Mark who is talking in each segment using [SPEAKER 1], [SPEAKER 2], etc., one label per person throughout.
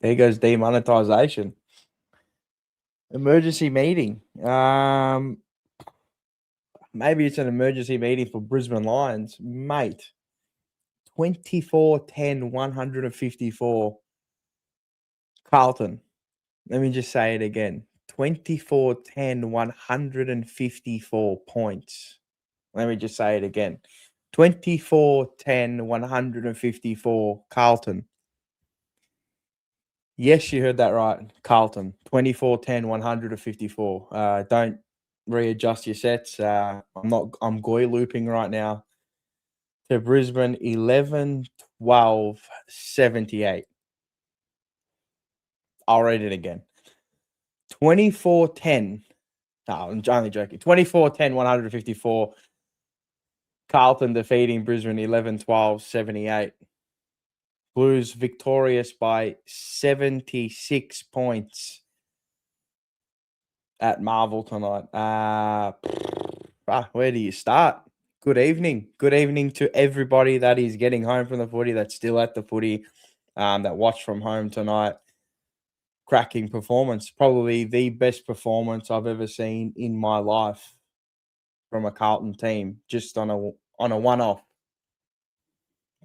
[SPEAKER 1] There goes demonetisation. Emergency meeting. Maybe it's an emergency meeting for Brisbane Lions. Mate, 24-10, 154. Carlton. Let me just say it again. 24-10, 154 points. Let me just say it again. 24-10, 154. Carlton. Yes, you heard that right. Carlton. 24-10, 154. Don't readjust your sets. I'm goy looping right now. To Brisbane, 11-12, 78. I'll read it again. 24-10. No, I'm only joking. 24-10, 154. Carlton defeating Brisbane 11-12, 78. Blues victorious by 76 points at Marvel tonight. Where do you start? Good evening. Good evening to everybody that is getting home from the footy, that's still at the footy, that watched from home tonight. Cracking performance. Probably the best performance I've ever seen in my life from a Carlton team, just on a one-off.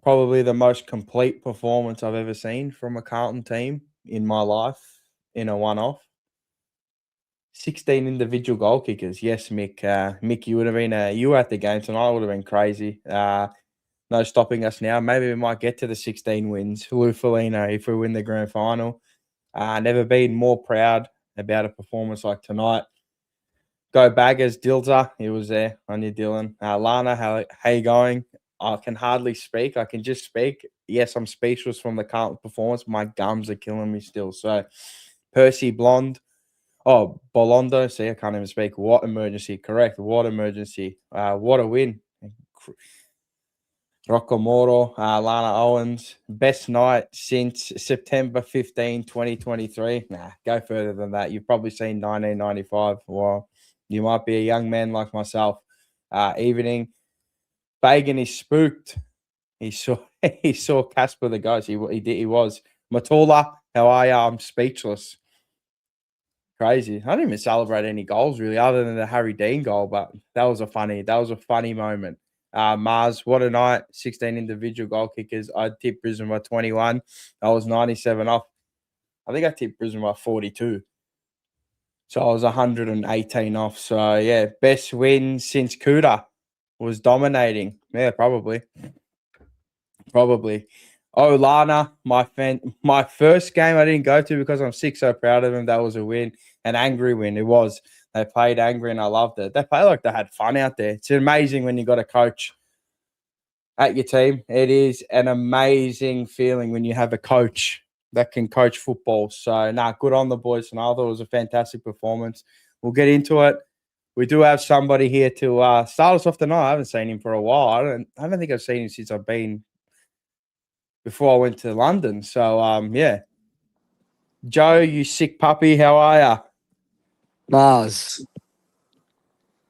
[SPEAKER 1] Probably the most complete performance I've ever seen from a Carlton team in my life in a one-off. 16 individual goal kickers. Yes, Mick. Mick, you would have been you were at the game tonight. It would have been crazy. No stopping us now. Maybe we might get to the 16 wins. Lou Felino, if we win the grand final. Never been more proud about a performance like tonight. Go Baggers, Dilzer. He was there on you, Dylan. Lana, how you going? I can hardly speak. I can just speak. Yes, I'm speechless from the Carlton performance. My gums are killing me still. So, Percy Blonde. Oh, Bolondo. See, I can't even speak. What emergency? Correct. What emergency? What a win. Rocco Moro, Lana Owens. Best night since September 15, 2023. Nah, go further than that. You've probably seen 1995. Well, you might be a young man like myself. Evening. Fagan is spooked. He saw Casper the Ghost. He was. Matula, how are you? I'm speechless. Crazy. I didn't even celebrate any goals really, other than the Harry Dean goal. But that was a funny moment. Mars, what a night. 16 individual goal kickers. I tipped Brisbane by 21. I was 97 off. I think I tipped Brisbane by 42. So I was 118 off. So yeah, best win since Kuda was dominating. Yeah, probably. Oh, Lana, my first game I didn't go to because I'm sick. So proud of him. That was a win, an angry win. It was. They played angry, and I loved it. They played like they had fun out there. It's amazing when you got a coach at your team. It is an amazing feeling when you have a coach that can coach football. So, good on the boys. And I thought it was a fantastic performance. We'll get into it. We do have somebody here to start us off tonight. I haven't seen him for a while. I don't think I've seen him since I've been before I went to London. So, yeah. Joe, you sick puppy, how are you?
[SPEAKER 2] Mars.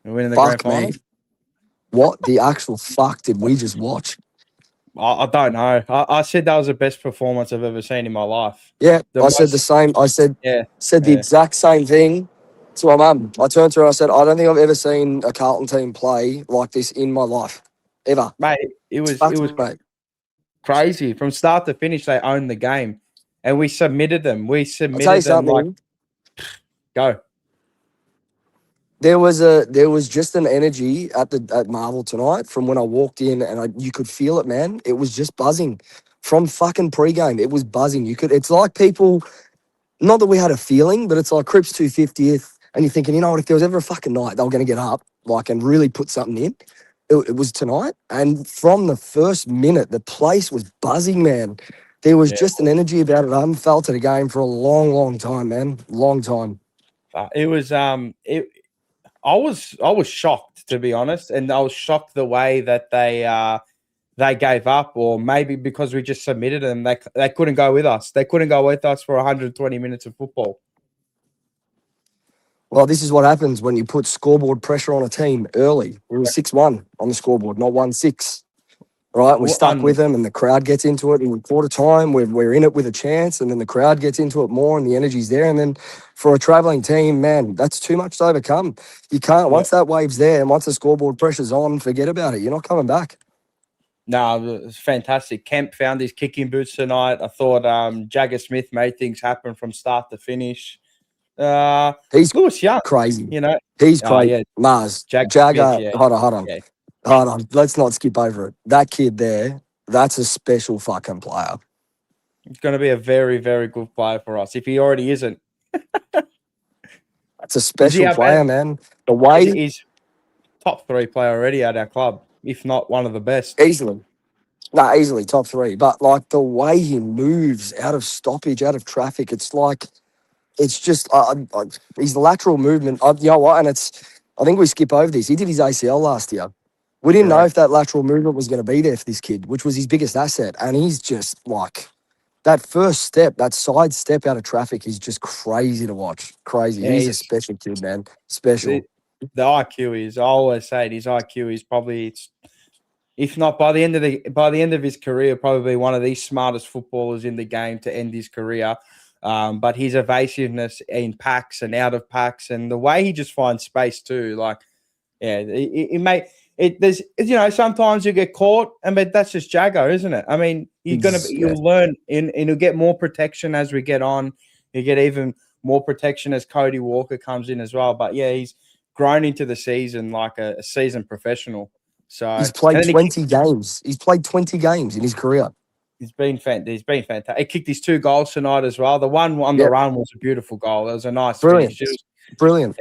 [SPEAKER 1] We're winning the grand final?
[SPEAKER 2] Man. What the actual fuck did we just watch?
[SPEAKER 1] I don't know. I said that was the best performance I've ever seen in my life.
[SPEAKER 2] Yeah, said the same. I said the exact same thing to my mum. I turned to her and I said, I don't think I've ever seen a Carlton team play like this in my life. Ever.
[SPEAKER 1] Mate, it was crazy. From start to finish, they owned the game. And we submitted them.
[SPEAKER 2] I'll tell you something.
[SPEAKER 1] Go.
[SPEAKER 2] There was just an energy at Marvel tonight from when I walked in, and you could feel it, man. It was just buzzing from fucking pregame. It was buzzing. It's like people, not that we had a feeling, but it's like Cripps 250th, and you're thinking, you know what? If there was ever a fucking night they were going to get up, and really put something in, it was tonight. And from the first minute, the place was buzzing, man. There was just an energy about it. I haven't felt it again for a long, long time, man. Long time.
[SPEAKER 1] It was I was shocked, to be honest, and I was shocked the way that they gave up, or maybe because we just submitted them, they couldn't go with us. They couldn't go with us for 120 minutes of football.
[SPEAKER 2] Well, this is what happens when you put scoreboard pressure on a team early. We were 6-1 on the scoreboard, not 1-6. right? We stuck
[SPEAKER 1] One,
[SPEAKER 2] with them, and the crowd gets into it. And quarter time, we're in it with a chance, and then the crowd gets into it more, and the energy's there. And then for a travelling team, man, that's too much to overcome. You can't,
[SPEAKER 1] yeah.
[SPEAKER 2] once that wave's there, and once the scoreboard pressure's on, forget about it. You're not coming back.
[SPEAKER 1] No, it was fantastic. Kemp found his kicking boots tonight. I thought Jagger Smith made things happen from start to finish.
[SPEAKER 2] He's
[SPEAKER 1] Lewis Young,
[SPEAKER 2] crazy.
[SPEAKER 1] you know.
[SPEAKER 2] He's
[SPEAKER 1] Oh,
[SPEAKER 2] crazy.
[SPEAKER 1] yeah.
[SPEAKER 2] Mars,
[SPEAKER 1] Jagger Smith,
[SPEAKER 2] Jagger,
[SPEAKER 1] yeah.
[SPEAKER 2] hold on.
[SPEAKER 1] Yeah.
[SPEAKER 2] Hold on. Let's not skip over it. That kid there, that's a special fucking player.
[SPEAKER 1] He's going to be a very, very good player for us if he already isn't.
[SPEAKER 2] That's a special player, man. The way
[SPEAKER 1] He's top 3 player already at our club, if not one of the best.
[SPEAKER 2] easily. No, easily top 3. But like the way he moves out of stoppage, out of traffic, it's like, it's just his lateral movement. You know what? And I think we skip over this. He did his ACL last year. We didn't know if that lateral movement was going to be there for this kid, which was his biggest asset. And he's just like, that first step, that side step out of traffic is just crazy to watch. Crazy.
[SPEAKER 1] Yeah,
[SPEAKER 2] he's a special kid, man. Special.
[SPEAKER 1] The IQ is, I always say it, his IQ is probably, if not by the end of his career, probably one of the smartest footballers in the game to end his career. But his evasiveness in packs and out of packs, and the way he just finds space too, like, yeah, there's, sometimes you get caught, but that's just Jago, isn't it? I mean, you'll learn, and you'll get more protection as we get on. You get even more protection as Cody Walker comes in as well. But yeah, he's grown into the season like a seasoned professional. So
[SPEAKER 2] he's played 20 games. He's played 20 games in his career.
[SPEAKER 1] He's been fantastic. He kicked his 2 goals tonight as well. The one on the run was a beautiful goal. It was a nice finish.
[SPEAKER 2] Brilliant.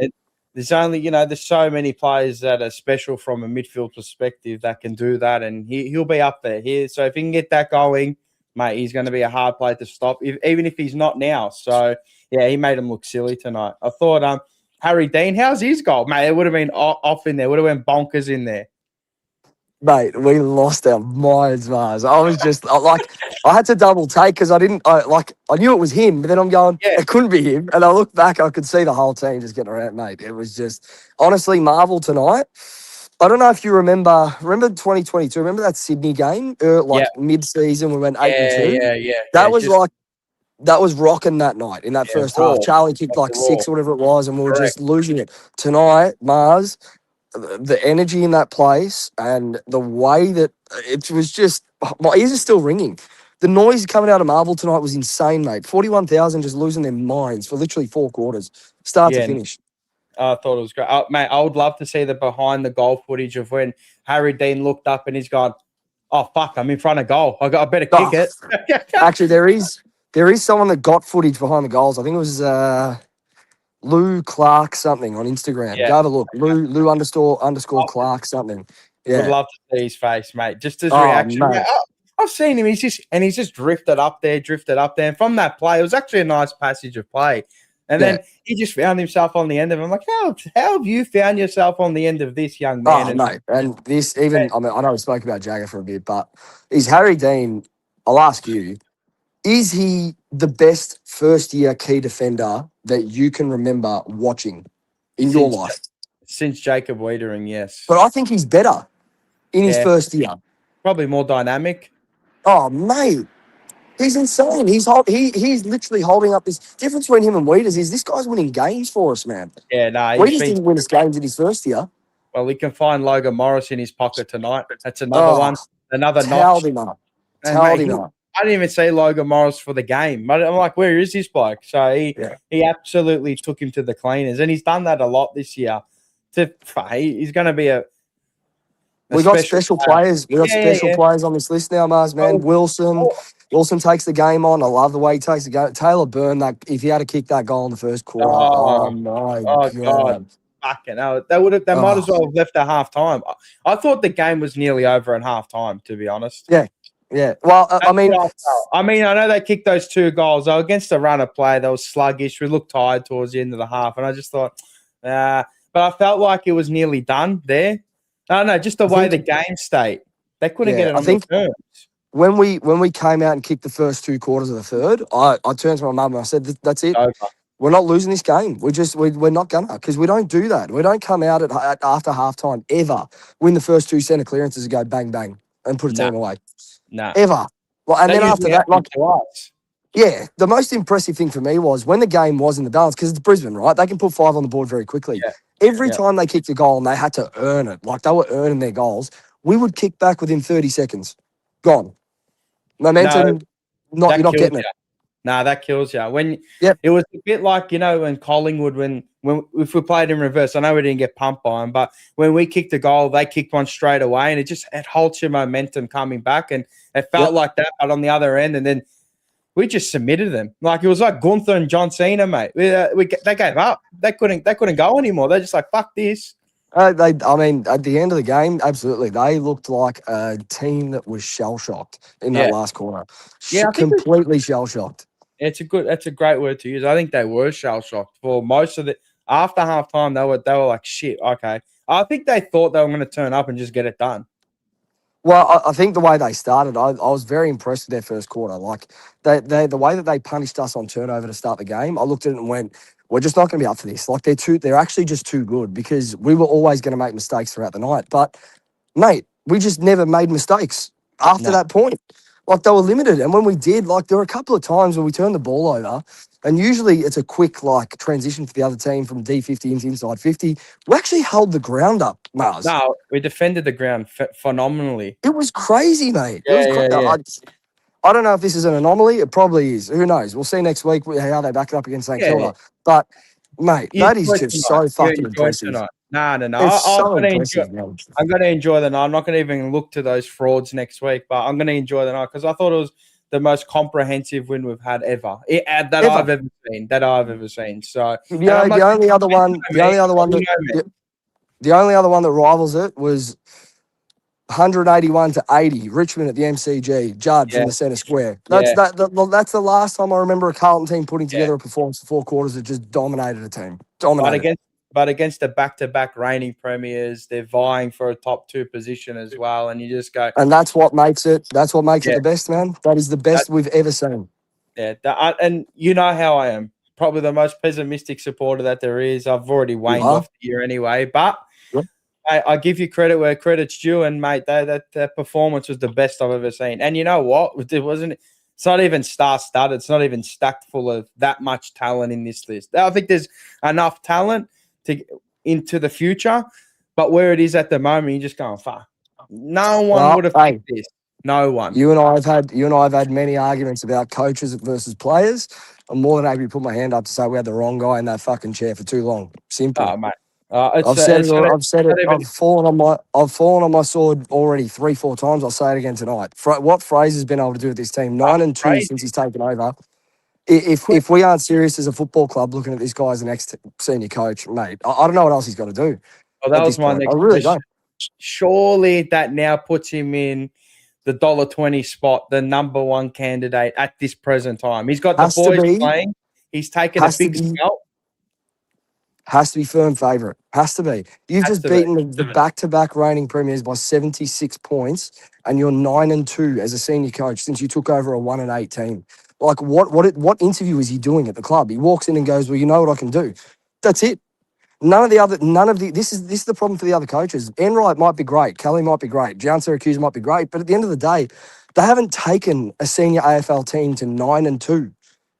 [SPEAKER 1] There's only, there's so many players that are special from a midfield perspective that can do that, and he'll be up there here. So if he can get that going, mate, he's going to be a hard player to stop, even if he's not now. So yeah, he made him look silly tonight. I thought, Harry Dean, how's his goal, mate? It would have been off in there. Would have went bonkers in there.
[SPEAKER 2] Mate, we lost our minds, Mars. I was just I had to double take because I knew it was him, but then I'm going, it couldn't be him. And I looked back, I could see the whole team just getting around, mate. It was just, honestly, marvel tonight. I don't know if you remember 2022. Remember that Sydney game, mid-season, we went 8-2. That was rocking that night in that first half. Charlie kicked like 6 or whatever it was, and we were just losing it. Tonight, Mars, the energy in that place and the way that it was just, my ears are still ringing. The noise coming out of Marvel tonight was insane, mate. 41,000 just losing their minds for literally 4 quarters, start to finish.
[SPEAKER 1] I thought it was great. Mate, I would love to see the behind the goal footage of when Harry Dean looked up and he's gone, oh, fuck, I'm in front of goal. I better kick it.
[SPEAKER 2] Actually, there is someone that got footage behind the goals. I think it was Lou Clark something on Instagram. Go have a look. Lou underscore Clark something. Yeah.
[SPEAKER 1] Would love to see his face, mate. Just his reaction. I've seen him. He's just drifted up there. And from that play, it was actually a nice passage of play. And then he just found himself on the end of it. I'm like, how have you found yourself on the end of this, young man?
[SPEAKER 2] Mate. And this even, I know we spoke about Jagger for a bit, but is Harry Dean, I'll ask you, is he the best first-year key defender that you can remember watching in your life?
[SPEAKER 1] Since Jacob Wiedering, yes.
[SPEAKER 2] But I think he's better in his first year.
[SPEAKER 1] Probably more dynamic.
[SPEAKER 2] Oh, mate. He's insane. He's literally holding up this difference between him and Wieders is this guy's winning games for us, man.
[SPEAKER 1] Yeah, no.
[SPEAKER 2] Wieders didn't win us games in his first year.
[SPEAKER 1] Well, we can find Logan Morris in his pocket tonight. That's another one. Another
[SPEAKER 2] notch. Him up.
[SPEAKER 1] I didn't even see Logan Morris for the game. I'm like, where is this bloke? So he absolutely took him to the cleaners, and he's done that a lot this year. He's going to be
[SPEAKER 2] we got special players. We got special players on this list now, Mars, man. Wilson takes the game on. I love the way he takes the game. Taylor Byrne, if he had to kick that goal in the first quarter, oh my God.
[SPEAKER 1] Fucking hell. They might as well have left at halftime. I thought the game was nearly over at halftime, to be honest.
[SPEAKER 2] Yeah. Well, I
[SPEAKER 1] know they kicked those 2 goals. They were against a run of play. They were sluggish. We looked tired towards the end of the half, and I just thought, but I felt like it was nearly done there. I don't know, just the way the game stayed. They couldn't get it on the terms.
[SPEAKER 2] When we came out and kicked the first 2 quarters of the third, I turned to my mum and I said, that's it. We're not losing this game. We're not gonna, because we don't do that. We don't come out after halftime ever, win the first 2 center clearances and go bang, bang. and put a
[SPEAKER 1] Nah,
[SPEAKER 2] team away.
[SPEAKER 1] nah.
[SPEAKER 2] Ever. Well, and
[SPEAKER 1] That
[SPEAKER 2] then after
[SPEAKER 1] usually
[SPEAKER 2] that,
[SPEAKER 1] happens to us.
[SPEAKER 2] yeah, the most impressive thing for me was when the game was in the balance, because it's Brisbane, right? They can put 5 on the board very quickly.
[SPEAKER 1] Yeah,
[SPEAKER 2] Every
[SPEAKER 1] yeah.
[SPEAKER 2] time they kicked a goal and they had to earn it, like they were earning their goals, we would kick back within 30 seconds. Gone.
[SPEAKER 1] No,
[SPEAKER 2] Momentum, you're
[SPEAKER 1] that
[SPEAKER 2] not
[SPEAKER 1] kills
[SPEAKER 2] getting it.
[SPEAKER 1] you. Nah, that kills you. When
[SPEAKER 2] Yep.
[SPEAKER 1] it was a bit like, when Collingwood, when if we played in reverse, I know we didn't get pumped by them, but when we kicked a goal, they kicked one straight away, and it halts your momentum coming back, and it felt
[SPEAKER 2] Yep.
[SPEAKER 1] like that. But on the other end, and then we just submitted them. Like it was like Gunther and John Cena, mate. They gave up. They couldn't go anymore. They're just like, fuck this.
[SPEAKER 2] I mean, at the end of the game, absolutely. They looked like a team that was shell-shocked in that
[SPEAKER 1] Yeah,
[SPEAKER 2] last quarter.
[SPEAKER 1] yeah. I think
[SPEAKER 2] Completely shell-shocked.
[SPEAKER 1] that's a great word to use. I think they were shell shocked for most of the after halftime. They were like, shit. Okay, I think they thought they were going to turn up and just get it done.
[SPEAKER 2] Well, I think the way they started, I was very impressed with their first quarter. Like the way that they punished us on turnover to start the game, I looked at it and went, "We're just not going to be up for this." Like they're actually just too good because we were always going to make mistakes throughout the night. But mate, we just never made mistakes after
[SPEAKER 1] No,
[SPEAKER 2] that point. Like they were limited, and when we did, like there were a couple of times when we turned the ball over, and usually it's a quick like transition for the other team from D50 into inside 50. We actually held the ground up, Mars.
[SPEAKER 1] no, we defended the ground phenomenally.
[SPEAKER 2] It was crazy, mate. It was
[SPEAKER 1] Yeah,
[SPEAKER 2] crazy.
[SPEAKER 1] yeah, yeah,
[SPEAKER 2] I don't know if this is an anomaly. It probably is. Who knows? We'll see next week how they back it up against St
[SPEAKER 1] yeah.
[SPEAKER 2] Kilda. But, mate,
[SPEAKER 1] You
[SPEAKER 2] that is
[SPEAKER 1] enjoy
[SPEAKER 2] just
[SPEAKER 1] tonight.
[SPEAKER 2] so
[SPEAKER 1] You
[SPEAKER 2] fucking
[SPEAKER 1] enjoy
[SPEAKER 2] impressive.
[SPEAKER 1] tonight. No.
[SPEAKER 2] It's
[SPEAKER 1] I'm
[SPEAKER 2] so
[SPEAKER 1] gonna enjoy.
[SPEAKER 2] impressive, man.
[SPEAKER 1] I'm gonna enjoy the night. I'm not gonna even look to those frauds next week, but I'm gonna enjoy the night because I thought it was the most comprehensive win we've had ever. That
[SPEAKER 2] Ever.
[SPEAKER 1] I've ever seen. That I've ever seen. So,
[SPEAKER 2] The,
[SPEAKER 1] and I'm not.
[SPEAKER 2] the only other one, the only other one that, the only other one that rivals it was 181 to 80, Richmond at the MCG, Judd
[SPEAKER 1] Yeah,
[SPEAKER 2] from the centre square. That's
[SPEAKER 1] yeah,
[SPEAKER 2] that's the last time I remember a Carlton team putting
[SPEAKER 1] yeah.
[SPEAKER 2] together a performance for 4 quarters that just dominated a team.
[SPEAKER 1] But
[SPEAKER 2] Dominated.
[SPEAKER 1] against the back-to-back reigning premiers, they're vying for a top 2 position as well, and you just go,
[SPEAKER 2] And that's what makes it
[SPEAKER 1] yeah,
[SPEAKER 2] the best, man. That is the
[SPEAKER 1] that,
[SPEAKER 2] best we've ever seen.
[SPEAKER 1] yeah. And you know how I am. Probably the most pessimistic supporter that there is. I've already
[SPEAKER 2] You
[SPEAKER 1] waned
[SPEAKER 2] are?
[SPEAKER 1] off the year anyway, but
[SPEAKER 2] Yep.
[SPEAKER 1] I give you credit where credit's due, and mate, that performance was the best I've ever seen. And you know what? It's not even star-studded. It's not even stacked full of that much talent in this list. I think there's enough talent into the future, but where it is at the moment, you're just going, fuck. No one would have picked this. No one.
[SPEAKER 2] You and I have had many arguments about coaches versus players. I'm more than happy to put my hand up to say we had the wrong guy in that fucking chair for too long. Simple.
[SPEAKER 1] Oh, mate.
[SPEAKER 2] I've said it. I've said it. I've fallen on my sword already 3-4 times. I'll say it again tonight. What Fraser's been able to do with this team, 9-2 since he's taken over. If we aren't serious as a football club looking at this guy as the next senior coach, mate, I don't know what else he's got to do.
[SPEAKER 1] Well, that was my
[SPEAKER 2] point.
[SPEAKER 1] next
[SPEAKER 2] I really
[SPEAKER 1] question.
[SPEAKER 2] don't.
[SPEAKER 1] Surely that now puts him in the $1.20 spot, the number one candidate at this present time. He's got the boys playing. He's taken a big spell.
[SPEAKER 2] Has to be firm favourite. Has to be. You've just beaten the back-to-back reigning premiers by 76 points, and you're 9-2 as a senior coach since you took over a 1-8 team. Like, what interview is he doing at the club? He walks in and goes, "Well, you know what I can do." That's it. This is the problem for the other coaches. Enright might be great, Kelly might be great, John Syracuse might be great, but at the end of the day, they haven't taken a senior AFL team to 9-2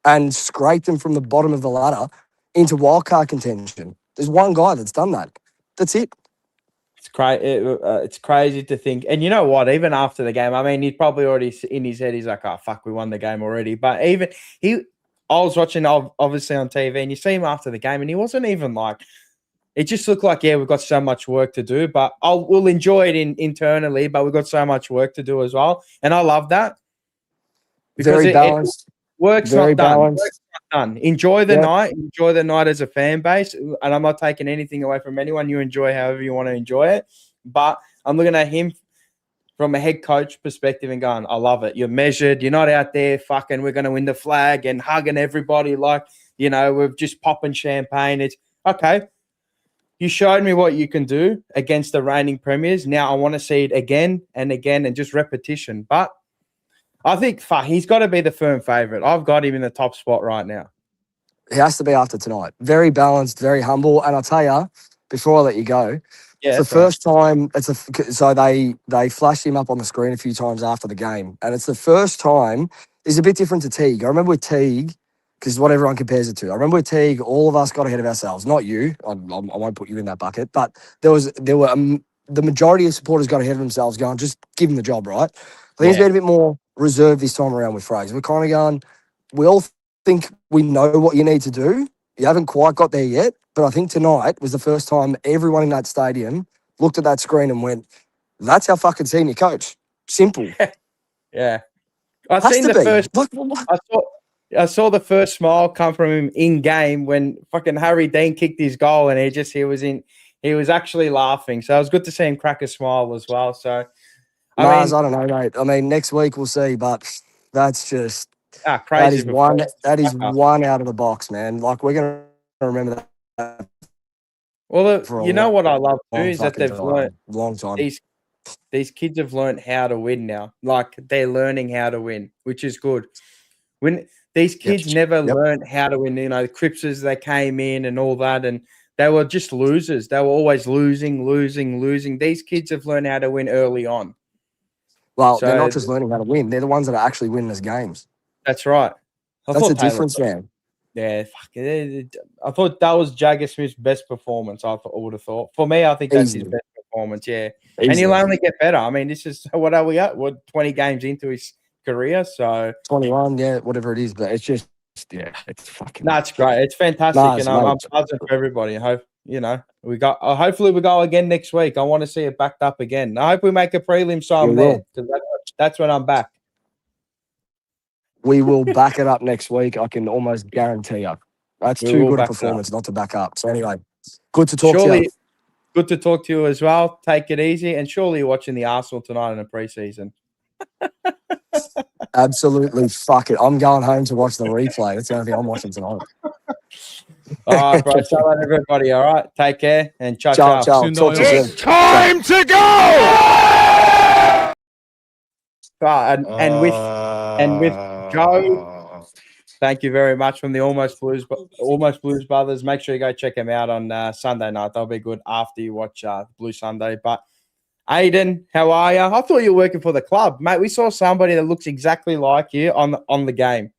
[SPEAKER 2] and scraped them from the bottom of the ladder into wildcard contention. There's one guy that's done that. That's it.
[SPEAKER 1] It's crazy to think. And you know what? Even after the game, I mean, he's probably already in his head. He's like, "Oh fuck, we won the game already." But I was watching obviously on TV, and you see him after the game, and he wasn't even like. It just looked like, yeah, we've got so much work to do, but we'll enjoy it internally. But we've got so much work to do as well, and I love that
[SPEAKER 2] because very balanced.
[SPEAKER 1] Work's not done. Work's not done. Enjoy the night. Enjoy the night as a fan base. And I'm not taking anything away from anyone. You enjoy however you want to enjoy it. But I'm looking at him from a head coach perspective and going, I love it. You're measured. You're not out there fucking, we're going to win the flag and hugging everybody like, we're just popping champagne. It's okay. You showed me what you can do against the reigning premiers. Now I want to see it again and again and just repetition. But I think he's got to be the firm favourite. I've got him in the top spot right now.
[SPEAKER 2] He has to be after tonight. Very balanced, very humble. And I'll tell you, before I let you go, It's
[SPEAKER 1] Yeah,
[SPEAKER 2] the
[SPEAKER 1] that's right.
[SPEAKER 2] first time. So they flashed him up on the screen a few times after the game, and it's the first time. It's a bit different to Teague. I remember with Teague, because what everyone compares it to. I remember with Teague, all of us got ahead of ourselves. Not you. I won't put you in that bucket, but there were the majority of supporters got ahead of themselves, going, just give him the job, right? I think it's
[SPEAKER 1] Yeah.
[SPEAKER 2] been a bit more reserved this time around with Fraser. We're kind of going. We all think we know what you need to do. You haven't quite got there yet, but I think tonight was the first time everyone in that stadium looked at that screen and went, "That's our fucking senior coach." Simple.
[SPEAKER 1] Yeah. I
[SPEAKER 2] Has
[SPEAKER 1] seen
[SPEAKER 2] to
[SPEAKER 1] the
[SPEAKER 2] be.
[SPEAKER 1] first. I saw. I saw the first smile come from him in game when fucking Harry Dean kicked his goal, and he was actually laughing. So it was good to see him crack a smile as well. So I
[SPEAKER 2] Mars, I
[SPEAKER 1] mean,
[SPEAKER 2] don't know, mate. I mean, next week we'll see, but that's just that
[SPEAKER 1] crazy
[SPEAKER 2] is one
[SPEAKER 1] performance.
[SPEAKER 2] that is one out of the box, man. Like we're gonna remember that
[SPEAKER 1] Well,
[SPEAKER 2] for a
[SPEAKER 1] you know
[SPEAKER 2] long,
[SPEAKER 1] what I love too
[SPEAKER 2] long
[SPEAKER 1] is that
[SPEAKER 2] fucking
[SPEAKER 1] they've learned
[SPEAKER 2] time. Long time.
[SPEAKER 1] these these kids have learned how to win now. Like they're learning how to win, which is good. When these
[SPEAKER 2] Yep.
[SPEAKER 1] kids never
[SPEAKER 2] Yep.
[SPEAKER 1] learned how to win, the Cripses, they came in and all that, and they were just losers. They were always losing, losing, losing. These kids have learned how to win early on.
[SPEAKER 2] Well, they're
[SPEAKER 1] So
[SPEAKER 2] not just learning how to win; they're the ones that are actually winning us games.
[SPEAKER 1] that's right. I
[SPEAKER 2] That's the
[SPEAKER 1] thought Taylor.
[SPEAKER 2] difference, man.
[SPEAKER 1] Yeah, fuck it. I thought that was Jagger Smith's best performance. I would have thought. For me, I think that's his
[SPEAKER 2] Easily,
[SPEAKER 1] best performance. Yeah, and he'll
[SPEAKER 2] easily.
[SPEAKER 1] only get better. I mean, this is what are we at? What 20 games into his career? So
[SPEAKER 2] 21, yeah, whatever it is, but it's just, yeah, it's fucking.
[SPEAKER 1] no, it's great. It's fantastic,
[SPEAKER 2] Mars,
[SPEAKER 1] and I'm
[SPEAKER 2] mate.
[SPEAKER 1] buzzing for everybody. I hope we got. Hopefully, we go again next week. I want to see it backed up again. I hope we make a prelim, so
[SPEAKER 2] We
[SPEAKER 1] I'm there
[SPEAKER 2] will.
[SPEAKER 1] because that's when I'm back.
[SPEAKER 2] We will back it up next week. I can almost guarantee you. That's
[SPEAKER 1] We
[SPEAKER 2] too
[SPEAKER 1] will
[SPEAKER 2] good a
[SPEAKER 1] back it up.
[SPEAKER 2] performance not to back up. So anyway, good to talk to
[SPEAKER 1] Surely,
[SPEAKER 2] you.
[SPEAKER 1] good to talk to you as well. Take it easy, and surely you're watching the Arsenal tonight in the preseason.
[SPEAKER 2] Absolutely, fuck it. I'm going home to watch the replay. That's the only thing I'm watching tonight.
[SPEAKER 1] All right, bro. So let everybody. All right. Take care and ciao,
[SPEAKER 2] Ciao,
[SPEAKER 1] ciao.
[SPEAKER 2] ciao. Talk to you soon.
[SPEAKER 3] It's time to go.
[SPEAKER 1] And with Joe, thank you very much from the Almost Blues Brothers. Make sure you go check them out on Sunday night. They'll be good after you watch Blue Sunday. But Aiden, how are you? I thought you were working for the club, mate. We saw somebody that looks exactly like you on the game.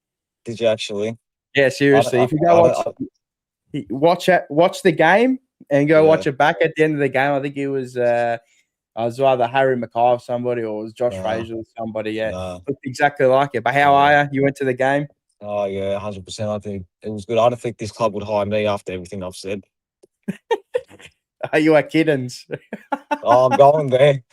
[SPEAKER 3] Did you actually?
[SPEAKER 1] Yeah, seriously. If you go watch the game and go watch it back at the end of the game, I think it was either Harry Mackay or somebody, or it was Josh Fraser or somebody. Yeah, looked exactly like it. But how are you? You went to the game?
[SPEAKER 3] Oh yeah, 100%. I think it was good. I don't think this club would hire me after everything I've said.
[SPEAKER 1] Are you at Kiddens?
[SPEAKER 3] Oh, I'm going there.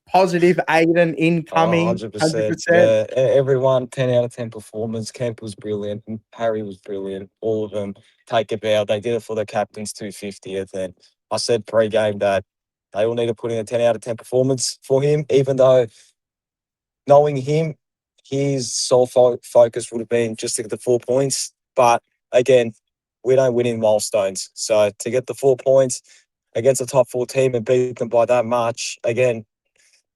[SPEAKER 1] Positive Aiden incoming.
[SPEAKER 3] 100%. Yeah, everyone 10 out of 10 performance. Kemp was brilliant. Harry was brilliant. All of them take a bow. They did it for the captain's 250th. And I said pre-game that they all need to put in a 10 out of 10 performance for him, even though knowing him, his sole focus would have been just to get the 4 points. But again, we don't win in milestones. So to get the 4 points against a top 4 team and beat them by that much, again,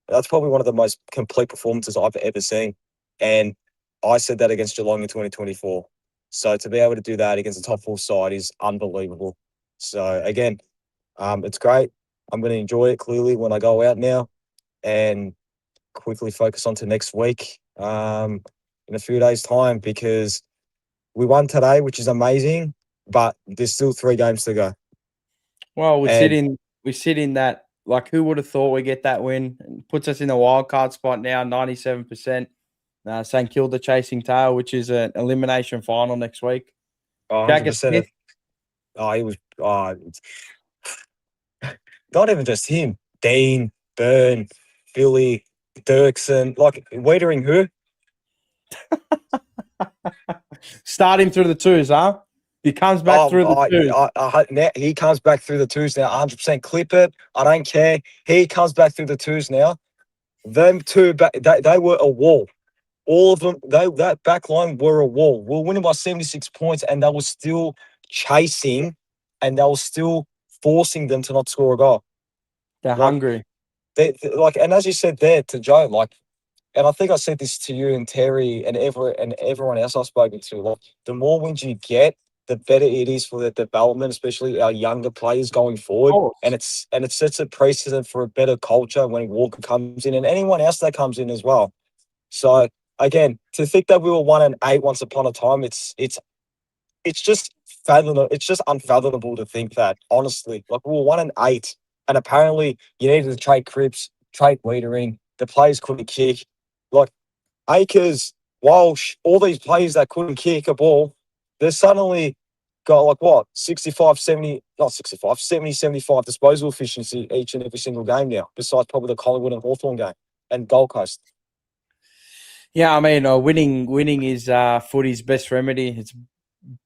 [SPEAKER 3] that's probably one of the most complete performances I've ever seen. And I said that against Geelong in 2024. So to be able to do that against a top 4 side is unbelievable. So again, it's great. I'm going to enjoy it clearly when I go out now and quickly focus on to next week in a few days' time, because we won today, which is amazing, but there's still 3 games to go.
[SPEAKER 1] Well, we sit in that. Like, who would have thought we get that win? It puts us in the wild card spot now, 97%. St Kilda chasing tail, which is an elimination final next week.
[SPEAKER 3] 100%. He was. Not even just him. Dean, Byrne, Billy, Dirksen. Like, waitering who?
[SPEAKER 1] Start him through the twos, huh? He comes back through the twos.
[SPEAKER 3] He comes back through the twos now. 100% clip it. I don't care. He comes back through the twos now. Them two, they were a wall. All of them, that back line were a wall. We were winning by 76 points, and they were still chasing, and they were still forcing them to not score a goal.
[SPEAKER 1] They're hungry.
[SPEAKER 3] And as you said there to Joe, and I think I said this to you and Terry and everyone else I've spoken to, the more wins you get, the better it is for the development, especially our younger players going forward.
[SPEAKER 1] course.
[SPEAKER 3] And it sets a precedent for a better culture when Walker comes in and anyone else that comes in as well. So again, to think that we were 1-8 once upon a time, it's just fathomable. It's just unfathomable to think that, honestly. Like, we were 1-8, and apparently you needed to trade Cripps, trade Wiedering. The players couldn't kick. Like, Akers, Walsh, all these players that couldn't kick a ball, they're suddenly got, like, what, 65, 70, not 65, 70, 75 disposal efficiency each and every single game now, besides probably the Collingwood and Hawthorn game and Gold Coast.
[SPEAKER 1] Yeah, I mean, winning is footy's best remedy.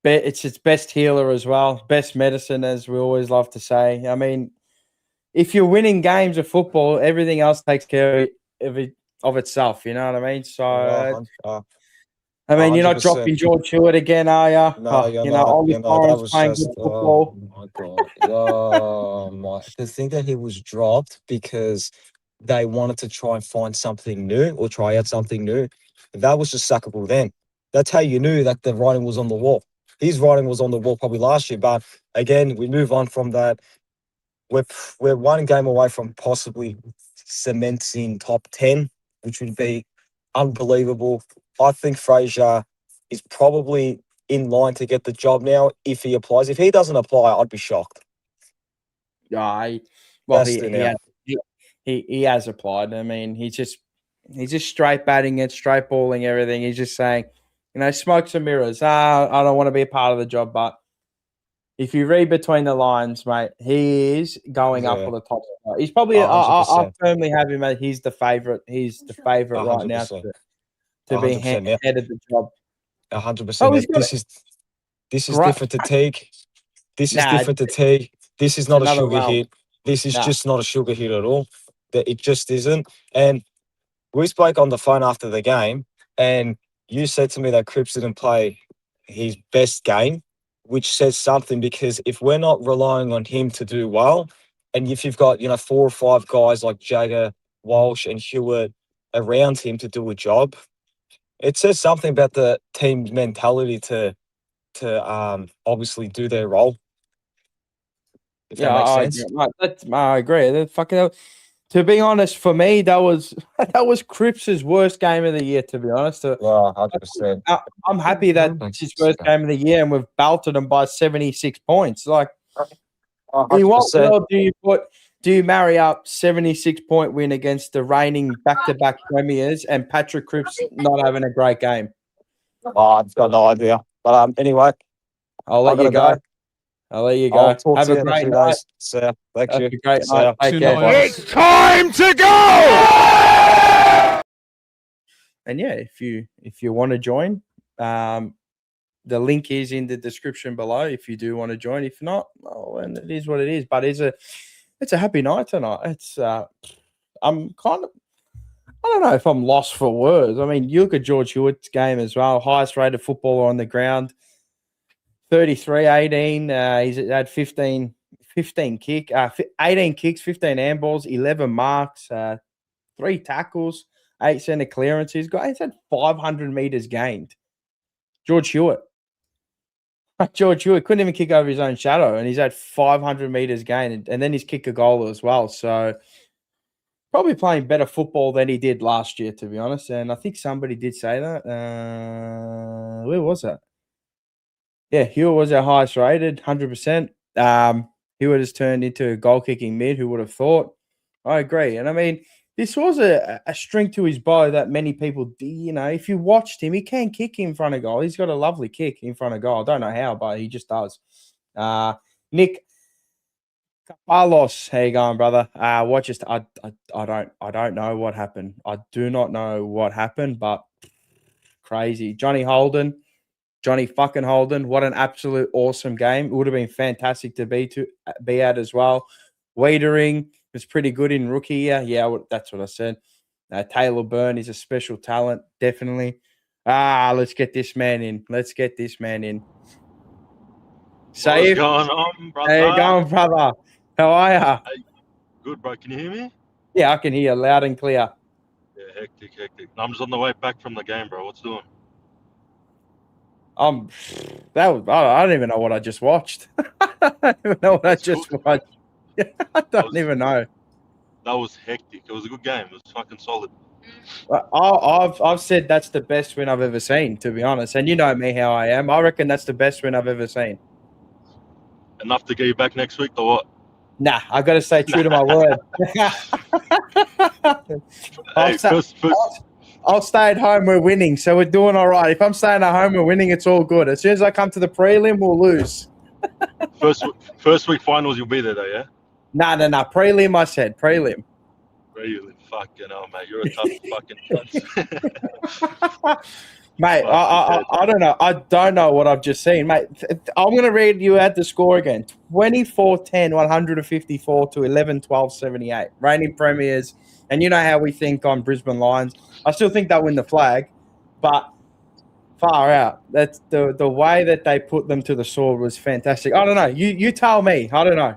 [SPEAKER 1] It's its best healer as well, best medicine, as we always love to say. I mean, if you're winning games of football, everything else takes care of itself. You know what I mean? So, I mean, you're not
[SPEAKER 3] 100%.
[SPEAKER 1] dropping George Hewitt again, are you?
[SPEAKER 3] No, you're
[SPEAKER 1] you
[SPEAKER 3] not.
[SPEAKER 1] know, Ollie
[SPEAKER 3] That
[SPEAKER 1] Torrens
[SPEAKER 3] was
[SPEAKER 1] playing
[SPEAKER 3] just,
[SPEAKER 1] good football.
[SPEAKER 3] oh my God. Oh my. To think that he was dropped because they wanted to try and find something new or try out something new, that was just sackable then. That's how you knew that the writing was on the wall. His writing was on the wall probably last year, but again, we move on from that. We're one game away from possibly cementing top 10, which would be unbelievable. I think Fraser is probably in line to get the job now if he applies. If he doesn't apply, I'd be shocked.
[SPEAKER 1] Yeah,
[SPEAKER 3] That's the now.
[SPEAKER 1] he has applied. I mean, he's just straight batting it, straight balling everything. He's just saying, smokes and mirrors. I don't want to be a part of the job, but if you read between the lines, mate, he is going up for the top spot. He's probably. I firmly have him. He's the favorite. He's the favorite right now to be head of the job.
[SPEAKER 3] 100%. This is different to take. This is different to take. This is not a sugar hit. This is just not a sugar hit at all. It just isn't. And we spoke on the phone after the game, and you said to me that Cripps didn't play his best game, which says something, because if we're not relying on him to do well, and if you've got 4 or 5 guys like Jagger, Walsh, and Hewitt around him to do a job, it says something about the team's mentality to obviously do their role. If that makes sense.
[SPEAKER 1] I agree. To be honest, for me, that was Cripps's worst game of the year. To be honest,
[SPEAKER 3] 100%.
[SPEAKER 1] I'm happy that it's his first game of the year, and we've belted him by 76 points. Like,
[SPEAKER 3] 100%.
[SPEAKER 1] Do you marry up 76-point win against the reigning back-to-back premiers and Patrick Cripps not having a great game?
[SPEAKER 3] I've got no idea. But anyway,
[SPEAKER 1] I'll let you go. I'll let you go. Have a great night.
[SPEAKER 3] So, thank you.
[SPEAKER 1] Have a great night. Take care.
[SPEAKER 4] It's time to go!
[SPEAKER 1] And yeah, if you want to join, the link is in the description below if you do want to join. If not, and it is what it is. But it's a happy night tonight. It's I'm kind of, I don't know if I'm lost for words. I mean, you look at George Hewitt's game as well, highest rated footballer on the ground. 33-18. He's had 15 kick, 18 kicks, 15 handballs, 11 marks, 3 tackles, 8 centre clearances. He's had 500 meters gained. George Hewitt couldn't even kick over his own shadow, and he's had 500 meters gained, and then he's kicked a goal as well. So probably playing better football than he did last year, to be honest. And I think somebody did say that. Where was that? Yeah, Hewitt was our highest rated, 100%. Hewitt has turned into a goal-kicking mid, who would have thought? I agree. And, I mean, this was a string to his bow that many people, if you watched him, he can kick in front of goal. He's got a lovely kick in front of goal. I don't know how, but he just does. Nick Carlos, how you going, brother? I don't know what happened. I do not know what happened, but crazy. Johnny fucking Holden, what an absolute awesome game. It would have been fantastic to be at as well. Wiedering was pretty good in rookie year. Yeah, that's what I said. Taylor Byrne is a special talent, definitely. Let's get this man in.
[SPEAKER 5] What's going on, brother?
[SPEAKER 1] How you going, brother? How are you?
[SPEAKER 5] Hey, good, bro. Can you hear me?
[SPEAKER 1] Yeah, I can hear you loud and clear.
[SPEAKER 5] Yeah, hectic. I'm just on the way back from the game, bro. What's doing?
[SPEAKER 1] I don't even know what I just watched. I don't even know what I just watched. I don't even know.
[SPEAKER 5] That was hectic. It was a good game. It was fucking solid.
[SPEAKER 1] I've said that's the best win I've ever seen, to be honest. And you know me how I am. I reckon that's the best win I've ever seen.
[SPEAKER 5] Enough to get you back next week, or what?
[SPEAKER 1] Nah, I got to stay true to my word. I'll stay at home. We're winning, so we're doing all right. If I'm staying at home, we're winning. It's all good. As soon as I come to the prelim, we'll lose.
[SPEAKER 5] First week finals, you'll be there, though, yeah?
[SPEAKER 1] Nah. Prelim, I said. Prelim.
[SPEAKER 5] Prelim. Fucking hell, mate. You're a tough fucking cunt.
[SPEAKER 1] Mate, I don't know. I don't know what I've just seen, mate. I'm going to read you out the score again. 24-10, 154 to 11-12, 78. Reigning premiers. And you know how we think on Brisbane Lions. I still think they'll win the flag, but far out. That's the way that they put them to the sword was fantastic. I don't know. You tell me. I don't know.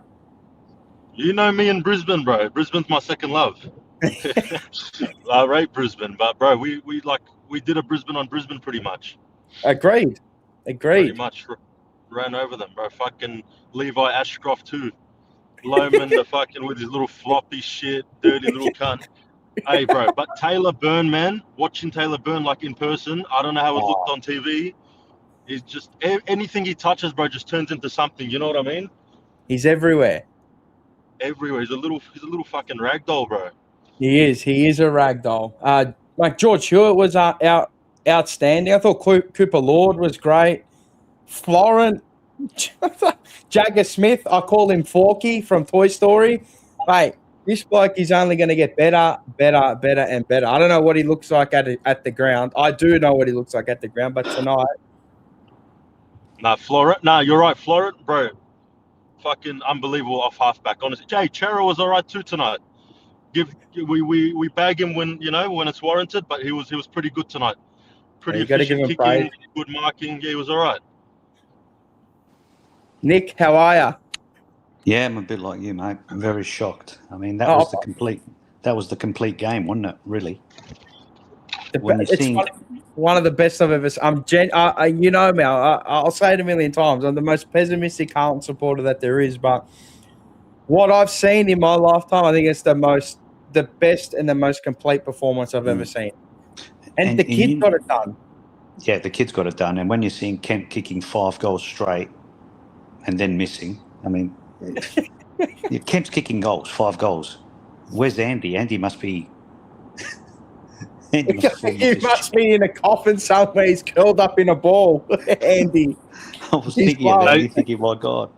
[SPEAKER 5] You know me in Brisbane, bro. Brisbane's my second love. I rate Brisbane, but bro, we did a Brisbane on Brisbane pretty much.
[SPEAKER 1] Agreed.
[SPEAKER 5] Pretty much ran over them, bro. Fucking Levi Ashcroft too. Loman the fucking with his little floppy shit, dirty little cunt. Hey, bro, but Taylor Byrne, man, watching Taylor Byrne like in person, I don't know how it looked on TV. He's just anything he touches, bro, just turns into something. You know what I mean?
[SPEAKER 1] He's everywhere.
[SPEAKER 5] Everywhere. He's a little fucking ragdoll, bro.
[SPEAKER 1] He is a ragdoll. Like George Hewitt was outstanding. I thought Cooper Lord was great. Florent, Jagger Smith, I call him Forky from Toy Story. Mate, this bloke is only going to get better, and better. I don't know what he looks like at the ground. I do know what he looks like at the ground, but tonight.
[SPEAKER 5] Florent. You're right. Florent, bro. Fucking unbelievable off halfback. Honestly, Jay Chera was all right too tonight. We bag him when it's warranted, but he was pretty good tonight. Pretty efficient kicking, good marking. Yeah, he was all right.
[SPEAKER 1] Nick, how are you?
[SPEAKER 4] Yeah, I'm a bit like you, mate. I'm very shocked. I mean, that was the complete game, wasn't it? Really.
[SPEAKER 1] One of the best I've ever seen. You know me. I'll say it a million times. I'm the most pessimistic Carlton supporter that there is, but what I've seen in my lifetime, I think it's the best and the most complete performance I've ever seen. And the kid got it done.
[SPEAKER 4] Yeah, the kid's got it done. And when you're seeing Kent kicking 5 goals straight and then missing, I mean, Kent's kicking goals, 5 goals. Where's Andy? Andy must be.
[SPEAKER 1] He must be in a coffin somewhere. He's curled up in a ball. Andy.
[SPEAKER 4] I was thinking of that. You're thinking, my God.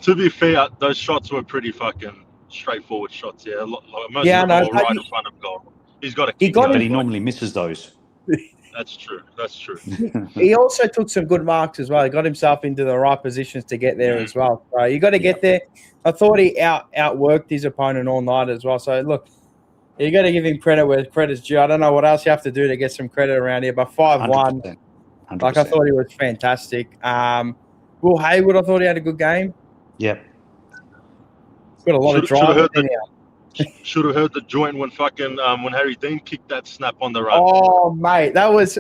[SPEAKER 5] To be fair, those shots were pretty fucking straightforward shots. Yeah, most of them were right in front of goal. He's got a kick.
[SPEAKER 4] But he normally misses those.
[SPEAKER 5] That's true.
[SPEAKER 1] He also took some good marks as well. He got himself into the right positions to get there as well. So you got to get there. I thought he outworked his opponent all night as well. So look, you got to give him credit where credit's due. I don't know what else you have to do to get some credit around here, but 5-1, like I thought he was fantastic. Will Hayward, I thought he had a good game.
[SPEAKER 4] Yep.
[SPEAKER 1] Got a lot of drive.
[SPEAKER 5] Should have heard the joint when when Harry Dean kicked that snap on the run.
[SPEAKER 1] Oh, mate, that was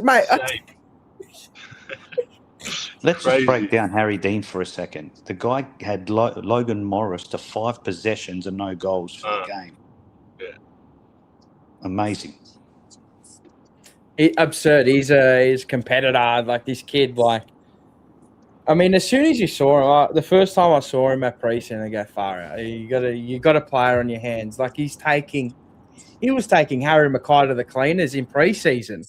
[SPEAKER 4] Let's just break down Harry Dean for a second. The guy had Logan Morris to 5 possessions and no goals for the game.
[SPEAKER 5] Yeah.
[SPEAKER 4] Amazing.
[SPEAKER 1] Absurd. He's a competitor. Like this kid, I mean, as soon as you saw him, the first time I saw him at preseason, I go far out. You got a player on your hands. Like he was taking Harry Mackay to the cleaners in preseason.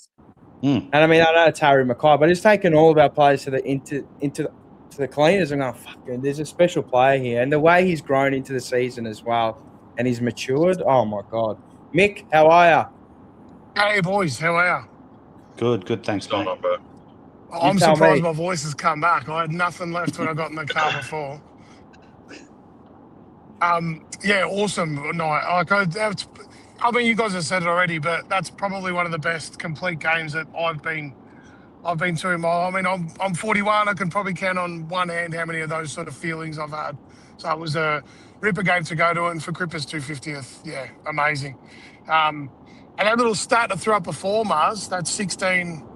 [SPEAKER 1] And I mean, I know it's Harry Mackay, but he's taken all of our players to the cleaners. I'm going, fuck, there's a special player here, and the way he's grown into the season as well, and he's matured. Oh my God, Mick, how are you?
[SPEAKER 6] Hey boys, how are you?
[SPEAKER 4] Good. Thanks, mate.
[SPEAKER 5] Bro.
[SPEAKER 6] I'm surprised my voice has come back. I had nothing left when I got in the car before. Yeah, awesome night. I mean, you guys have said it already, but that's probably one of the best complete games that I've been to in my. I mean, I'm 41. I can probably count on one hand how many of those sort of feelings I've had. So it was a ripper game to go to, and for Cripper's 250th, yeah, amazing. And that little stat I threw up before, Mars, that's 16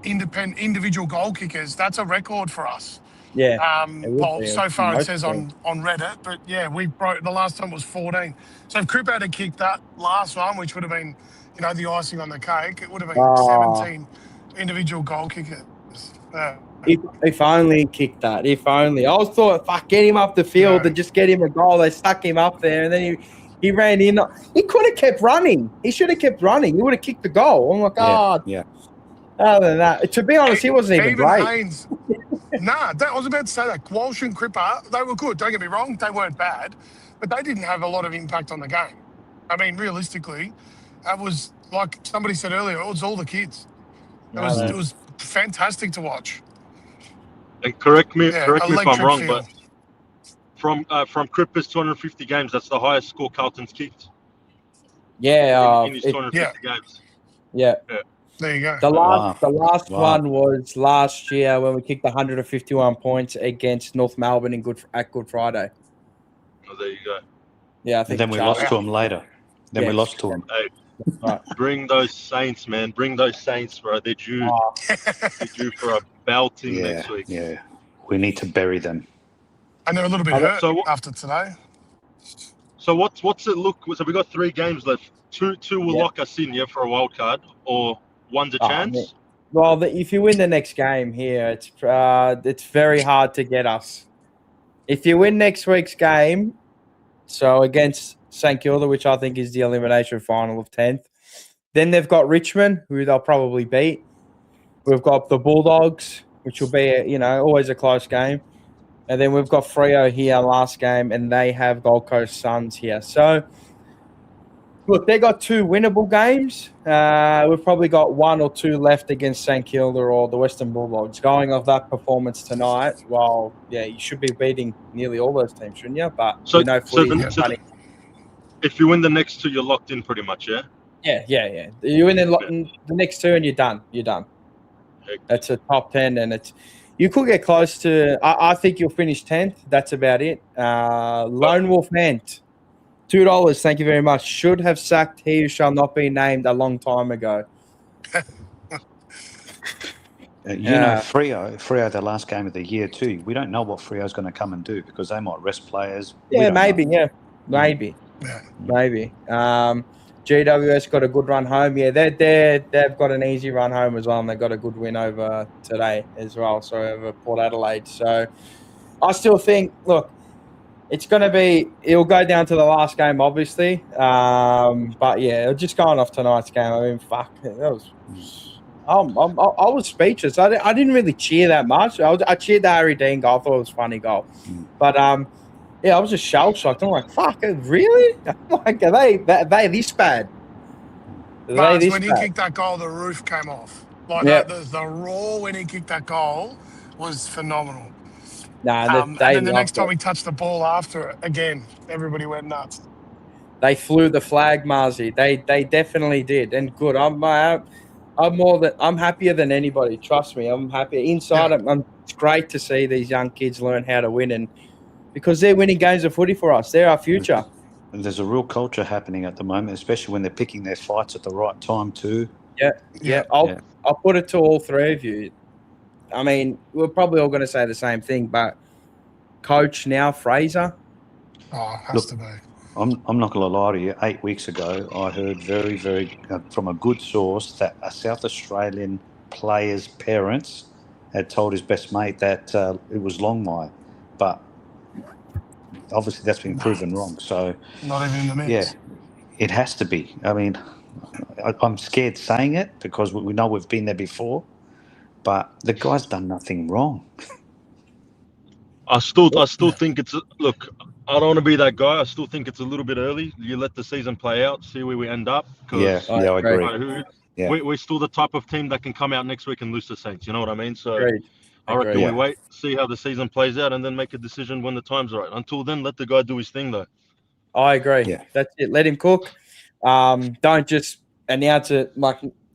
[SPEAKER 6] individual goal kickers, that's a record for us.
[SPEAKER 1] Yeah. It would
[SPEAKER 6] Well,
[SPEAKER 1] be.
[SPEAKER 6] so far it
[SPEAKER 1] Most
[SPEAKER 6] says
[SPEAKER 1] things.
[SPEAKER 6] on Reddit, but yeah, we broke the last time was 14. So if Cripper had kicked that last one, which would have been, the icing on the cake, it would have been 17 individual goal kickers.
[SPEAKER 1] If only he kicked that. If only. I was thought, fuck, get him up the field and just get him a goal. They stuck him up there, and then he ran in. He could have kept running. He should have kept running. He would have kicked the goal. I'm like, Other than that, to be honest, he wasn't even great.
[SPEAKER 6] Haynes, I was about to say that. Walsh and Cripper, they were good. Don't get me wrong, they weren't bad, but they didn't have a lot of impact on the game. I mean, realistically, that was like somebody said earlier. It was all the kids. It was fantastic to watch.
[SPEAKER 5] And correct me if I'm wrong,
[SPEAKER 6] field.
[SPEAKER 5] but from Cripper's 250 games, that's the highest score Carlton's kicked.
[SPEAKER 1] Yeah,
[SPEAKER 5] in his 250 games.
[SPEAKER 1] Yeah.
[SPEAKER 6] There you go.
[SPEAKER 1] The last one was last year when we kicked 151 points against North Melbourne at Good Friday.
[SPEAKER 5] Oh, there you go.
[SPEAKER 1] Yeah, I think.
[SPEAKER 4] And then we lost to them later. We lost to them.
[SPEAKER 5] Hey,
[SPEAKER 1] right.
[SPEAKER 5] Bring those Saints, man. Bring those Saints, bro. They're due. They're due for a belting next week.
[SPEAKER 4] Yeah, we need to bury them.
[SPEAKER 6] And they're a little bit hurt after today.
[SPEAKER 5] So what's it look? So we got 3 games left. Two will lock us in, for a wild card, or one's a chance.
[SPEAKER 1] Well, if you win the next game here, it's very hard to get us. If you win next week's game, so against St Kilda, which I think is the elimination final of 10th, then they've got Richmond, who they'll probably beat. We've got the Bulldogs, which will be always a close game, and then we've got Freo here last game, and they have Gold Coast Suns here. So. Look, they got 2 winnable games. We've probably got 1 or 2 left against St Kilda or the Western Bulldogs. Going off that performance tonight, you should be beating nearly all those teams, shouldn't you? But
[SPEAKER 5] if you win the next 2, you're locked in pretty much, yeah?
[SPEAKER 1] Yeah. You win the next 2 and you're done. That's a top 10, and you could get close to. I think you'll finish 10th. That's about it. Lone Wolf Ant. $2. Thank you very much. Should have sacked he who shall not be named a long time ago.
[SPEAKER 4] Freo, the last game of the year too. We don't know what Freo's going to come and do because they might rest players.
[SPEAKER 1] Maybe. GWS got a good run home. Yeah, they've got an easy run home as well, and they got a good win over today as well. So over Port Adelaide. So I still think, look. It'll go down to the last game, obviously. But yeah, just going off tonight's game, I mean, fuck, I was speechless. I didn't really cheer that much. I cheered the Harry Dean goal. I thought it was a funny goal. But I was just shell shocked. I'm like, fuck, really? I'm like, are they this bad?
[SPEAKER 6] When he kicked that goal, the roof came off. The roar when he kicked that goal was phenomenal. And then the next time he touched the ball after it, again, everybody went nuts.
[SPEAKER 1] They flew the flag, Marzi. They definitely did, and good. I'm happier than anybody. Trust me, I'm happy. Inside, it's great to see these young kids learn how to win, and because they're winning games of footy for us, they're our future.
[SPEAKER 4] And there's a real culture happening at the moment, especially when they're picking their fights at the right time too.
[SPEAKER 1] Yeah. I'll put it to all 3 of you. I mean, we're probably all going to say the same thing, but coach now, Fraser.
[SPEAKER 6] Oh, it has to be.
[SPEAKER 4] I'm not going to lie to you. 8 weeks ago, I heard very, very from a good source that a South Australian player's parents had told his best mate that it was Longmire, but obviously that's been proven wrong. So
[SPEAKER 6] not even in the mix.
[SPEAKER 4] Yeah, it has to be. I mean, I'm scared saying it because we know we've been there before. But the guy's done nothing wrong.
[SPEAKER 5] I still think look. I don't want to be that guy. I still think it's a little bit early. You let the season play out, see where we end up.
[SPEAKER 4] Yeah, I agree.
[SPEAKER 5] We're still the type of team that can come out next week and lose to Saints. You know what I mean? So I reckon we wait, see how the season plays out, and then make a decision when the time's right. Until then, let the guy do his thing, though.
[SPEAKER 1] I agree. Yeah. That's it. Let him cook. Don't just announce it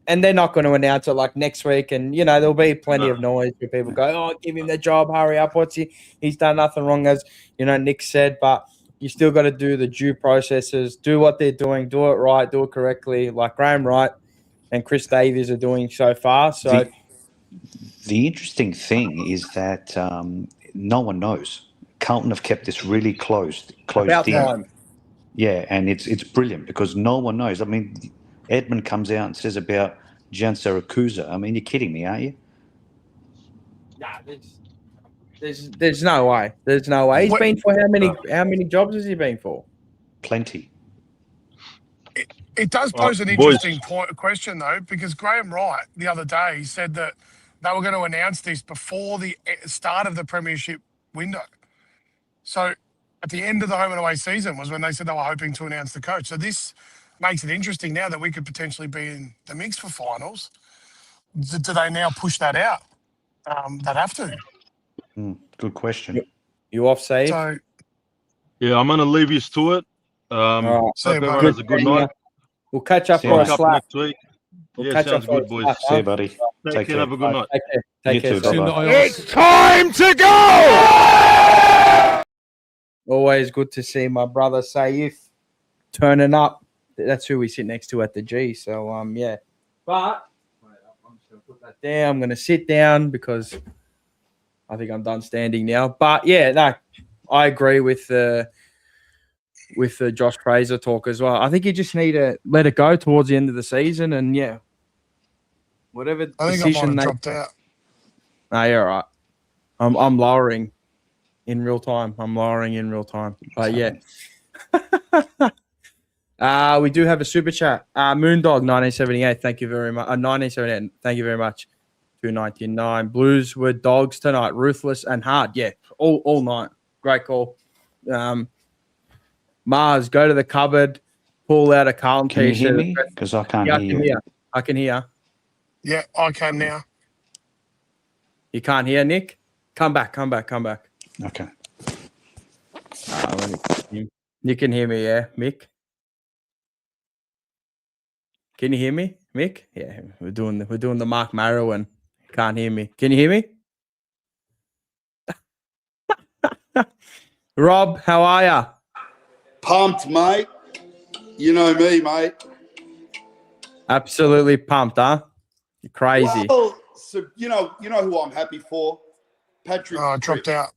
[SPEAKER 1] and they're not going to announce it like next week. And, there'll be plenty of noise where people go, oh, give him the job, hurry up. He's done nothing wrong, as, Nick said. But you still got to do the due processes, do what they're doing, do it right, do it correctly, like Graham Wright and Chris Davies are doing so far. So
[SPEAKER 4] The interesting thing is that no one knows. Carlton have kept this really closed
[SPEAKER 1] About
[SPEAKER 4] in.
[SPEAKER 1] time.
[SPEAKER 4] Yeah, and it's brilliant because no one knows. I mean, Edmund comes out and says about Gian Siracusa. I mean, you're kidding me, aren't you?
[SPEAKER 1] Nah, there's no way. There's no way. He's been for how many jobs has he been for?
[SPEAKER 4] Plenty.
[SPEAKER 6] It does pose an
[SPEAKER 5] Boys.
[SPEAKER 6] interesting question, though, because Graham Wright the other day said that they were going to announce this before the start of the premiership window. So at the end of the home and away season was when they said they were hoping to announce the coach. So this makes it interesting now that we could potentially be in the mix for finals. Do they now push that out? They'd have to.
[SPEAKER 4] Good question.
[SPEAKER 1] You off, Steve?
[SPEAKER 6] So
[SPEAKER 5] Yeah, I'm going to leave you to it.
[SPEAKER 1] All right.
[SPEAKER 5] Hope
[SPEAKER 6] See you,
[SPEAKER 5] everyone
[SPEAKER 6] buddy.
[SPEAKER 5] has a good night.
[SPEAKER 1] We'll catch up
[SPEAKER 4] See you,
[SPEAKER 1] for a
[SPEAKER 4] mate.
[SPEAKER 5] Up
[SPEAKER 1] slap.
[SPEAKER 5] next week.
[SPEAKER 1] We'll
[SPEAKER 5] Yeah,
[SPEAKER 1] catch
[SPEAKER 5] sounds
[SPEAKER 1] up for
[SPEAKER 5] good,
[SPEAKER 1] a
[SPEAKER 5] boys.
[SPEAKER 1] slap,
[SPEAKER 4] See you, buddy.
[SPEAKER 5] Take
[SPEAKER 4] Take
[SPEAKER 5] care.
[SPEAKER 4] care.
[SPEAKER 5] Have a good night.
[SPEAKER 1] Take care.
[SPEAKER 4] You
[SPEAKER 1] Take care.
[SPEAKER 4] too,
[SPEAKER 1] son.
[SPEAKER 4] bye-bye.
[SPEAKER 7] It's time to go!
[SPEAKER 1] Always good to see my brother Saif turning up. That's who we sit next to at the G. So yeah. But I'm just gonna put that down. I'm gonna sit down because I think I'm done standing now. But yeah, no, I agree with the Josh Fraser talk as well. I think you just need to let it go towards the end of the season, and yeah, whatever
[SPEAKER 6] I think I might
[SPEAKER 1] decision
[SPEAKER 6] have
[SPEAKER 1] they.
[SPEAKER 6] dropped out.
[SPEAKER 1] No, you're all right. I'm lowering in real time. But yeah. We do have a super chat. Moondog 1978. Thank you very much. 1978. Thank you very much. 299. Blues were dogs tonight. Ruthless and hard. Yeah, all night. Great call. Mars, go to the cupboard, pull out a Carlton
[SPEAKER 4] Can you hear
[SPEAKER 1] t-shirt.
[SPEAKER 4] me? Because I can't
[SPEAKER 1] Yeah,
[SPEAKER 4] hear you.
[SPEAKER 1] I can hear.
[SPEAKER 6] Yeah, I can now.
[SPEAKER 1] You can't hear, Nick? Come back.
[SPEAKER 4] Okay.
[SPEAKER 1] You can hear me, yeah, Mick? Can you hear me, Mick? Yeah, we're doing the Mark Marrowan. Can't hear me. Can you hear me? Rob, how are ya?
[SPEAKER 8] Pumped, mate. You know me, mate.
[SPEAKER 1] Absolutely pumped, huh? You're crazy.
[SPEAKER 8] Well, so you know who I'm happy for? Patrick.
[SPEAKER 6] I dropped out.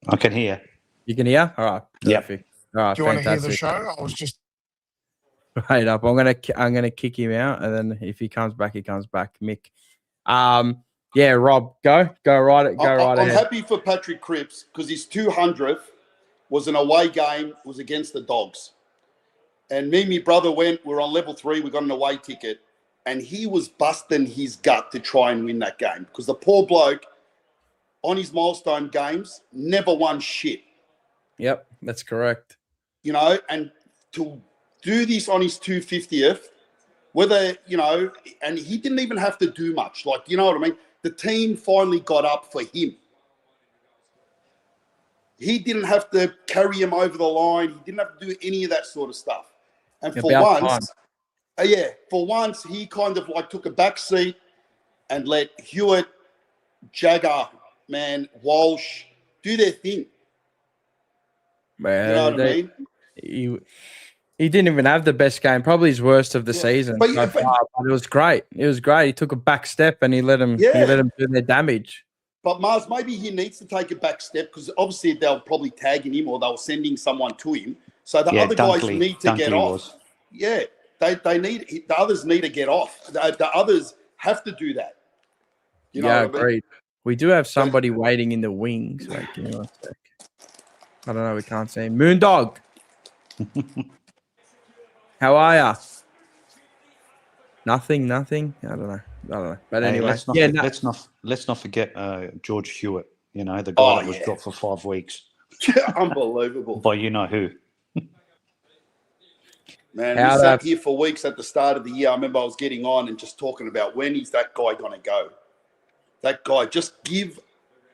[SPEAKER 4] I can hear.
[SPEAKER 1] You can hear? All right.
[SPEAKER 4] Yep.
[SPEAKER 1] Perfect. All right.
[SPEAKER 6] Do you want to hear the
[SPEAKER 1] fantastic.
[SPEAKER 6] show? I was just
[SPEAKER 1] Wait up. I'm gonna kick him out, and then if he comes back, Mick. Yeah, Rob, go right
[SPEAKER 8] I'm
[SPEAKER 1] ahead.
[SPEAKER 8] happy for Patrick Cripps because his 200th was an away game, was against the Dogs. And me and my brother we're on level 3, we got an away ticket, and he was busting his gut to try and win that game because the poor bloke on his milestone games never won shit.
[SPEAKER 1] Yep, that's correct.
[SPEAKER 8] You know, and to do this on his 250th, whether, you know, and he didn't even have to do much. Like, you know what I mean? The team finally got up for him. He didn't have to carry him over the line. He didn't have to do any of that sort of stuff. And for once, he kind of like took a back seat and let Hewitt, Jagger, Walsh do their thing.
[SPEAKER 1] Man,
[SPEAKER 8] You know what I mean?
[SPEAKER 1] He didn't even have the best game, probably his worst of the season.
[SPEAKER 8] But
[SPEAKER 1] But it was great. It was great. He took a back step and he let him do their damage.
[SPEAKER 8] But Mars, maybe he needs to take a back step because obviously they'll probably tagging him or they'll sending someone to him. So the other guys need to get off. Yeah, they need the others need to get off. The others have to do that. You know what I mean?
[SPEAKER 1] Agreed. We do have somebody waiting in the wings. Wait, give me 1 sec. I don't know. We can't see him. Moondog. How are ya? Nothing. I don't know. But anyway,
[SPEAKER 4] let's not forget George Hewitt. You know, the guy that was dropped for 5 weeks.
[SPEAKER 8] Unbelievable.
[SPEAKER 4] By you know who.
[SPEAKER 8] Man, we sat here for weeks at the start of the year. I remember I was getting on and just talking about when is that guy going to go? That guy, just give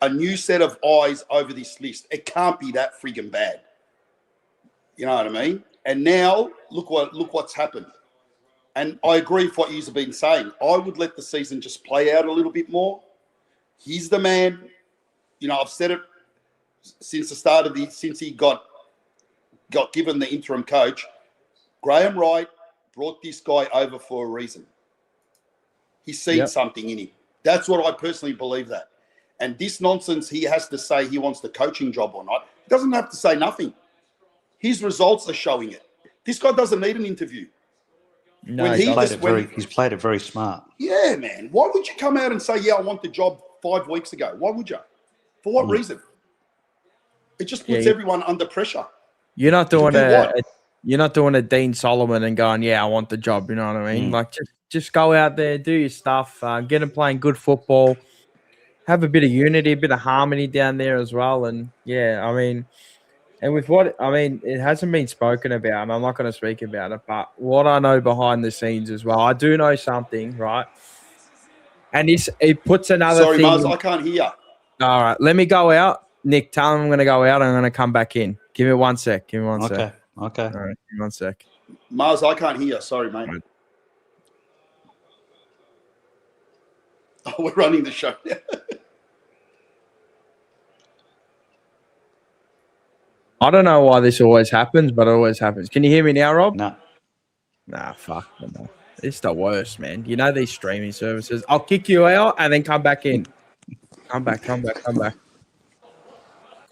[SPEAKER 8] a new set of eyes over this list. It can't be that friggin' bad. You know what I mean? And now look what's happened. And I agree with what you've been saying. I would let the season just play out a little bit more. He's the man. You know, I've said it since the start of since he got given the interim coach. Graham Wright brought this guy over for a reason. He's seen something in him. That's what I personally believe that. And this nonsense, he has to say he wants the coaching job or not. He doesn't have to say nothing. His results are showing it. This guy doesn't need an interview.
[SPEAKER 1] No,
[SPEAKER 8] When
[SPEAKER 1] he
[SPEAKER 8] he
[SPEAKER 4] He's played it very smart.
[SPEAKER 8] Yeah, man. Why would you come out and say, yeah, I want the job 5 weeks ago? Why would you? For what reason? It just puts everyone under pressure.
[SPEAKER 1] You're not doing
[SPEAKER 8] what?
[SPEAKER 1] You're not doing a Dean Solomon and going, yeah, I want the job. You know what I mean? Like, just go out there, do your stuff, get them playing good football, have a bit of unity, a bit of harmony down there as well. And yeah, I mean, and with what I mean, it hasn't been spoken about, and I'm not going to speak about it. But what I know behind the scenes as well, I do know something, right? And it puts another
[SPEAKER 8] Sorry,
[SPEAKER 1] thing.
[SPEAKER 8] Mars, I can't hear.
[SPEAKER 1] All right, let me go out. Nick, tell him I'm going to go out. I'm going to come back in. Give me 1 sec. Give me one sec.
[SPEAKER 4] Okay.
[SPEAKER 1] All right, give me 1 sec.
[SPEAKER 8] Mars, I can't hear. Sorry, mate.
[SPEAKER 1] Right.
[SPEAKER 8] Oh, we're running the show.
[SPEAKER 1] I don't know why this always happens, but it always happens. Can you hear me now, Rob?
[SPEAKER 4] No.
[SPEAKER 1] Nah, fuck. No. It's the worst, man. You know these streaming services. I'll kick you out and then come back in. Come back.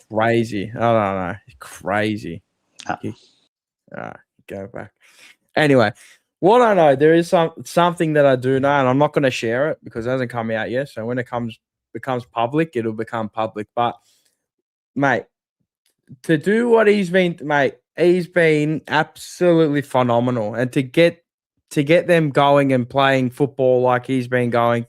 [SPEAKER 1] Crazy. I don't know. Crazy. Go back. Anyway, what I know, there is something that I do know, and I'm not going to share it because it hasn't come out yet. So when it becomes public, it'll become public. But, mate, to do what he's been absolutely phenomenal. And to get them going and playing football like he's been going,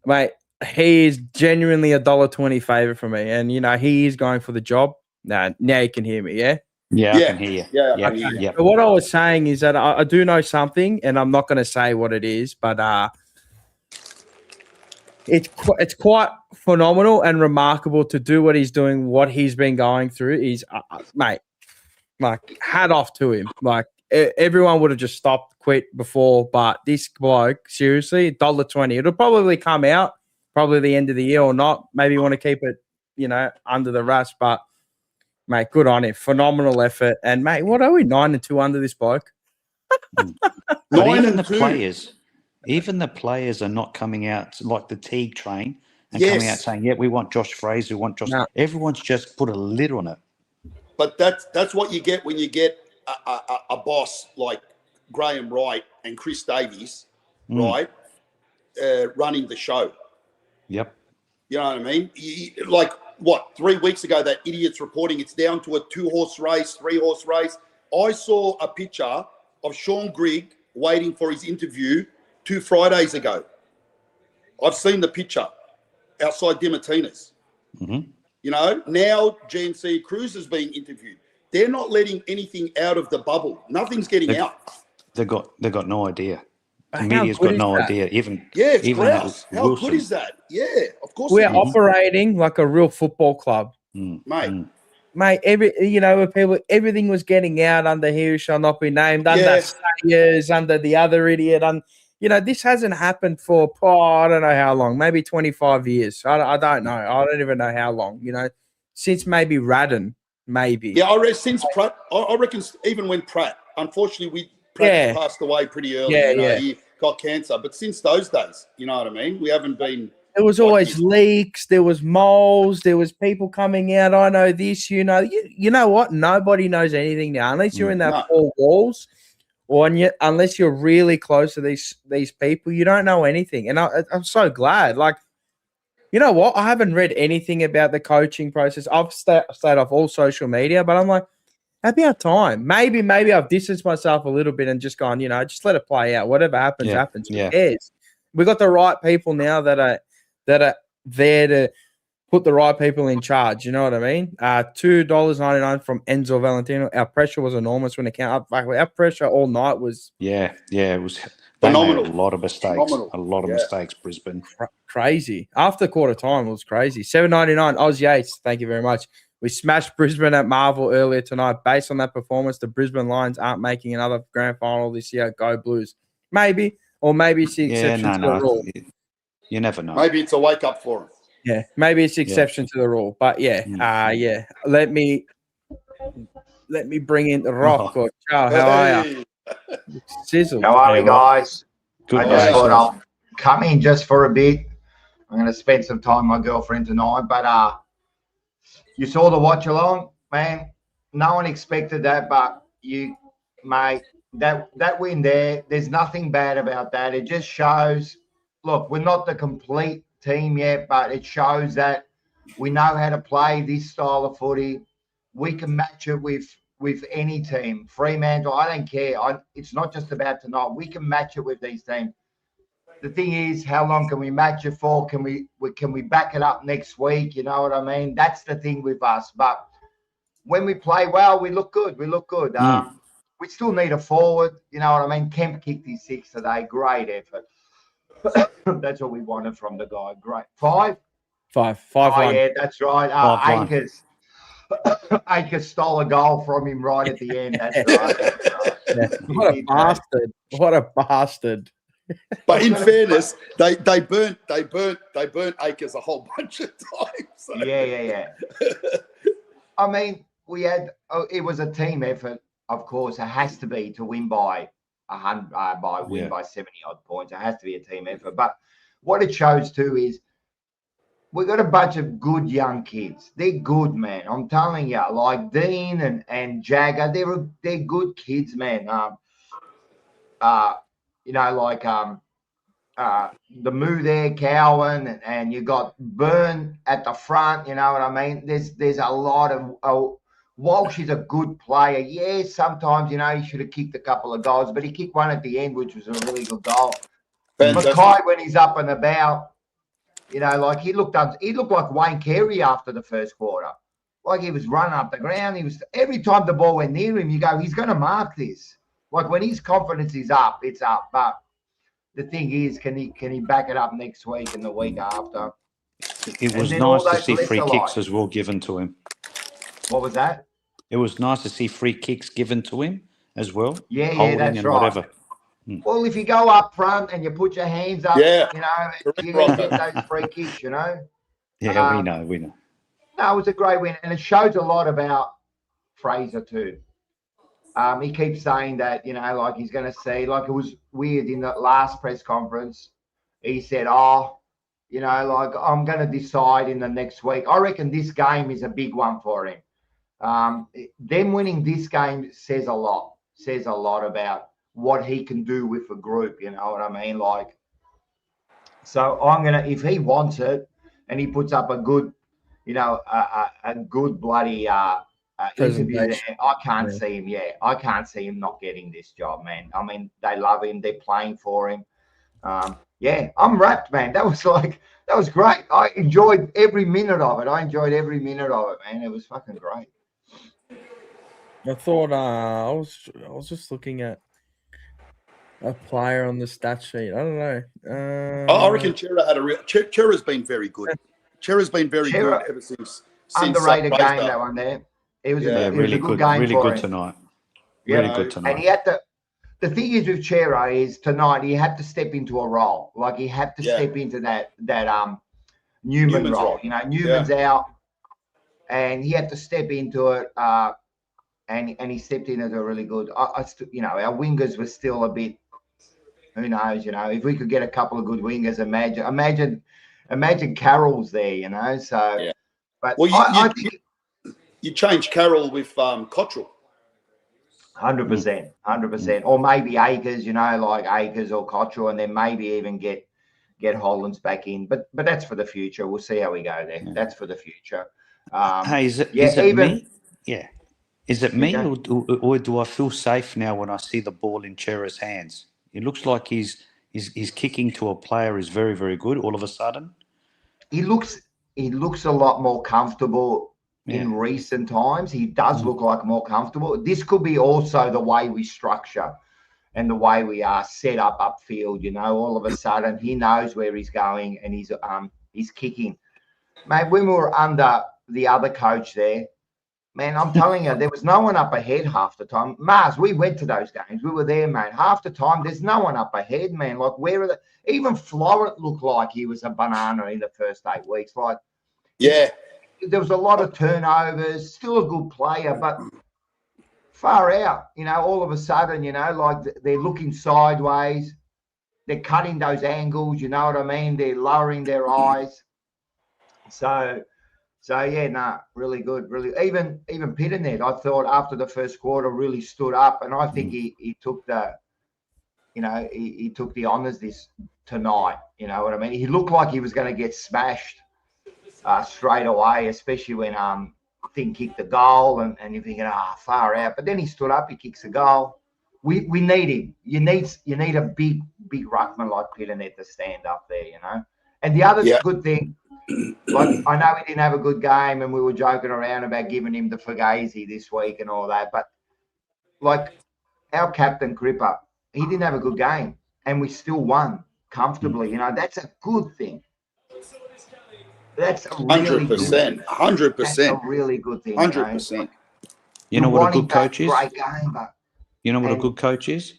[SPEAKER 1] mate, he is genuinely $1.20 favorite for me. And, you know, he is going for the job. Now you can hear me, yeah?
[SPEAKER 4] Yeah, I can hear you.
[SPEAKER 8] Yeah.
[SPEAKER 4] Okay.
[SPEAKER 8] Yeah.
[SPEAKER 1] So what I was saying is that I do know something, and I'm not going to say what it is, but it's quite phenomenal and remarkable to do what he's doing, what he's been going through. He's, mate, like, hat off to him. Like, everyone would have just stopped, quit before, but this bloke, seriously, $1.20. It'll probably come out probably the end of the year or not. Maybe you want to keep it, you know, under the wraps, but mate, good on him. Phenomenal effort. And mate, what are we 9-2 under this bloke?
[SPEAKER 4] But even the players are not coming out like the Teague train and coming out saying, yeah, we want Josh Fraser, we want Josh. No. Everyone's just put a lid on it.
[SPEAKER 8] But that's what you get when you get a boss like Graham Wright and Chris Davies, right, running the show.
[SPEAKER 4] Yep.
[SPEAKER 8] You know what I mean? Like, what, 3 weeks ago, that idiot's reporting it's down to a 2-horse race, 3-horse race. I saw a picture of Sean Grigg waiting for his interview 2 Fridays ago. I've seen the picture outside Dimartina's.
[SPEAKER 4] Mm-hmm.
[SPEAKER 8] You know, now GNC Cruz is being interviewed. They're not letting anything out of the bubble. Nothing's getting out.
[SPEAKER 4] They've got no idea. The media's got no idea.
[SPEAKER 8] It's grouse. How good is that? Yeah, of course.
[SPEAKER 1] We're operating like a real football club,
[SPEAKER 8] mate.
[SPEAKER 1] Mate, everything was getting out under he who shall not be named, under Sayers, under the other idiot. You know, this hasn't happened for I don't know how long, maybe 25 years. I don't know. I don't even know how long. You know, since maybe Radden, maybe.
[SPEAKER 8] Yeah, I reckon since Pratt. I reckon even when Pratt. Unfortunately, Pratt passed away pretty early. He got cancer. But since those days, you know what I mean? We haven't been.
[SPEAKER 1] There was always leaks. There was moles. There was people coming out. I know this. You know. You know what? Nobody knows anything now, unless you're in that four walls, or unless you're really close to these people. You don't know anything. And I'm so glad. Like, you know what? I haven't read anything about the coaching process. I've stayed off all social media, but I'm like, about time. Maybe I've distanced myself a little bit and just gone, you know, just let it play out. Whatever happens, happens. Who cares? We got the right people now that are there to put the right people in charge. You know what I mean? $2.99 from Enzo Valentino. Our pressure was enormous when it came up. Our pressure all night was
[SPEAKER 4] it was
[SPEAKER 8] phenomenal.
[SPEAKER 4] They made a lot of mistakes. A lot of mistakes, Brisbane.
[SPEAKER 1] Crazy. After quarter time, it was crazy. $7.99 Oz Yates. Thank you very much. We smashed Brisbane at Marvel earlier tonight. Based on that performance, the Brisbane Lions aren't making another grand final this year. Go Blues. Maybe, or maybe it's the exception to the rule.
[SPEAKER 4] You never know.
[SPEAKER 8] Maybe it's a wake up for him.
[SPEAKER 1] Yeah, maybe it's the exception to the rule. But let me bring in the Rock or Chow. How are you? Sizzle.
[SPEAKER 7] How are we, guys?
[SPEAKER 4] Good.
[SPEAKER 7] I just thought I'll come in just for a bit. I'm going to spend some time with my girlfriend tonight. But you saw the watch along, man. No one expected that, but you, mate, that win there, there's nothing bad about that. It just shows, look, we're not the complete team yet, but it shows that we know how to play this style of footy. We can match it with any team. Fremantle, I don't care. It's not just about tonight. We can match it with these teams. The thing is, how long can we match it for? Can we back it up next week? You know what I mean? That's the thing with us. But when we play well, we look good. We look good. We still need a forward. You know what I mean? Kemp kicked his 6 today. Great effort. That's what we wanted from the guy. Great. 5?
[SPEAKER 1] 5
[SPEAKER 7] Oh,
[SPEAKER 1] 1.
[SPEAKER 7] yeah, that's right.
[SPEAKER 4] 5-1.
[SPEAKER 7] Akers stole a goal from him right at the end. That's right. That's right.
[SPEAKER 1] Yeah. What a bastard! What a bastard!
[SPEAKER 8] But in fairness, they burnt Akers a whole bunch of times. So.
[SPEAKER 7] Yeah. I mean, it was a team effort, of course. It has to be to win by 100, by 70 odd points. It has to be a team effort. But what it shows too is we've got a bunch of good young kids. They're good, man. I'm telling you, like Dean and Jagger, they're good kids, man. The Moo there, Cowan, and you got Byrne at the front. You know what I mean? There's a lot of Walsh is a good player. Yeah, sometimes he should have kicked a couple of goals, but he kicked one at the end, which was a really good goal. Mackay, when he's up and about, he looked like Wayne Carey after the first quarter. Like he was running up the ground. Every time the ball went near him, you go, he's going to mark this. Like when his confidence is up, it's up. But the thing is, can he back it up next week and the week after?
[SPEAKER 4] It was nice to see free kicks as well given to him.
[SPEAKER 7] What was that?
[SPEAKER 4] It was nice to see free kicks given to him as well.
[SPEAKER 7] Yeah, that's
[SPEAKER 4] and
[SPEAKER 7] right.
[SPEAKER 4] Whatever.
[SPEAKER 7] Well, if you go up front and you put your hands up, you're going to get those free kicks,
[SPEAKER 4] Yeah, we know.
[SPEAKER 7] No, it was a great win, and it shows a lot about Fraser too. He keeps saying that, he's going to see, it was weird in the last press conference. He said, I'm going to decide in the next week. I reckon this game is a big one for him. Them winning this game says a lot about what he can do with a group. You know what I mean? So I'm going to, if he wants it and he puts up a good, a good bloody, interview there, I can't see him. Yeah, I can't see him not getting this job, man. I mean, they love him. They're playing for him. I'm wrapped, man. That was great. I enjoyed every minute of it. Man. It was fucking great.
[SPEAKER 1] I thought I was just looking at a player on the stat sheet. I don't know.
[SPEAKER 8] I reckon Chera's been very good. Chera's been very good ever since.
[SPEAKER 7] Underrated game, that one there. It was a
[SPEAKER 4] really
[SPEAKER 7] good game
[SPEAKER 4] really
[SPEAKER 7] for
[SPEAKER 4] good
[SPEAKER 7] him.
[SPEAKER 4] tonight.
[SPEAKER 7] Yeah.
[SPEAKER 4] Really good tonight.
[SPEAKER 7] And he had to. The thing is with Chera is tonight he had to step into a role. Like he had to step into that Newman's role.
[SPEAKER 8] Role.
[SPEAKER 7] Newman's out, and he had to step into it. And he stepped in as a really good. Our wingers were still a bit. Who knows? If we could get a couple of good wingers, imagine Carroll's there. So,
[SPEAKER 8] yeah.
[SPEAKER 7] But
[SPEAKER 8] well,
[SPEAKER 7] I think
[SPEAKER 8] you change Carroll with Cottrell.
[SPEAKER 7] 100%, or maybe Akers, like Akers or Cottrell, and then maybe even get Hollands back in. But that's for the future. We'll see how we go there. Yeah. That's for the future.
[SPEAKER 4] Hey, is it me? Yeah. Is it me, or do I feel safe now when I see the ball in Chera's hands? It looks like he's kicking to a player is very, very good all of a sudden.
[SPEAKER 7] He looks a lot more comfortable in recent times. He does look like more comfortable. This could be also the way we structure and the way we are set up upfield. All of a sudden he knows where he's going and he's kicking. Mate, when we were under the other coach there, man, I'm telling you, there was no one up ahead half the time. Mars, we went to those games. We were there, man. Half the time, there's no one up ahead, man. Like, where are even Florent looked like he was a banana in the first 8 weeks. Like, there was a lot of turnovers. Still a good player, but far out. All of a sudden, like they're looking sideways. they're cutting those angles. You know what I mean? They're lowering their eyes. So yeah, nah, really good. Really, even Pitternet, I thought after the first quarter really stood up, and I think he took the, he took the honours this tonight. You know what I mean? He looked like he was going to get smashed straight away, especially when Thing kicked the goal, and you're thinking, far out. But then he stood up, he kicks the goal. We need him. You need a big ruckman like Pitternet to stand up there, And the other good thing, like, I know he didn't have a good game, and we were joking around about giving him the Fugazi this week and all that, but like our captain Cripper, he didn't have a good game, and we still won comfortably. That's a good thing. That's a really
[SPEAKER 8] 100%. 100%.
[SPEAKER 7] That's a really good thing.
[SPEAKER 8] 100%.
[SPEAKER 4] You know what a good coach is?
[SPEAKER 7] Great game, but
[SPEAKER 4] you know what a good coach is?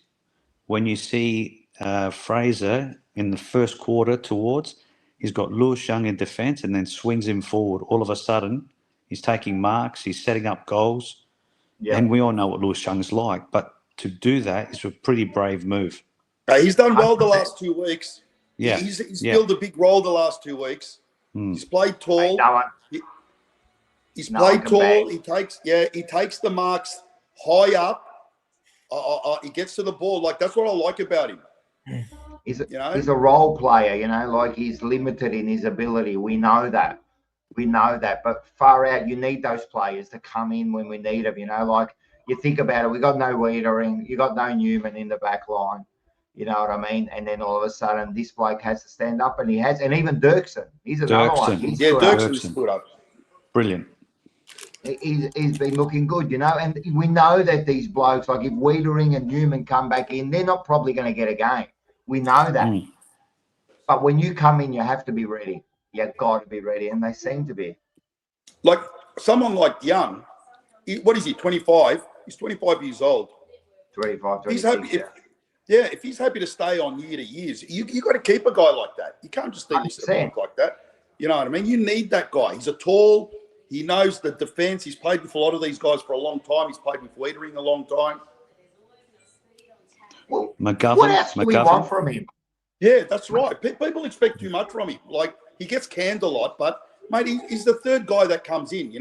[SPEAKER 4] When you see Fraser in the first quarter towards, he's got Lewis Young in defence and then swings him forward. All of a sudden, he's taking marks, he's setting up goals. Yeah. And we all know what Lewis Young's like. But to do that is a pretty brave move.
[SPEAKER 8] He's done well the last 2 weeks.
[SPEAKER 4] Yeah.
[SPEAKER 8] He's filled a big role the last 2 weeks. He's played tall. He's played tall. He takes the marks high up. He gets to the ball. Like, that's what I like about him.
[SPEAKER 7] He's a role player, like he's limited in his ability. We know that. But far out, you need those players to come in when we need them, like you think about it. We got no Wiedering, you got no Newman in the back line. You know what I mean? And then all of a sudden, this bloke has to stand up, and he has. And even Dirksen, he's another one.
[SPEAKER 8] Dirksen's put up.
[SPEAKER 4] Brilliant.
[SPEAKER 7] He's been looking good, And we know that these blokes, like if Wiedering and Newman come back in, they're not probably going to get a game. We know that. But when you come in, you have to be ready. You've got to be ready, and they seem to be.
[SPEAKER 8] Like someone like Young, what is he, 25? He's 25 years old.
[SPEAKER 7] 25, 26,
[SPEAKER 8] he's happy. If he's happy to stay on year to years, you got to keep a guy like that. You can't just do this like that. You know what I mean? You need that guy. He's he knows the defence. He's played with a lot of these guys for a long time. He's played with Wiedering a long time.
[SPEAKER 7] Well,
[SPEAKER 4] McGovern,
[SPEAKER 7] what else do we want from him?
[SPEAKER 8] Yeah, that's right. People expect too much from him. Like, he gets canned a lot, but, mate, he's the third guy that comes in,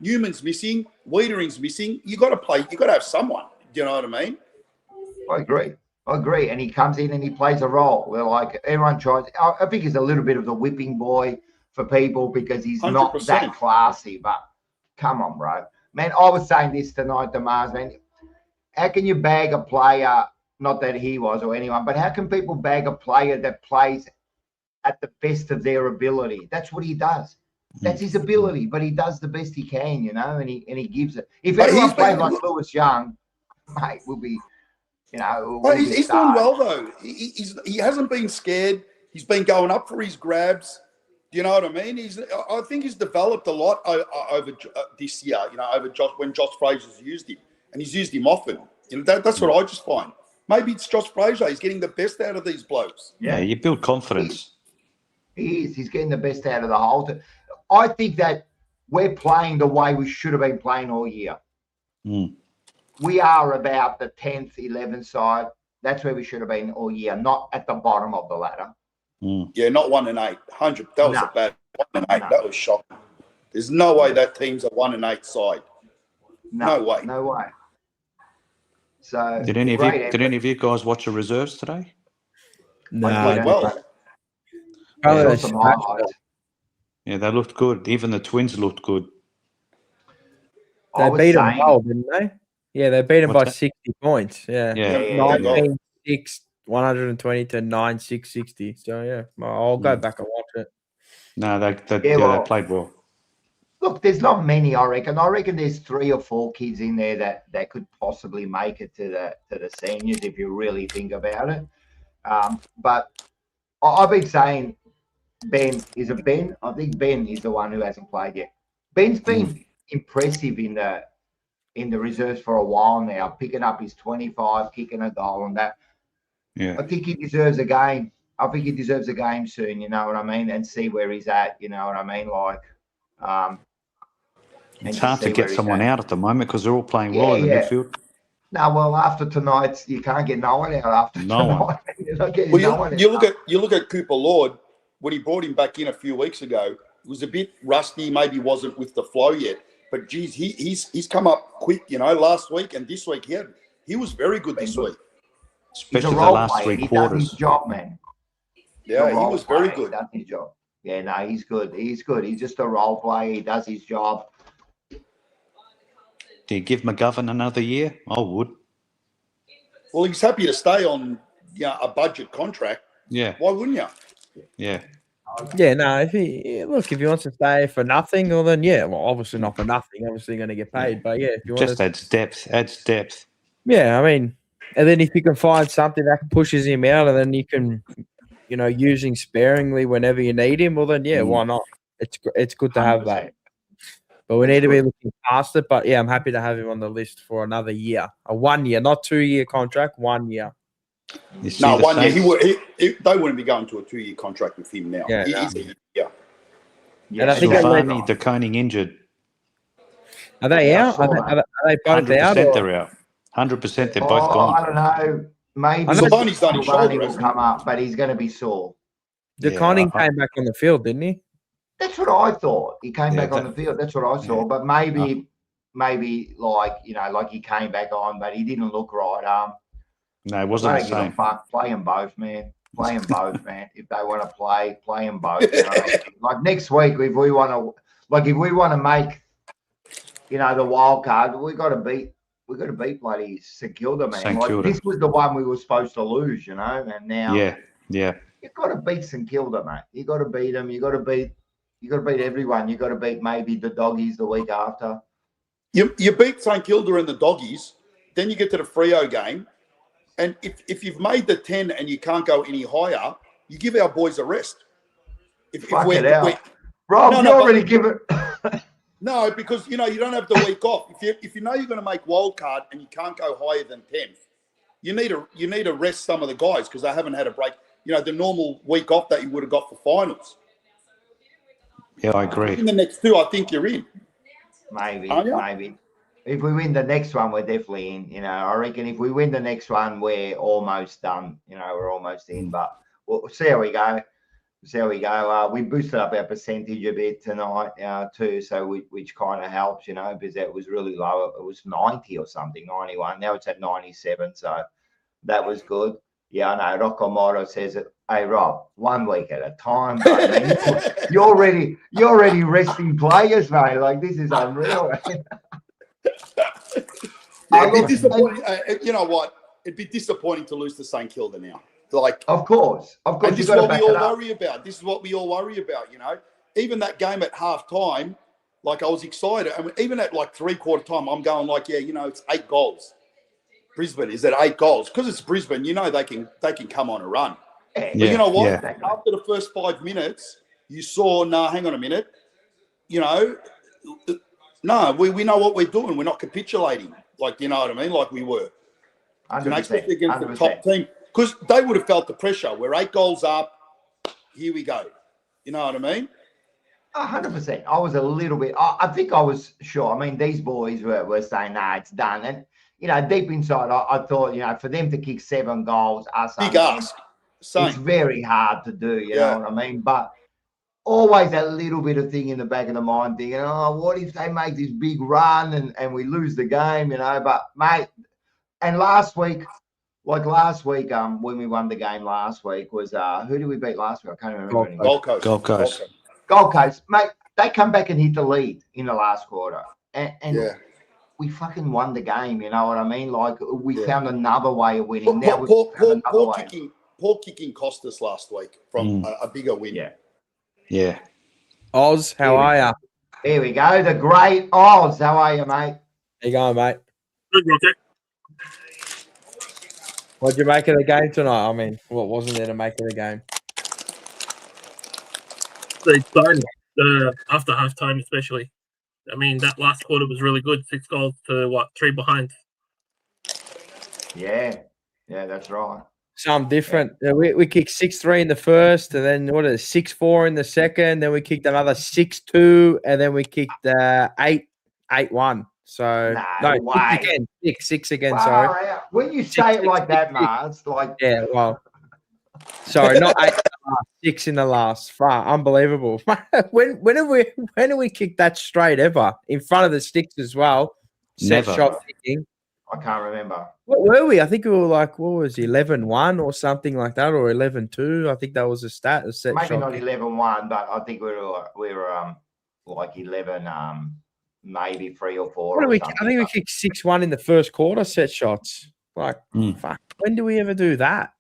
[SPEAKER 8] Newman's missing. Wiedering's missing. You got to play. You got to have someone. Do you know what I mean?
[SPEAKER 7] I agree. And he comes in and he plays a role. We're like, everyone tries. I think he's a little bit of the whipping boy for people because he's 100%. Not that classy. But come on, bro. Man, I was saying this tonight to Mars, man. How can you bag a player, not that he was or anyone, but how can people bag a player that plays at the best of their ability? That's what he does. That's his ability, but he does the best he can, and he gives it. If everyone played like Lewis Young, mate, we'll be...
[SPEAKER 8] he's doing well though. He hasn't been scared. He's been going up for his grabs. Do you know what I mean? I think he's developed a lot over this year. Over when Josh Fraser's used him, and he's used him often. That's what I just find. Maybe it's Josh Fraser. He's getting the best out of these blokes.
[SPEAKER 4] Yeah, you build confidence.
[SPEAKER 7] He is. He's getting the best out of the whole. I think that we're playing the way we should have been playing all year. We are about the 10th, 11th side. That's where we should have been all year, not at the bottom of the ladder.
[SPEAKER 8] Yeah, not 1 and 8. 100. That was a bad 1 and 8. That was shocking. There's no way that team's a 1 and 8 side. No way.
[SPEAKER 7] No way. So
[SPEAKER 4] did any of you guys watch the reserves today?
[SPEAKER 1] No.
[SPEAKER 8] Well.
[SPEAKER 4] Yeah, they looked good. Even the Twins looked good.
[SPEAKER 1] They beat them well, didn't they? Yeah, they beat them by 60 points. Yeah. 19-6, 120 to 9-6, 60. So, yeah, I'll go back and watch it.
[SPEAKER 4] No, they played well.
[SPEAKER 7] Look, there's not many, I reckon. I reckon there's 3 or 4 kids in there that could possibly make it to the seniors if you really think about it. But I've been saying Ben. I think Ben is the one who hasn't played yet. Ben's been impressive in the reserves for a while now, picking up his 25, kicking a goal and that.
[SPEAKER 4] Yeah.
[SPEAKER 7] I think he deserves a game. I think he deserves a game soon, you know what I mean, and see where he's at, you know what I mean?
[SPEAKER 4] It's hard to get someone out at the moment because they're all playing well in the midfield.
[SPEAKER 7] No, well, after tonight, you can't get no one out after
[SPEAKER 4] No
[SPEAKER 7] tonight.
[SPEAKER 4] one.
[SPEAKER 7] You're not getting
[SPEAKER 8] Well,
[SPEAKER 7] no one
[SPEAKER 8] you
[SPEAKER 7] out.
[SPEAKER 8] look at Cooper Lord when he brought him back in a few weeks ago. He was a bit rusty, maybe wasn't with the flow yet. But geez, he's come up quick. You know, last week and this week he was very good this week.
[SPEAKER 7] He's a
[SPEAKER 4] Especially the
[SPEAKER 7] role
[SPEAKER 4] last
[SPEAKER 7] player.
[SPEAKER 4] three
[SPEAKER 7] He does his
[SPEAKER 4] quarters.
[SPEAKER 7] job, man.
[SPEAKER 8] Yeah, he was very
[SPEAKER 7] He
[SPEAKER 8] good.
[SPEAKER 7] does his job. Yeah, no, he's good. He's good. He's just a role player. He does his job.
[SPEAKER 4] Do you give McGovern another year? I would.
[SPEAKER 8] Well, he's happy to stay on a budget contract.
[SPEAKER 4] Yeah,
[SPEAKER 8] Why wouldn't you?
[SPEAKER 4] yeah.
[SPEAKER 1] Yeah, no. If he wants to stay for nothing, well then yeah. Well, obviously not for nothing. Obviously going to get paid, but yeah, if you want
[SPEAKER 4] Just
[SPEAKER 1] to,
[SPEAKER 4] adds depth.
[SPEAKER 1] yeah. I mean, and then if you can find something that pushes him out, and then you can, use him sparingly whenever you need him, well then yeah, why not? It's good to have that.
[SPEAKER 7] 100%.
[SPEAKER 1] But we
[SPEAKER 7] That's
[SPEAKER 1] need to be
[SPEAKER 7] good.
[SPEAKER 1] looking past it. But yeah, I'm happy to have him on the list for another year, a 1 year, not 2 year contract, 1 year.
[SPEAKER 4] You see
[SPEAKER 8] No,
[SPEAKER 4] the
[SPEAKER 8] 1 year.
[SPEAKER 4] Saints?
[SPEAKER 8] They wouldn't be going to a 2 year contract with him now.
[SPEAKER 1] Yeah,
[SPEAKER 8] Yeah.
[SPEAKER 1] And I think
[SPEAKER 4] Silvani, de Koning injured.
[SPEAKER 1] Are they
[SPEAKER 7] Yeah, I
[SPEAKER 1] out?
[SPEAKER 7] saw
[SPEAKER 1] Are they both out?
[SPEAKER 4] 100%
[SPEAKER 1] Or?
[SPEAKER 4] they're out. 100% they're both gone.
[SPEAKER 7] I don't know. Maybe
[SPEAKER 8] Silvani's done his shoulder,
[SPEAKER 7] will
[SPEAKER 8] hasn't
[SPEAKER 7] come up, but he's going to be sore.
[SPEAKER 1] The
[SPEAKER 4] Yeah,
[SPEAKER 1] Conning came back on the field, didn't he?
[SPEAKER 7] That's what I thought. He came
[SPEAKER 4] Yeah,
[SPEAKER 7] back on the field. That's what I saw.
[SPEAKER 4] Yeah.
[SPEAKER 7] But maybe like he came back on, but he didn't look right.
[SPEAKER 4] No, it wasn't
[SPEAKER 7] I
[SPEAKER 4] the
[SPEAKER 7] don't give a
[SPEAKER 4] same.
[SPEAKER 7] fuck. Play them both, man. Play them both, man. If they want to play them both. Like next week, if we want to make, the wild card, we got to beat bloody St Kilda, man.
[SPEAKER 4] St
[SPEAKER 7] Like
[SPEAKER 4] Kilda.
[SPEAKER 7] this was the one we were supposed to lose, and now
[SPEAKER 4] Yeah.
[SPEAKER 7] you've got to beat St Kilda, mate. You got to beat them. You got to beat everyone. You got to beat maybe the Doggies the week after.
[SPEAKER 8] You beat St Kilda and the Doggies, then you get to the Freo game, and if you've made the 10 and you can't go any higher, you give our boys a rest.
[SPEAKER 7] Fuck it out. Rob, you already give it.
[SPEAKER 8] No, because you don't have the week off. If you know you're going to make wild card and you can't go higher than 10, you need to rest some of the guys because they haven't had a break. The normal week off that you would have got for finals.
[SPEAKER 4] Yeah, I agree.
[SPEAKER 8] In the next two, I think you're in.
[SPEAKER 7] Maybe. If we win the next one, we're definitely in. I reckon if we win the next one, we're almost done. We're almost in. But we'll see how we go. We boosted up our percentage a bit tonight too, so which kind of helps, because it was really low. It was 90 or something, 91. Now it's at 97, so that was good. Yeah, I know. Rocco Moro says it. Hey, Rob, 1 week at a time. But, man, you're already resting players, mate. Like this is unreal.
[SPEAKER 8] It'd be disappointing. You know what? It'd be disappointing to lose to St Kilda now. Like,
[SPEAKER 7] of course.
[SPEAKER 8] This is what we all worry about. This is what we all worry about. Even that game at half time, like I was excited. I mean, even at like 3/4 time, I'm going like, it's 8 goals. Brisbane is at 8 goals because it's Brisbane. They can come on a run.
[SPEAKER 7] Yeah.
[SPEAKER 8] But you know what?
[SPEAKER 4] Yeah.
[SPEAKER 8] After the first 5 minutes, you saw. Hang on a minute. We know what we're doing. We're not capitulating. Like, you know what I mean? Like we were.
[SPEAKER 7] 100%,
[SPEAKER 8] Especially against the
[SPEAKER 7] 100%.
[SPEAKER 8] top team. Because they would have felt the pressure. We're 8 goals up. Here we go. You know what I mean?
[SPEAKER 7] 100%. I was a little bit. I think I was sure. I mean, these boys were saying, "Nah, it's done." And deep inside, I thought, for them to kick 7 goals,
[SPEAKER 8] Big ask. Same.
[SPEAKER 7] It's very hard to do. You
[SPEAKER 8] Yeah.
[SPEAKER 7] know what I mean? But always that little bit of thing in the back of the mind, thinking, "Oh, what if they make this big run and we lose the game?" But mate, and last week. When we won the game last week was who did we beat last week? I can't remember anymore.
[SPEAKER 8] Gold Coast.
[SPEAKER 7] Gold Coast, mate. They come back and hit the lead in the last quarter, and we fucking won the game. You know what I mean? Like we found another way of winning.
[SPEAKER 8] Poor kicking cost us last week from a bigger win.
[SPEAKER 4] Yeah.
[SPEAKER 1] Oz, how are you?
[SPEAKER 7] Here we go. The great Oz. How are you, mate?
[SPEAKER 1] How you going, mate?
[SPEAKER 9] Good, Rocket.
[SPEAKER 1] What'd you make of the game tonight? I mean, what wasn't there to make of the game?
[SPEAKER 9] It's exciting after halftime, especially. I mean, that last quarter was really good. 6 goals to 3 behind.
[SPEAKER 7] Yeah, that's right.
[SPEAKER 1] Something different. We kicked 6-3 in the first, and then 6-4 in the second. Then we kicked another 6-2, and then we kicked 8-1. So
[SPEAKER 7] No
[SPEAKER 1] no,
[SPEAKER 7] way.
[SPEAKER 1] six again. Sorry.
[SPEAKER 7] Far out. When you say it like that, Mars, like
[SPEAKER 1] Yeah, well, sorry, not 8 in the last, 6 in the last. Far unbelievable. when we kicked that straight ever in front of the sticks as well? Set
[SPEAKER 4] Never.
[SPEAKER 1] shot kicking.
[SPEAKER 7] I can't remember.
[SPEAKER 1] What were we? I think we were like, what was 11-1 or something like that, or 11-2. I think that was a stat. A set
[SPEAKER 7] Maybe
[SPEAKER 1] shot
[SPEAKER 7] not
[SPEAKER 1] kick.
[SPEAKER 7] 11-1, but I think we were like 11, maybe 3 or 4
[SPEAKER 1] What did
[SPEAKER 7] or
[SPEAKER 1] we?
[SPEAKER 7] something.
[SPEAKER 1] I think we kicked 6-1 in the first quarter. Set shots. Like,
[SPEAKER 4] Mm.
[SPEAKER 1] fuck. When do we ever do that?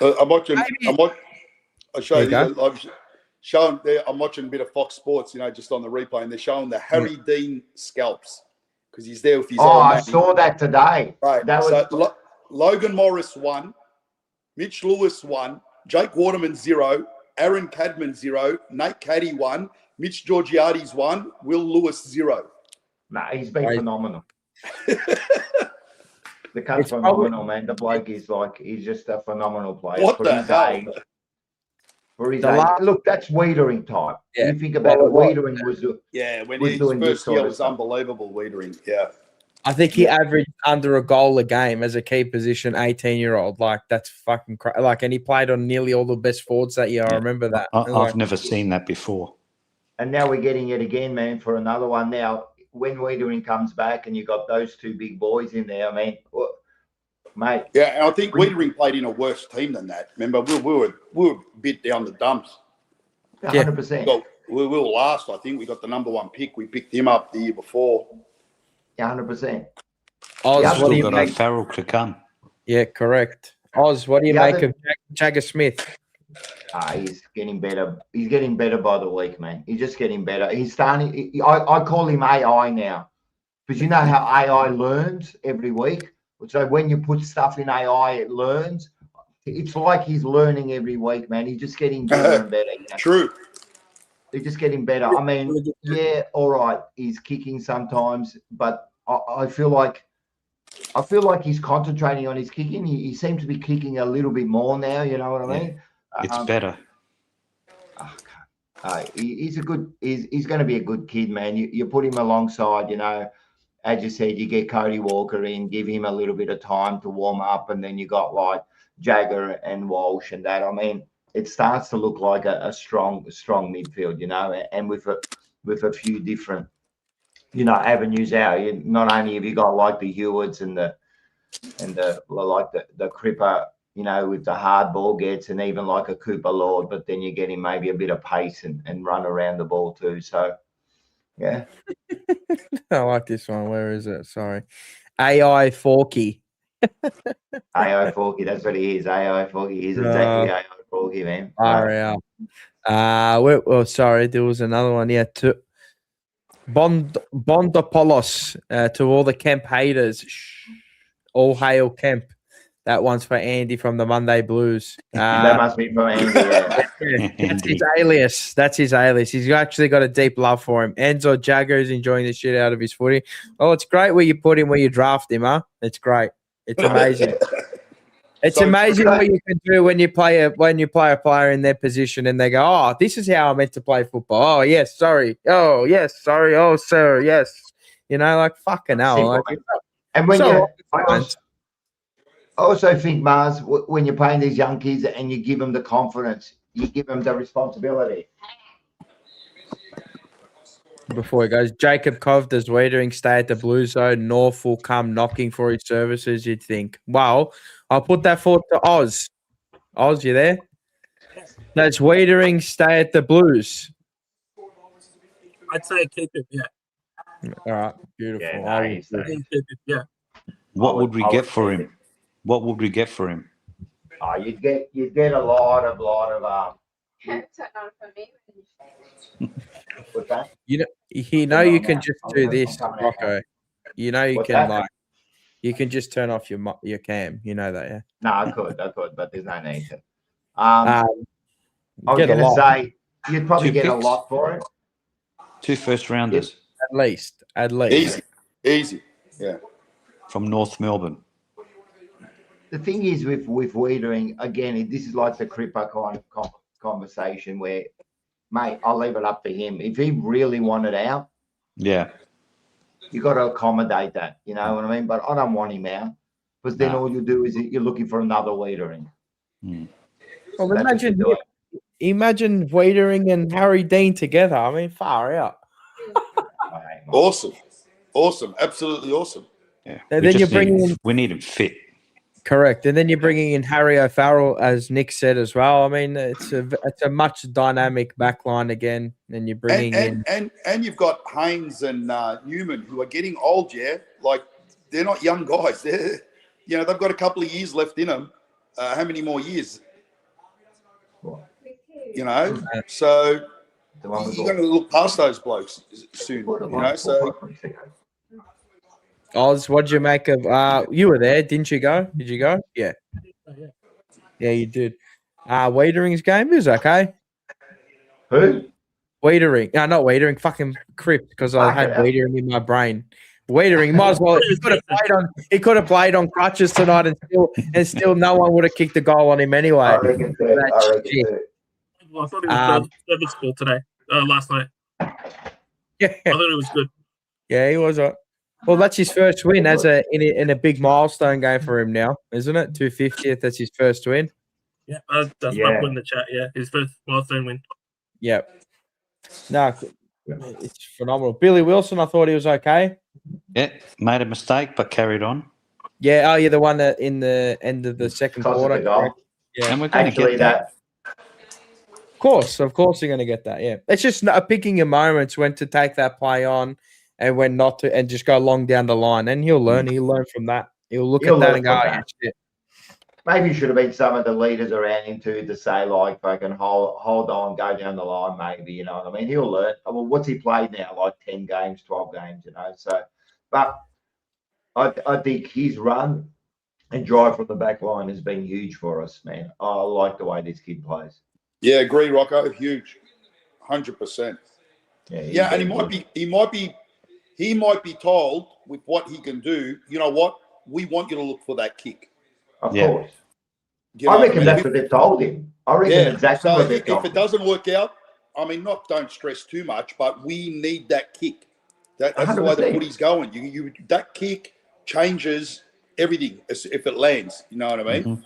[SPEAKER 8] I'm watching. I'll show you.
[SPEAKER 1] There you
[SPEAKER 8] I'm showing there. I'm watching a bit of Fox Sports, just on the replay, and they're showing the Harry Dean scalps because he's there with his old
[SPEAKER 7] I
[SPEAKER 8] mate.
[SPEAKER 7] saw that today.
[SPEAKER 8] Right.
[SPEAKER 7] That was
[SPEAKER 8] Logan Morris 1, Mitch Lewis 1, Jake Waterman 0, Aaron Cadman 0, Nate Caddy 1, Mitch Georgiades 1, Will Lewis 0.
[SPEAKER 7] Nah, he's been
[SPEAKER 1] Right.
[SPEAKER 7] phenomenal. The cunt's
[SPEAKER 1] It's
[SPEAKER 7] phenomenal, man. The bloke is he's just a phenomenal player.
[SPEAKER 8] What
[SPEAKER 7] For
[SPEAKER 8] the
[SPEAKER 7] his
[SPEAKER 8] hell?
[SPEAKER 7] age. For his
[SPEAKER 1] The
[SPEAKER 7] age.
[SPEAKER 1] last-
[SPEAKER 7] Look, that's Wiedering type.
[SPEAKER 1] Yeah.
[SPEAKER 7] You think about it,
[SPEAKER 1] Well,
[SPEAKER 7] Wiedering was
[SPEAKER 8] Yeah, when
[SPEAKER 7] Was
[SPEAKER 8] his
[SPEAKER 7] doing this
[SPEAKER 8] first
[SPEAKER 7] sort
[SPEAKER 8] year
[SPEAKER 7] of
[SPEAKER 8] was
[SPEAKER 7] stuff.
[SPEAKER 8] unbelievable, Wiedering. Yeah.
[SPEAKER 1] I think he averaged under a goal a game as a key position, 18-year-old. Like, that's fucking crazy. Like, and he played on nearly all the best forwards that year. I
[SPEAKER 4] Yeah.
[SPEAKER 1] remember that.
[SPEAKER 4] I've never seen that before.
[SPEAKER 7] and now we're getting it again, man, for another one. Now, when Wiedering comes back and you got those two big boys in there, I mean, mate.
[SPEAKER 8] Yeah, and I think Wiedering played in a worse team than that. Remember, we were a bit down the dumps.
[SPEAKER 7] 100%.
[SPEAKER 8] Well, we were last, I think. We got the number 1 pick. We picked him up the year before.
[SPEAKER 7] 100%.
[SPEAKER 1] Oz,
[SPEAKER 7] Yeah,
[SPEAKER 1] what
[SPEAKER 4] Still
[SPEAKER 1] do you
[SPEAKER 4] got
[SPEAKER 1] make?
[SPEAKER 4] Farrell to come.
[SPEAKER 1] Yeah, correct. Oz, what do you
[SPEAKER 7] The
[SPEAKER 1] make
[SPEAKER 7] other-
[SPEAKER 1] of Jagger Smith?
[SPEAKER 7] He's getting better. He's getting better by the week, man. He's just getting better. He's starting. I call him AI now, because you know how AI learns every week. So when you put stuff in AI, it learns. It's like he's learning every week, man. He's just getting better and better.
[SPEAKER 8] True.
[SPEAKER 7] He's just getting better. I mean, yeah, all right. He's kicking sometimes, but I feel like he's concentrating on his kicking. He seems to be kicking a little bit more now. You know what I mean?
[SPEAKER 4] It's better.
[SPEAKER 7] He's a good. He's going to be a good kid, man. You put him alongside, as you said, you get Cody Walker in, give him a little bit of time to warm up, and then you got like Jagger and Walsh and that. I mean, it starts to look like a strong midfield, and with a few different, avenues out. Not only have you got like the Hewitts and the Cripper, with the hard ball gets, and even like a Cooper Lord, but then you get him maybe a bit of pace and run around the ball too. So, yeah.
[SPEAKER 1] I like this one. Where is it? Sorry. AI Forky.
[SPEAKER 7] AI Forky, that's what he is. AI Forky. He's exactly AI Forky, man.
[SPEAKER 1] Far out. Sorry, there was another one. Yeah, to Bondopolos, to all the Kemp haters. Shh. All hail Kemp. That one's for Andy from the Monday Blues.
[SPEAKER 7] That must be from Andy. Yeah.
[SPEAKER 1] That's his alias. That's his alias. He's actually got a deep love for him. Enzo Jagger is enjoying the shit out of his footy. Oh, it's great where you put him, where you draft him, huh? It's great. It's amazing. It's amazing what you can do when you play a player in their position and they go, "Oh, this is how I meant to play football." Oh, yes, sorry. Oh, yes, sorry. Oh, sir, yes. Like fucking hell. Like,
[SPEAKER 7] and when
[SPEAKER 1] so
[SPEAKER 7] I also think, Mars, when you're playing these young kids and you give them the confidence, you give them the responsibility.
[SPEAKER 1] Before he goes, Jacob Cove, does Wiedering stay at the Blue Zone? North will come knocking for his services, you'd think. Well, I'll put that forward to Oz. Oz, you there? Does Wiedering stay at the Blues?
[SPEAKER 9] I'd say keep it, yeah.
[SPEAKER 1] All right, beautiful.
[SPEAKER 7] Yeah,
[SPEAKER 9] Keep it, yeah.
[SPEAKER 4] What would we get for him? What would we get for him?
[SPEAKER 7] You'd get a lot of what's that?
[SPEAKER 1] You can just do this, Rocco. You
[SPEAKER 7] What's
[SPEAKER 1] can
[SPEAKER 7] that?
[SPEAKER 1] you can just turn off your cam. You know that, yeah.
[SPEAKER 7] No, I could, but there's no need to. I was
[SPEAKER 1] Get a
[SPEAKER 7] going to
[SPEAKER 1] lot.
[SPEAKER 7] say you'd probably
[SPEAKER 4] 2
[SPEAKER 7] get a
[SPEAKER 4] picks?
[SPEAKER 7] lot for it.
[SPEAKER 4] 2 first rounders
[SPEAKER 1] At least.
[SPEAKER 8] Easy. Yeah.
[SPEAKER 4] from North Melbourne.
[SPEAKER 7] The thing is with Wiedering, again, this is like the Cripper kind of conversation where, mate, I'll leave it up to him. If he really wanted out,
[SPEAKER 4] Yeah.
[SPEAKER 7] You got to accommodate that. You know what I mean? But I don't want him out because then all you do is you're looking for another leader in.
[SPEAKER 1] Well,
[SPEAKER 7] That's what you're doing.
[SPEAKER 1] imagine Wiedering and Harry Dean together. I mean, far out.
[SPEAKER 8] Awesome. Absolutely awesome.
[SPEAKER 4] Yeah.
[SPEAKER 1] And
[SPEAKER 4] We
[SPEAKER 1] then you're
[SPEAKER 4] just need,
[SPEAKER 1] bringing in
[SPEAKER 4] we need him fit.
[SPEAKER 1] correct, and then you're bringing in Harry O'Farrell, as Nick said as well. I mean, it's a much dynamic backline again, and you're bringing in
[SPEAKER 8] And you've got Haynes and Newman who are getting old. Yeah, like they're not young guys. They're they've got a couple of years left in them. How many more years? So you're going to look past those blokes soon. So.
[SPEAKER 1] Oz, what did you make of? You were there, didn't you go? Did you go? Yeah. Yeah, you did. Wiedering's game is okay.
[SPEAKER 7] Who?
[SPEAKER 1] Wiedering. No, not Wiedering. Fucking Cripps, because I had Wiedering in my brain. Wiedering might as well. He could have played on crutches tonight, and still no one would have kicked the goal on him anyway.
[SPEAKER 7] I reckon so.
[SPEAKER 9] Well, I thought he was serviceable today. Last night.
[SPEAKER 1] Yeah.
[SPEAKER 9] I thought it was good.
[SPEAKER 1] Yeah, he was. Well, that's his first win in a big milestone game for him now, isn't it? 250th. That's his first win.
[SPEAKER 9] Yeah, that's my point in the chat. Yeah, his first milestone win.
[SPEAKER 1] Yep. No, it's phenomenal. Billy Wilson, I thought he was okay.
[SPEAKER 4] Yeah, made a mistake but carried on.
[SPEAKER 1] Yeah, oh, yeah, the one that in the end of the second quarter.
[SPEAKER 4] Yeah, and we're going to get that.
[SPEAKER 1] Of course, you're going to get that. Yeah, it's just picking your moments when to take that play on and when not to, and just go long down the line. And he'll learn. He'll learn from that. He'll look at that and go, oh, shit.
[SPEAKER 7] Maybe should have been some of the leaders around him to say, like, fucking hold on, go down the line, maybe, you know what I mean? He'll learn. Well, what's he played now? Like 10 games, 12 games, So, but I think his run and drive from the back line has been huge for us, man. I like the way this kid plays.
[SPEAKER 8] Yeah, agree, Rocco. Huge. 100%.
[SPEAKER 7] Yeah,
[SPEAKER 8] and he might be told with what he can do, you know what? We want you to look for that kick.
[SPEAKER 7] Of course. I reckon that's what they told him. I reckon exactly what they told him.
[SPEAKER 8] If it doesn't work out, I mean, don't stress too much, but we need that kick. That's 100%. The way the footy's going. You that kick changes everything if it lands. You know what I mean?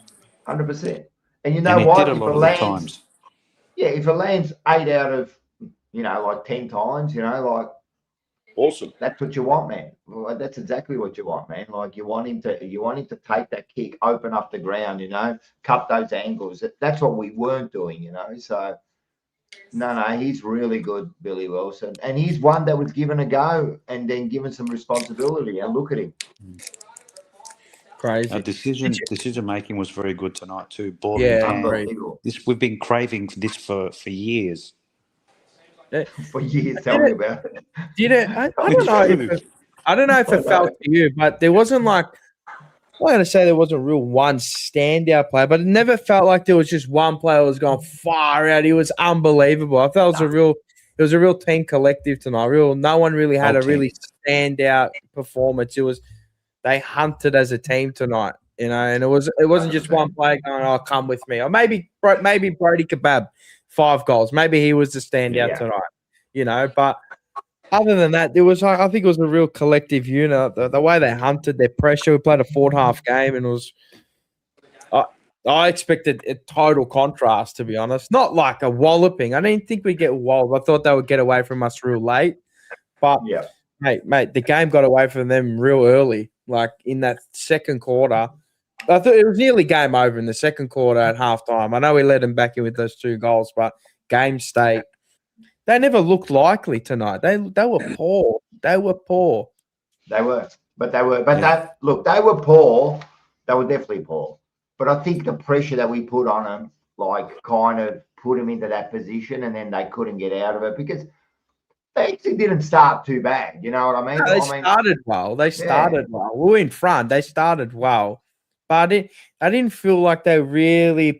[SPEAKER 7] 100%. And you know what?
[SPEAKER 4] If it lands,
[SPEAKER 7] if it lands 8 out of, like 10 times, like.
[SPEAKER 8] Awesome.
[SPEAKER 7] That's what you want, man. Well, that's exactly what you want, man. Like you want him to take that kick, open up the ground, cut those angles. That's what we weren't doing, So no, he's really good, Billy Wilson. And he's one that was given a go and then given some responsibility. And look at him.
[SPEAKER 1] Crazy.
[SPEAKER 4] Decision making was very good tonight too. Ball
[SPEAKER 7] unbelievable.
[SPEAKER 4] We've been craving this for years.
[SPEAKER 7] For years, tell me about it.
[SPEAKER 1] I don't know if it felt to you, but there wasn't like, I'm going to say there wasn't real one standout player, but it never felt like there was just one player that was going far out. He was unbelievable. I felt it was a real team collective tonight. No one really had a really standout performance. They hunted as a team tonight, and it wasn't just one player going, "Oh, come with me," or maybe Brody Kebab. 5 goals. Maybe he was the standout tonight, but other than that, I think it was a real collective unit. The way they hunted their pressure. We played a 4.5 game, and it was. I expected a total contrast, to be honest. Not like a walloping. I didn't think we'd get walloped. I thought they would get away from us real late, but mate, the game got away from them real early. Like in that second quarter. I thought it was nearly game over in the second quarter at halftime. I know we let them back in with those 2 goals, but game state, they never looked likely tonight. They were poor. They were poor.
[SPEAKER 7] They were poor. They were definitely poor. But I think the pressure that we put on them, like, kind of put them into that position, and then they couldn't get out of it because they actually didn't start too bad. You know what I mean?
[SPEAKER 1] No, started well. They started well. We were in front. They started well. But I didn't feel like they really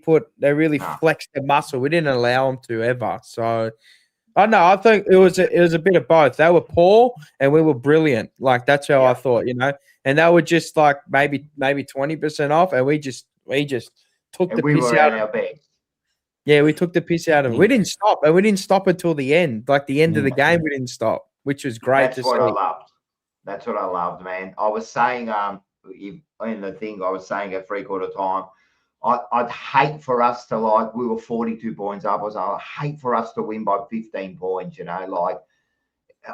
[SPEAKER 1] flexed their muscle. We didn't allow them to ever. So I know. I think it was a bit of both. They were poor and we were brilliant. Like that's how I thought, And they were just like maybe 20% off, and we just took the piss out of them. Yeah, we took the piss out of them. We didn't stop, and we didn't stop until the end. Like the end of the game, we didn't stop, which was great to see.
[SPEAKER 7] I loved. That's what I loved, man. I was saying, in the thing, I was saying at 3/4 time, I'd hate for us to, like, we were 42 points up. I'd hate for us to win by 15 points, you know, like,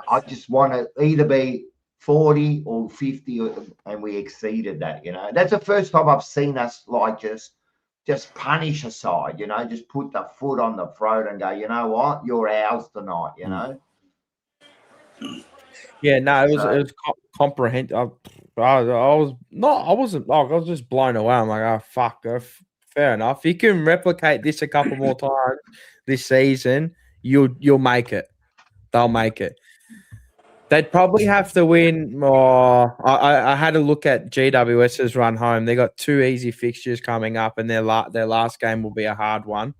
[SPEAKER 7] I just want to either be 40 or 50, and we exceeded that, you know. That's the first time I've seen us, like, just punish a side, you know, just put the foot on the throat and go, you know what, you're ours tonight, you know.
[SPEAKER 1] Yeah, no, it was
[SPEAKER 7] So-
[SPEAKER 1] comprehensive. I was just blown away. I'm like, oh fuck, fair enough. If you can replicate this a couple more times this season, you'll make it. They'll make it. They'd probably have to win more. I had a look at GWS's run home. They got 2 easy fixtures coming up, and their last game will be a hard one.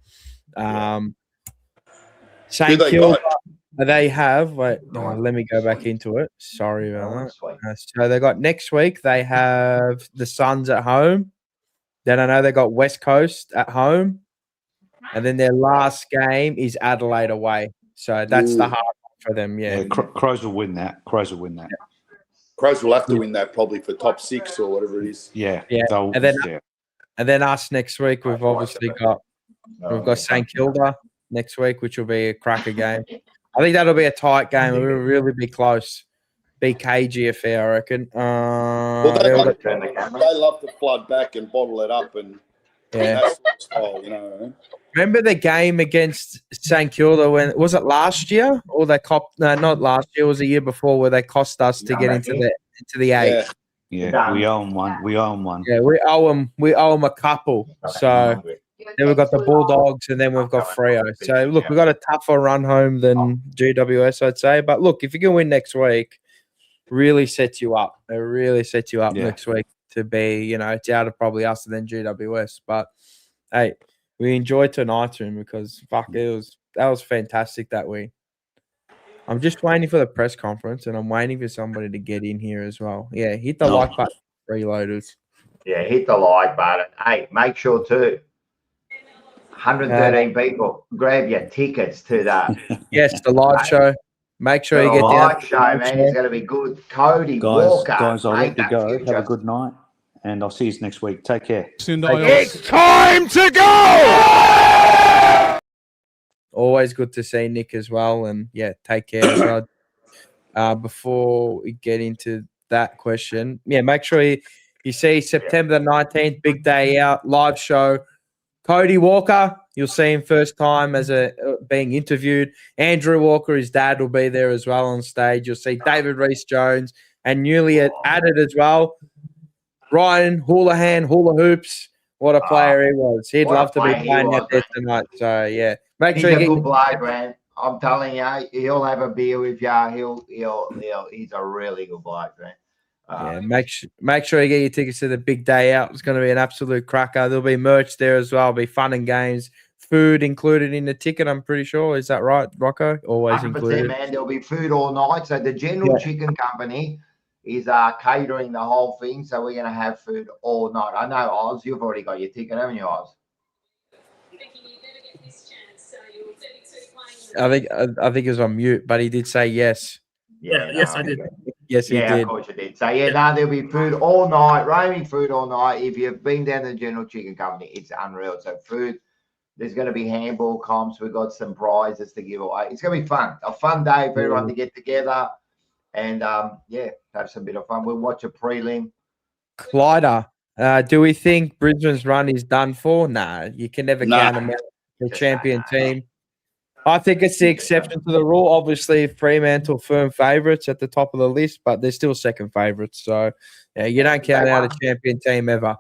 [SPEAKER 1] St
[SPEAKER 8] they
[SPEAKER 1] Kilda,
[SPEAKER 8] got?
[SPEAKER 1] they have. Wait, let me go back into it. Sorry about that. So they got next week. They have the Suns at home. Then I know they got West Coast at home, and then their last game is Adelaide away. So that's the hard one for them. Yeah,
[SPEAKER 4] Crows will win that. Crows will win that.
[SPEAKER 8] Crows will have to win that probably for top 6 or whatever it is.
[SPEAKER 1] And then us next week. We've obviously got St Kilda next week, which will be a cracker game. I think that'll be a tight game. It will really be close. Be cagey affair, I reckon.
[SPEAKER 8] They love to flood back and bottle it up and that sort of style, you know.
[SPEAKER 1] Remember the game against St Kilda when was it last year or they copped? No, not last year. It was a year before where they cost us to get into the 8.
[SPEAKER 4] Yeah, we owe them one.
[SPEAKER 1] Yeah, we owe them a couple. So then we've got the Bulldogs and then we've got Freo. So look, we've got a tougher run home than GWS, I'd say. But look, if you can win next week, really sets you up. It really sets you up next week to be, you know, it's out of probably us and then GWS. But hey, we enjoyed tonight's room because that was fantastic that week. I'm just waiting for the press conference and I'm waiting for somebody to get in here as well. Yeah, hit the like button, freeloaders.
[SPEAKER 7] Yeah, hit the like button. Hey, make sure too. 113 people, grab your tickets to that.
[SPEAKER 1] Yes, the live show. Make sure you get
[SPEAKER 7] the
[SPEAKER 1] down.
[SPEAKER 7] live show, man. It's going to be good. Cody Walker.
[SPEAKER 4] Guys, I'll let you go. Have a good night, and I'll see you next week. Take care.
[SPEAKER 1] It's time to go! Always good to see Nick as well, and yeah, take care as well. Before we get into that question, make sure you see September the 19th, big day out, live show. Cody Walker, you'll see him first time as being interviewed. Andrew Walker, his dad, will be there as well on stage. You'll see David Rhys-Jones and newly added as well, Ryan Houlihan, Hula Hoops. What a player he was. He'd love to be playing out there tonight. So, yeah. Make sure
[SPEAKER 7] he's a good bloke, man. I'm telling you, he'll have a beer with you. He's a really good bloke, man.
[SPEAKER 1] Make sure you get your tickets to the big day out. It's going to be an absolute cracker. There'll be merch there as well. There'll be fun and games. Food included in the ticket, I'm pretty sure. Is that right, Rocco? Always included.
[SPEAKER 7] Man, there'll be food all night. So the General Chicken Company is catering the whole thing. So we're going to have food all night. I know, Oz, you've already got your ticket, haven't you, Oz?
[SPEAKER 1] I think he was on mute, but he did say yes.
[SPEAKER 9] Yes, I did.
[SPEAKER 1] Yes, he did.
[SPEAKER 7] Of course you did. So, there'll be food all night, roaming food all night. If you've been down to the General Chicken Company, it's unreal. So, food, there's going to be handball comps. We've got some prizes to give away. It's going to be fun. A fun day for everyone to get together and, have some bit of fun. We'll watch a prelim.
[SPEAKER 1] Clyder, do we think Brisbane's run is done for? Nah, you can never count them out. The champion team. I think it's the exception to the rule. Obviously, Fremantle firm favourites at the top of the list, but they're still second favourites. So, you don't count out a champion team ever.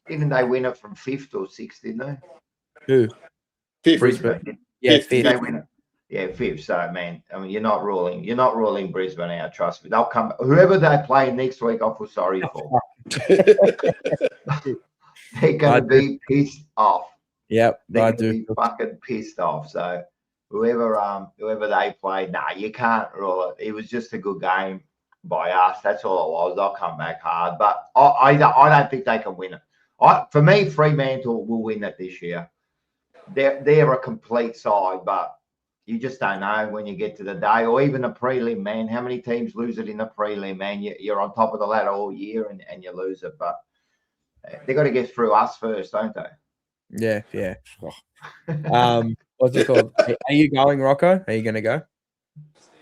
[SPEAKER 7] Didn't they win it from 5th or 6th, didn't they?
[SPEAKER 1] Who?
[SPEAKER 8] 5th.
[SPEAKER 7] Brisbane.
[SPEAKER 1] Yeah, 5th.
[SPEAKER 7] They win it. Yeah, 5th. So, man, I mean, you're not ruling Brisbane out. Trust me. They'll come. Whoever they play next week, I feel sorry for. They're going to be pissed off.
[SPEAKER 1] Yep,
[SPEAKER 7] they're going to be fucking pissed off. So, whoever they played, you can't rule it. It was just a good game by us. That's all it was. They'll come back hard, but I don't think they can win it. For me, Fremantle will win it this year. They're a complete side, but you just don't know when you get to the day, or even a prelim, man. How many teams lose it in the prelim, man? You're on top of the ladder all year and you lose it. But they got to get through us first, don't they?
[SPEAKER 1] Yeah. Oh. What's it called? Are you going, Rocco? Are you going to go?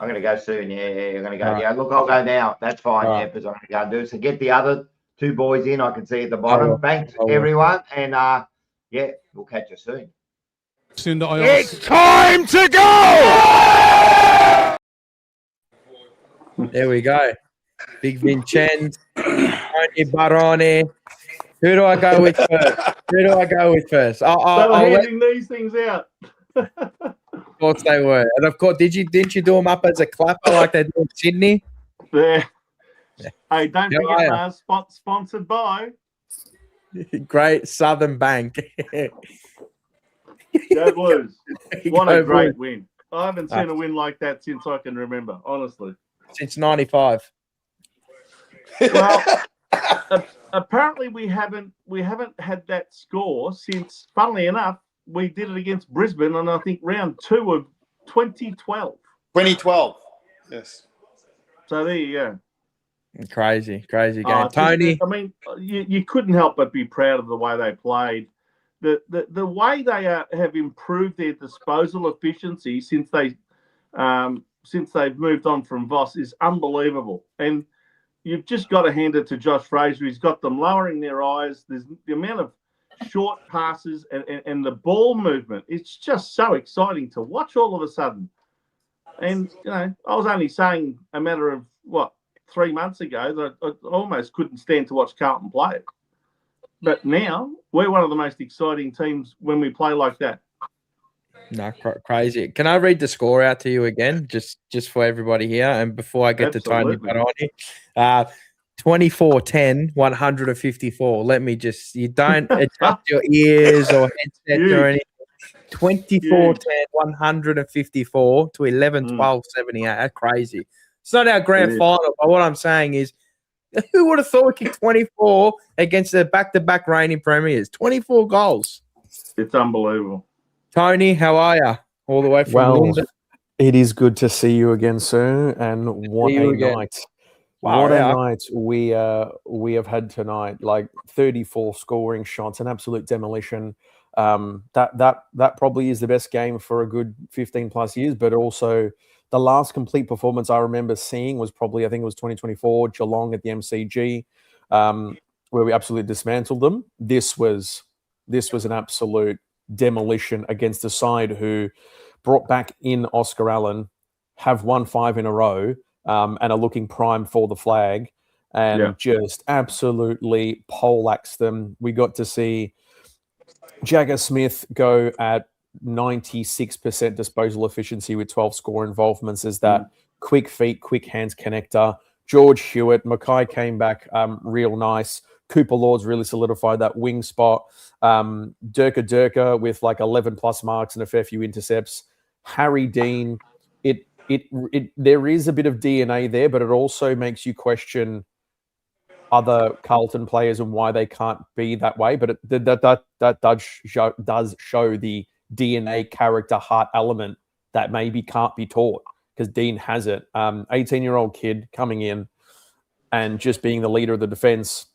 [SPEAKER 7] I'm going to go soon. Yeah, I'm going to go.
[SPEAKER 1] Right.
[SPEAKER 7] Yeah, look, I'll go now. That's fine.
[SPEAKER 1] Right.
[SPEAKER 7] Yeah, because I'm going to go and do it. So get the other two boys in. I can see at the
[SPEAKER 1] I
[SPEAKER 7] bottom.
[SPEAKER 1] will.
[SPEAKER 7] Thanks,
[SPEAKER 1] I will.
[SPEAKER 7] everyone. And yeah, we'll catch you soon.
[SPEAKER 10] It's time to go!
[SPEAKER 1] There we go. Big Vincenz, Tony Barone. Who do I go with first? I'll
[SPEAKER 11] handing these things out.
[SPEAKER 1] Of course they were. And of course, didn't you do them up as a clapper like they do in Sydney?
[SPEAKER 11] There. Hey, don't
[SPEAKER 1] How
[SPEAKER 11] forget,
[SPEAKER 1] are
[SPEAKER 11] Mars, sponsored by
[SPEAKER 1] Great Southern Bank.
[SPEAKER 11] Go Blues. What
[SPEAKER 1] Go
[SPEAKER 11] a great
[SPEAKER 1] Blues.
[SPEAKER 11] win. I haven't seen a win like that since I can remember, honestly.
[SPEAKER 1] Since 95.
[SPEAKER 11] Well, apparently we haven't had that score since, funnily enough, we did it against Brisbane on, I think, round 2 of 2012.
[SPEAKER 8] 2012. Yes.
[SPEAKER 11] So there you go.
[SPEAKER 1] Crazy game. Tony.
[SPEAKER 11] I mean, you couldn't help but be proud of the way they played. The way they have improved their disposal efficiency since they've moved on from Voss is unbelievable. And you've just got to hand it to Josh Fraser. He's got them lowering their eyes. There's the amount of short passes and the ball movement. It's just so exciting to watch all of a sudden. And, I was only saying a matter of, 3 months ago that I almost couldn't stand to watch Carlton play. But now we're one of the most exciting teams when we play like that.
[SPEAKER 1] No, crazy. Can I read the score out to you again, just for everybody here? And before I get
[SPEAKER 11] Absolutely.
[SPEAKER 1] to Tony Baroni, 24-10, 154. Let me you don't adjust your ears or headset or anything. 24-10, 154 to 11-12, 78. That's crazy. It's not our grand final, but what I'm saying is, who would have thought we kicked 24 against the back-to-back reigning premiers? 24 goals.
[SPEAKER 11] It's unbelievable.
[SPEAKER 1] Tony, how are you? All the way from London.
[SPEAKER 10] It is good to see you again, sir. And what a night.
[SPEAKER 1] Wow,
[SPEAKER 10] what a night we have had tonight. Like 34 scoring shots, an absolute demolition. That probably is the best game for a good 15 plus years, but also the last complete performance I remember seeing was probably, I think it was 2024, Geelong at the MCG, where we absolutely dismantled them. This was an absolute demolition against a side who brought back in Oscar Allen, have won 5 in a row, and are looking prime for the flag, and just absolutely poleaxed them. We got to see Jagger Smith go at 96% disposal efficiency with 12 score involvements as that quick feet, quick hands connector. George Hewitt, Mackay came back real nice. Cooper Lord's really solidified that wing spot. Durka with like 11 plus marks and a fair few intercepts. Harry Dean, there is a bit of DNA there, but it also makes you question other Carlton players and why they can't be that way. But that does show the DNA, character, heart element that maybe can't be taught, because Dean has it. 18-year-old kid coming in and just being the leader of the defense.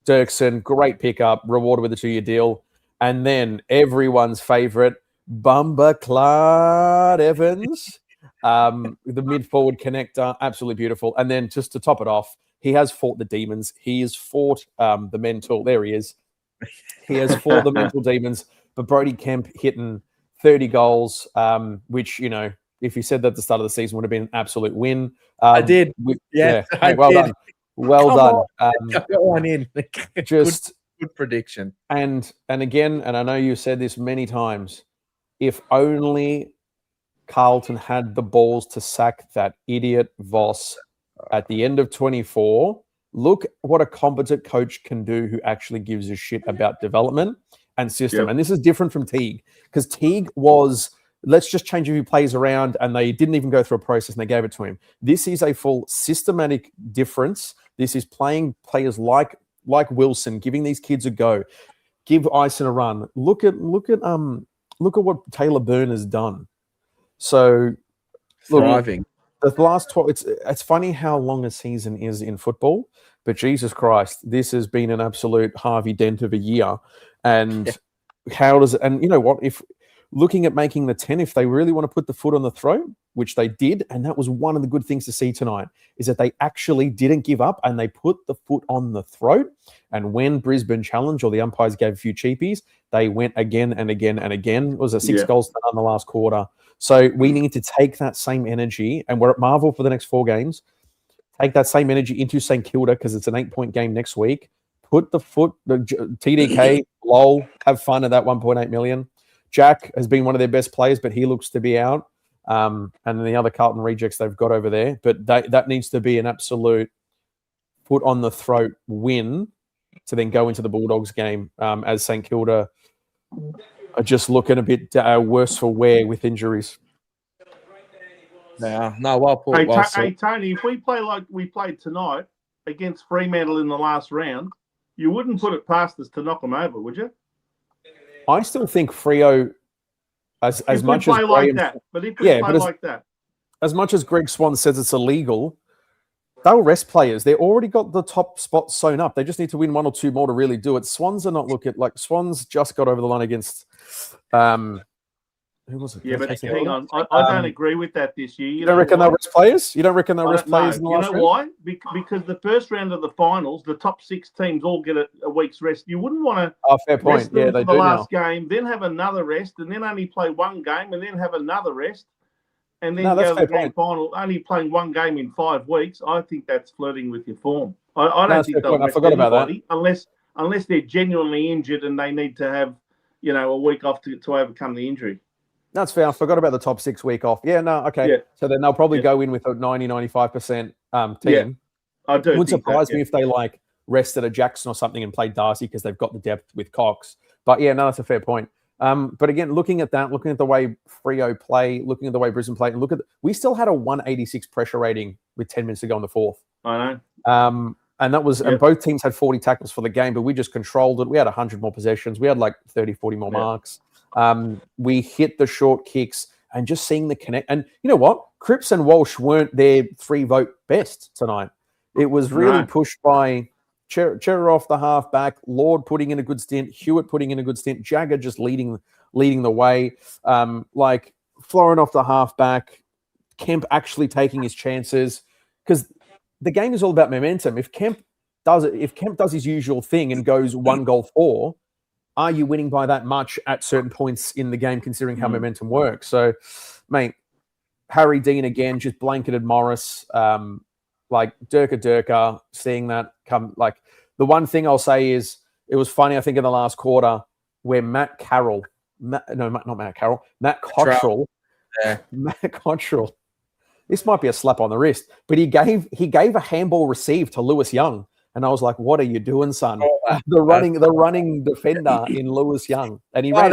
[SPEAKER 10] Dirksen, great pickup, rewarded with a 2-year deal. And then everyone's favorite, Bumba Clark Evans, the mid-forward connector, absolutely beautiful. And then just to top it off, he has fought the demons. He has fought the mental. There he is. He has fought the mental demons. But Brody Kemp hitting 30 goals, which, if you said that at the start of the season, would have been an absolute win.
[SPEAKER 1] I did.
[SPEAKER 10] Hey,
[SPEAKER 1] I
[SPEAKER 10] well
[SPEAKER 1] did.
[SPEAKER 10] done. Well done.
[SPEAKER 1] I got one in.
[SPEAKER 10] Just
[SPEAKER 1] good prediction.
[SPEAKER 10] And again, and I know you said this many times, if only Carlton had the balls to sack that idiot Voss at the end of 24. Look what a competent coach can do who actually gives a shit about development and system.
[SPEAKER 11] Yep.
[SPEAKER 10] And this is different from Teague, because Teague was, let's just change a few plays around, and they didn't even go through a process and they gave it to him. This is a full systematic difference. This is playing players like Wilson, giving these kids a go. Give Ison a run. Look at what Taylor Byrne has done. So look,
[SPEAKER 1] Thriving.
[SPEAKER 10] the last 12, it's funny how long a season is in football, but Jesus Christ, this has been an absolute Harvey Dent of a year. And how does it, and you know what, if looking at making the 10, if they really want to put the foot on the throat, which they did, and that was one of the good things to see tonight, is that they actually didn't give up and they put the foot on the throat. And when Brisbane challenged or the umpires gave a few cheapies, they went again and again and again. It was a 6 goals to none in the last quarter. So we need to take that same energy, and we're at Marvel for the next 4 games. Take that same energy into St Kilda because it's an 8-point game next week. Put the foot, the TDK, lol, have fun at that 1.8 million. Jack has been one of their best players, but he looks to be out. And then the other Carlton rejects they've got over there. But that needs to be an absolute foot on the throat win to then go into the Bulldogs game as St Kilda are just looking a bit worse for wear with injuries.
[SPEAKER 1] Yeah, no, well put.
[SPEAKER 11] Hey, Tony, if we play like we played tonight against Fremantle in the last round, you wouldn't put it past us to knock them over, would you?
[SPEAKER 10] I still think Freo, as much as
[SPEAKER 11] like that, but if we play like that,
[SPEAKER 10] as much as Greg Swan says it's illegal, they'll rest players. They've already got the top spots sewn up. They just need to win 1 or 2 more to really do it. Swans are not looking like Swans just got over the line against. Who was it?
[SPEAKER 11] Yeah, but hang on. I don't agree with that this year.
[SPEAKER 10] You don't reckon they'll rest players? You don't reckon they'll rest players in the last round?
[SPEAKER 11] You know why? Because the first round of the finals, the top 6 teams all get a week's rest. You wouldn't want to
[SPEAKER 10] fair point.
[SPEAKER 11] rest them for the last game, then have another rest, and then only play 1 game, and then have another rest, and then go to the grand final, only playing 1 game in 5 weeks. I think that's flirting with your form. I don't think they'll rest anybody unless they're genuinely injured and they need to have a week off to overcome the injury.
[SPEAKER 10] That's fair. I forgot about the top 6 week off. Yeah, no, okay. Yeah. So then they'll probably go in with a 90-95% team. Yeah,
[SPEAKER 11] I do.
[SPEAKER 10] It would surprise me if they rested a Jackson or something and played Darcy because they've got the depth with Cox. But yeah, no, that's a fair point. But again, looking at that, looking at the way Freo play, looking at the way Brisbane play, and we still had a 186 pressure rating with 10 minutes to go in the 4th.
[SPEAKER 11] I know.
[SPEAKER 10] And that was, and both teams had 40 tackles for the game, but we just controlled it. We had 100 more possessions. We had 30, 40 more marks. We hit the short kicks and just seeing the connect. And you know what? Cripps and Walsh weren't their 3-vote best tonight. It was really pushed by Cherrer off the half-back, Lord putting in a good stint, Hewitt putting in a good stint, Jagger just leading the way, Florin off the half-back, Kemp actually taking his chances. Because the game is all about momentum. If Kemp does his usual thing and goes 1 goal 4, are you winning by that much at certain points in the game, considering how momentum works? So, mate, Harry Dean again just blanketed Morris, Durka, seeing that come. The one thing I'll say is it was funny, I think, in the last quarter where Matt Cottrell. This might be a slap on the wrist, but he gave a handball receive to Lewis Young. And I was like, "What are you doing, son?" The running defender in Lewis Young, and he ran.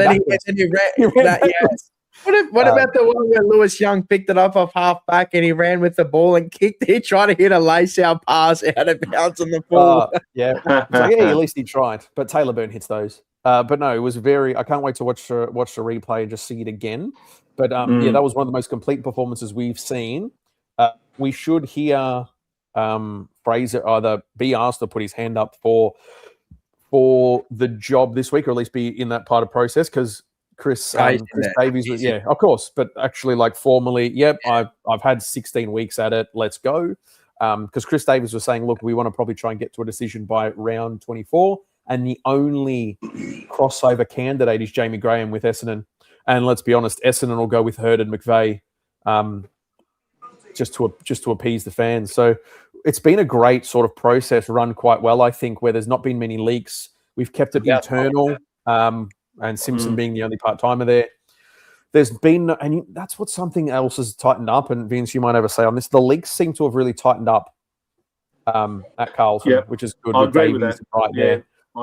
[SPEAKER 1] What about the one where Lewis Young picked it up off half-back and he ran with the ball and kicked it, trying to hit a lace-out pass out of bounds on the ball?
[SPEAKER 10] At least he tried. But Taylor Byrne hits those. But no, it was very. I can't wait to watch the replay and just see it again. But that was one of the most complete performances we've seen. We should hear Fraser either be asked to put his hand up for the job this week, or at least be in that part of process, because Chris Davies was, of course, but actually formally, I've had 16 weeks at it, let's go. Because Chris Davies was saying, look, we want to probably try and get to a decision by round 24, and the only crossover candidate is Jamie Graham with Essendon. And let's be honest, Essendon will go with Hurd and McVeigh just to appease the fans. So it's been a great sort of process, run quite well, I think, where there's not been many leaks. We've kept it internal, and Simpson being the only part-timer there. There's been, and that's what something else has tightened up, and Vince, you might have a say on this. The leaks seem to have really tightened up at Carlton, which is good.
[SPEAKER 11] I agree with that. I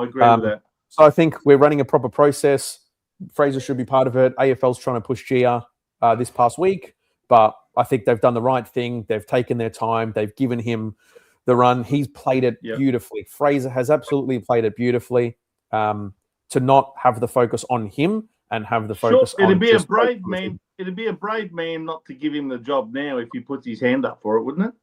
[SPEAKER 11] agree with that.
[SPEAKER 10] So I think we're running a proper process. Fraser should be part of it. AFL's trying to push Gia this past week, but I think they've done the right thing. They've taken their time. They've given him the run. He's played it beautifully. Fraser has absolutely played it beautifully. To not have the focus on him and have the focus on...
[SPEAKER 11] It'd be a brave man. it'd be a brave man not to give him the job now if he puts his hand up for it, wouldn't it?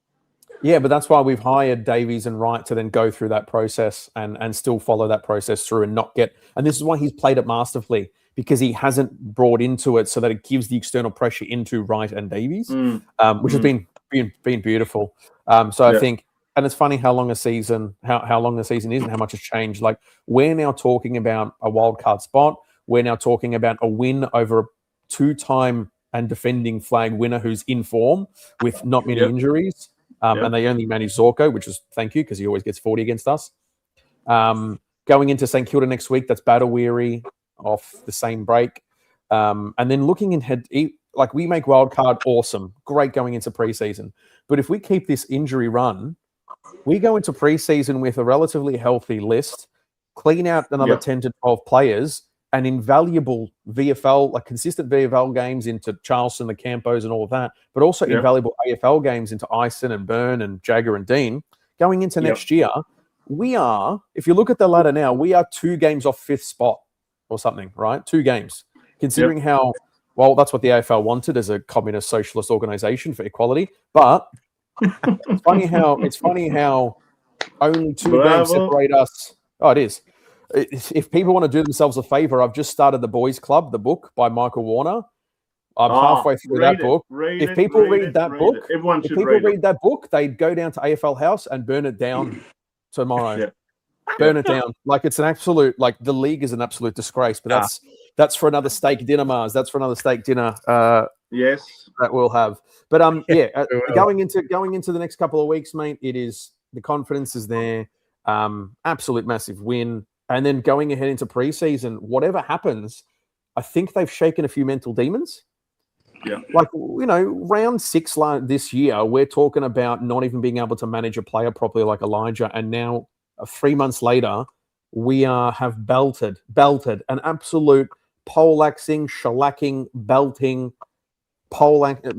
[SPEAKER 10] Yeah, but that's why we've hired Davies and Wright to then go through that process and still follow that process through and not get. And this is why he's played it masterfully, because he hasn't brought into it so that it gives the external pressure into Wright and Davies, which has been beautiful. So I think, and it's funny how long a season, how long the season is and how much has changed. Like, we're now talking about a wild card spot. We're now talking about a win over a 2-time and defending flag winner who's in form with not many injuries. And they only manage Zorko, which is thank you, because he always gets 40 against us. Going into St Kilda next week, that's battle weary off the same break. And then looking ahead, like, we make wildcard awesome, great going into preseason. But if we keep this injury run, we go into preseason with a relatively healthy list, clean out another 10 to 12 players, and invaluable VFL, like consistent VFL games into Charleston, the Campos and all of that, but also invaluable AFL games into Ison and Byrne and Jagger and Dean. Going into next year, we are, if you look at the ladder now, we are 2 games off 5th spot or something, right? 2 games. Considering how, well, that's what the AFL wanted as a communist socialist organization for equality. But it's funny how only 2 games separate us. Oh, it is. If people want to do themselves a favor, I've just started The Boys Club, the book by Michael Warner. I'm halfway through that book. If people read that book, they'd go down to AFL House and burn it down tomorrow. Burn it down. Like, it's an absolute, like, the league is an absolute disgrace. But that's for another steak dinner, Mars. That's for another steak dinner.
[SPEAKER 11] Yes,
[SPEAKER 10] that we'll have. But going into the next couple of weeks, mate, it is, the confidence is there. Absolute massive win. And then going ahead into preseason, whatever happens, I think they've shaken a few mental demons.
[SPEAKER 11] Yeah.
[SPEAKER 10] Like, round 6 this year, we're talking about not even being able to manage a player properly like Elijah. And now, 3 months later, we have belted an absolute poleaxing, shellacking, belting,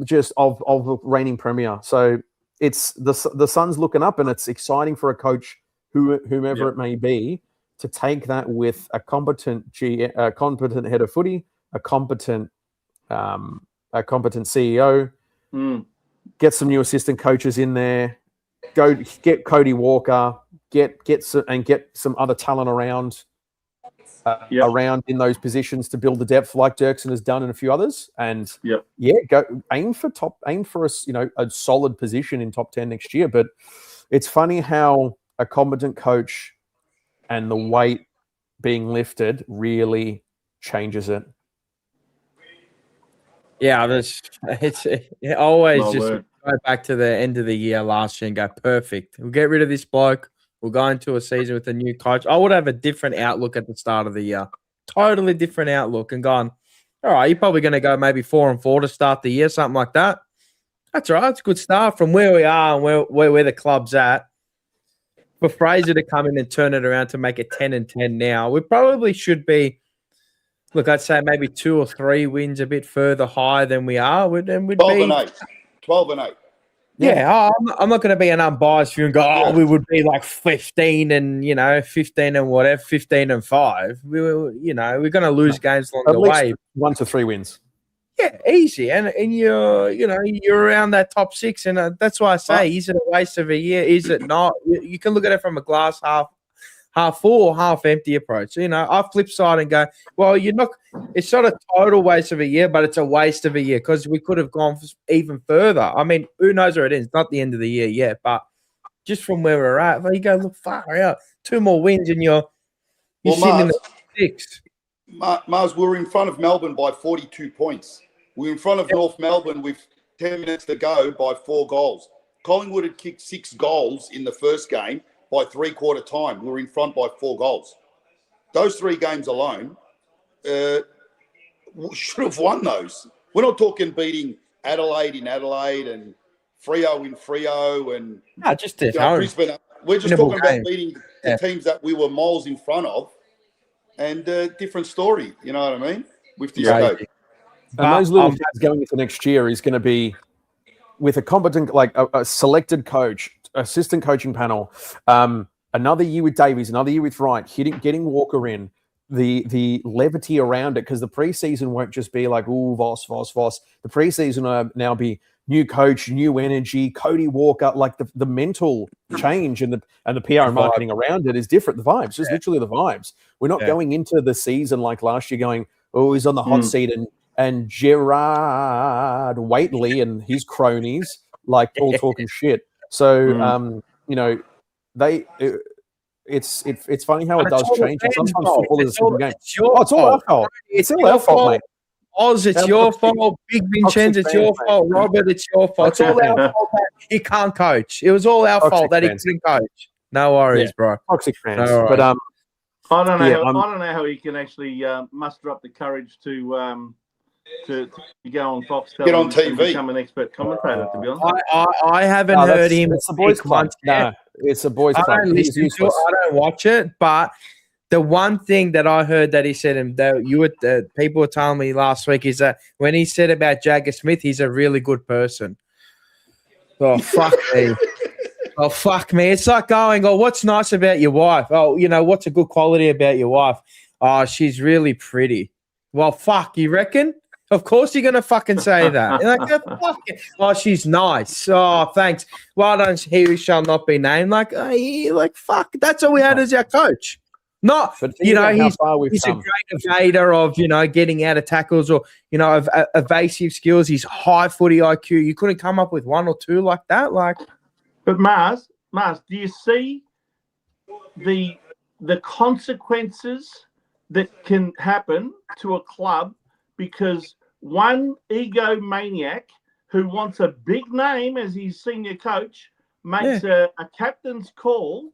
[SPEAKER 10] just of the reigning premier. So it's the sun's looking up, and it's exciting for a coach, whomever it may be, to take that with a competent head of footy, a competent CEO, get some new assistant coaches in there, go get Cody Walker, get some other talent around in those positions to build the depth like Dirksen has done and a few others. And go aim for a solid position in top 10 next year. But it's funny how a competent coach and the weight being lifted really changes it.
[SPEAKER 1] Yeah, it always go back to the end of the year last year and go, perfect. We'll get rid of this bloke. We'll go into a season with a new coach. I would have a different outlook at the start of the year. Totally different outlook, and gone, all right, you're probably going to go maybe 4-4 to start the year, something like that. That's all right. It's a good start from where we are and where the club's at. For Fraser to come in and turn it around to make it 10-10 now, we probably should be, look, I'd say maybe 2 or 3 wins a bit further higher than we are.
[SPEAKER 8] 12 and 8. 12 and 8.
[SPEAKER 1] Yeah, I'm not going to be an unbiased view and go, we would be like 15 and 15 and whatever, 15 and 5. We're going to lose games along the way.
[SPEAKER 10] 1 to 3 wins.
[SPEAKER 1] Yeah, easy, and you're around that top 6, and that's why I say, is it a waste of a year? Is it not? You can look at it from a glass half full or half empty approach. I flip side and go, well, you're not. It's not a total waste of a year, but it's a waste of a year because we could have gone even further. I mean, who knows where it is? It's not the end of the year yet, but just from where we're at, you go look far out. 2 more wins, and you're sitting in the 6.
[SPEAKER 8] Mars, we were in front of Melbourne by 42 points. We were in front of North Melbourne with 10 minutes to go by 4 goals. Collingwood had kicked 6 goals in the first game by 3/4 time. We were in front by 4 goals. Those 3 games alone should have won those. We're not talking beating Adelaide in Adelaide and Freo in Freo and
[SPEAKER 1] just Brisbane.
[SPEAKER 8] We're just talking about beating the teams that we were miles in front of, and different story. You know what I mean? With this scope.
[SPEAKER 10] And those little guys going into next year is going to be with a competent, like a selected coach, assistant coaching panel, another year with Davies, another year with Wright, getting Walker in, the levity around it, because the preseason won't just be like, ooh, Voss. The preseason will now be new coach, new energy, Cody Walker, like the mental change and the PR and marketing around it is different. The vibes, just literally the vibes. We're not going into the season like last year going, oh, he's on the hot seat and Gerard Waitley and his cronies like all talking shit. So it's funny how it does change. And sometimes football is a simple game. It's all our fault. It's all our fault, mate.
[SPEAKER 1] Oz, it's your fault. Big Vincenzo, it's your fault. Robert, it's your fault. It's all our fault that he can't coach. It was all our fault that he couldn't coach. No worries, bro.
[SPEAKER 10] Toxic fans.
[SPEAKER 1] No worries.
[SPEAKER 10] But
[SPEAKER 11] I don't know. I don't know how he can actually muster up the courage to go on Fox,
[SPEAKER 8] get on TV,
[SPEAKER 11] and become an expert commentator. To be honest,
[SPEAKER 1] I haven't heard him.
[SPEAKER 10] It's a boys' club. No, it's a boys' club. He's useless.
[SPEAKER 1] I don't watch it, but the one thing that I heard that he said, and that people were telling me last week, is that when he said about Jagger Smith, he's a really good person. Oh, fuck me. Oh, fuck me. It's like going, oh, what's nice about your wife? Oh, what's a good quality about your wife? Oh, she's really pretty. Well, fuck, you reckon? Of course you're going to fucking say that. You're like, oh, fuck it. Oh, she's nice. Oh, thanks. Why don't he who shall not be named? Like, fuck. That's all we had as our coach. Not, he's a great evader of, getting out of tackles or, of evasive skills. He's high footy IQ. You couldn't come up with one or two like that.
[SPEAKER 11] But Mars, do you see the consequences that can happen to a club because one egomaniac who wants a big name as his senior coach makes a captain's call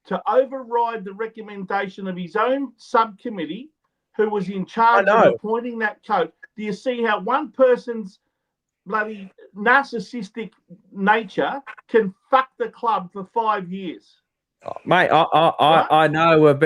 [SPEAKER 11] to override the recommendation of his own subcommittee who was in charge of appointing that coach? Do you see how one person's bloody narcissistic nature can fuck the club for 5 years?
[SPEAKER 1] Oh, mate, I know we've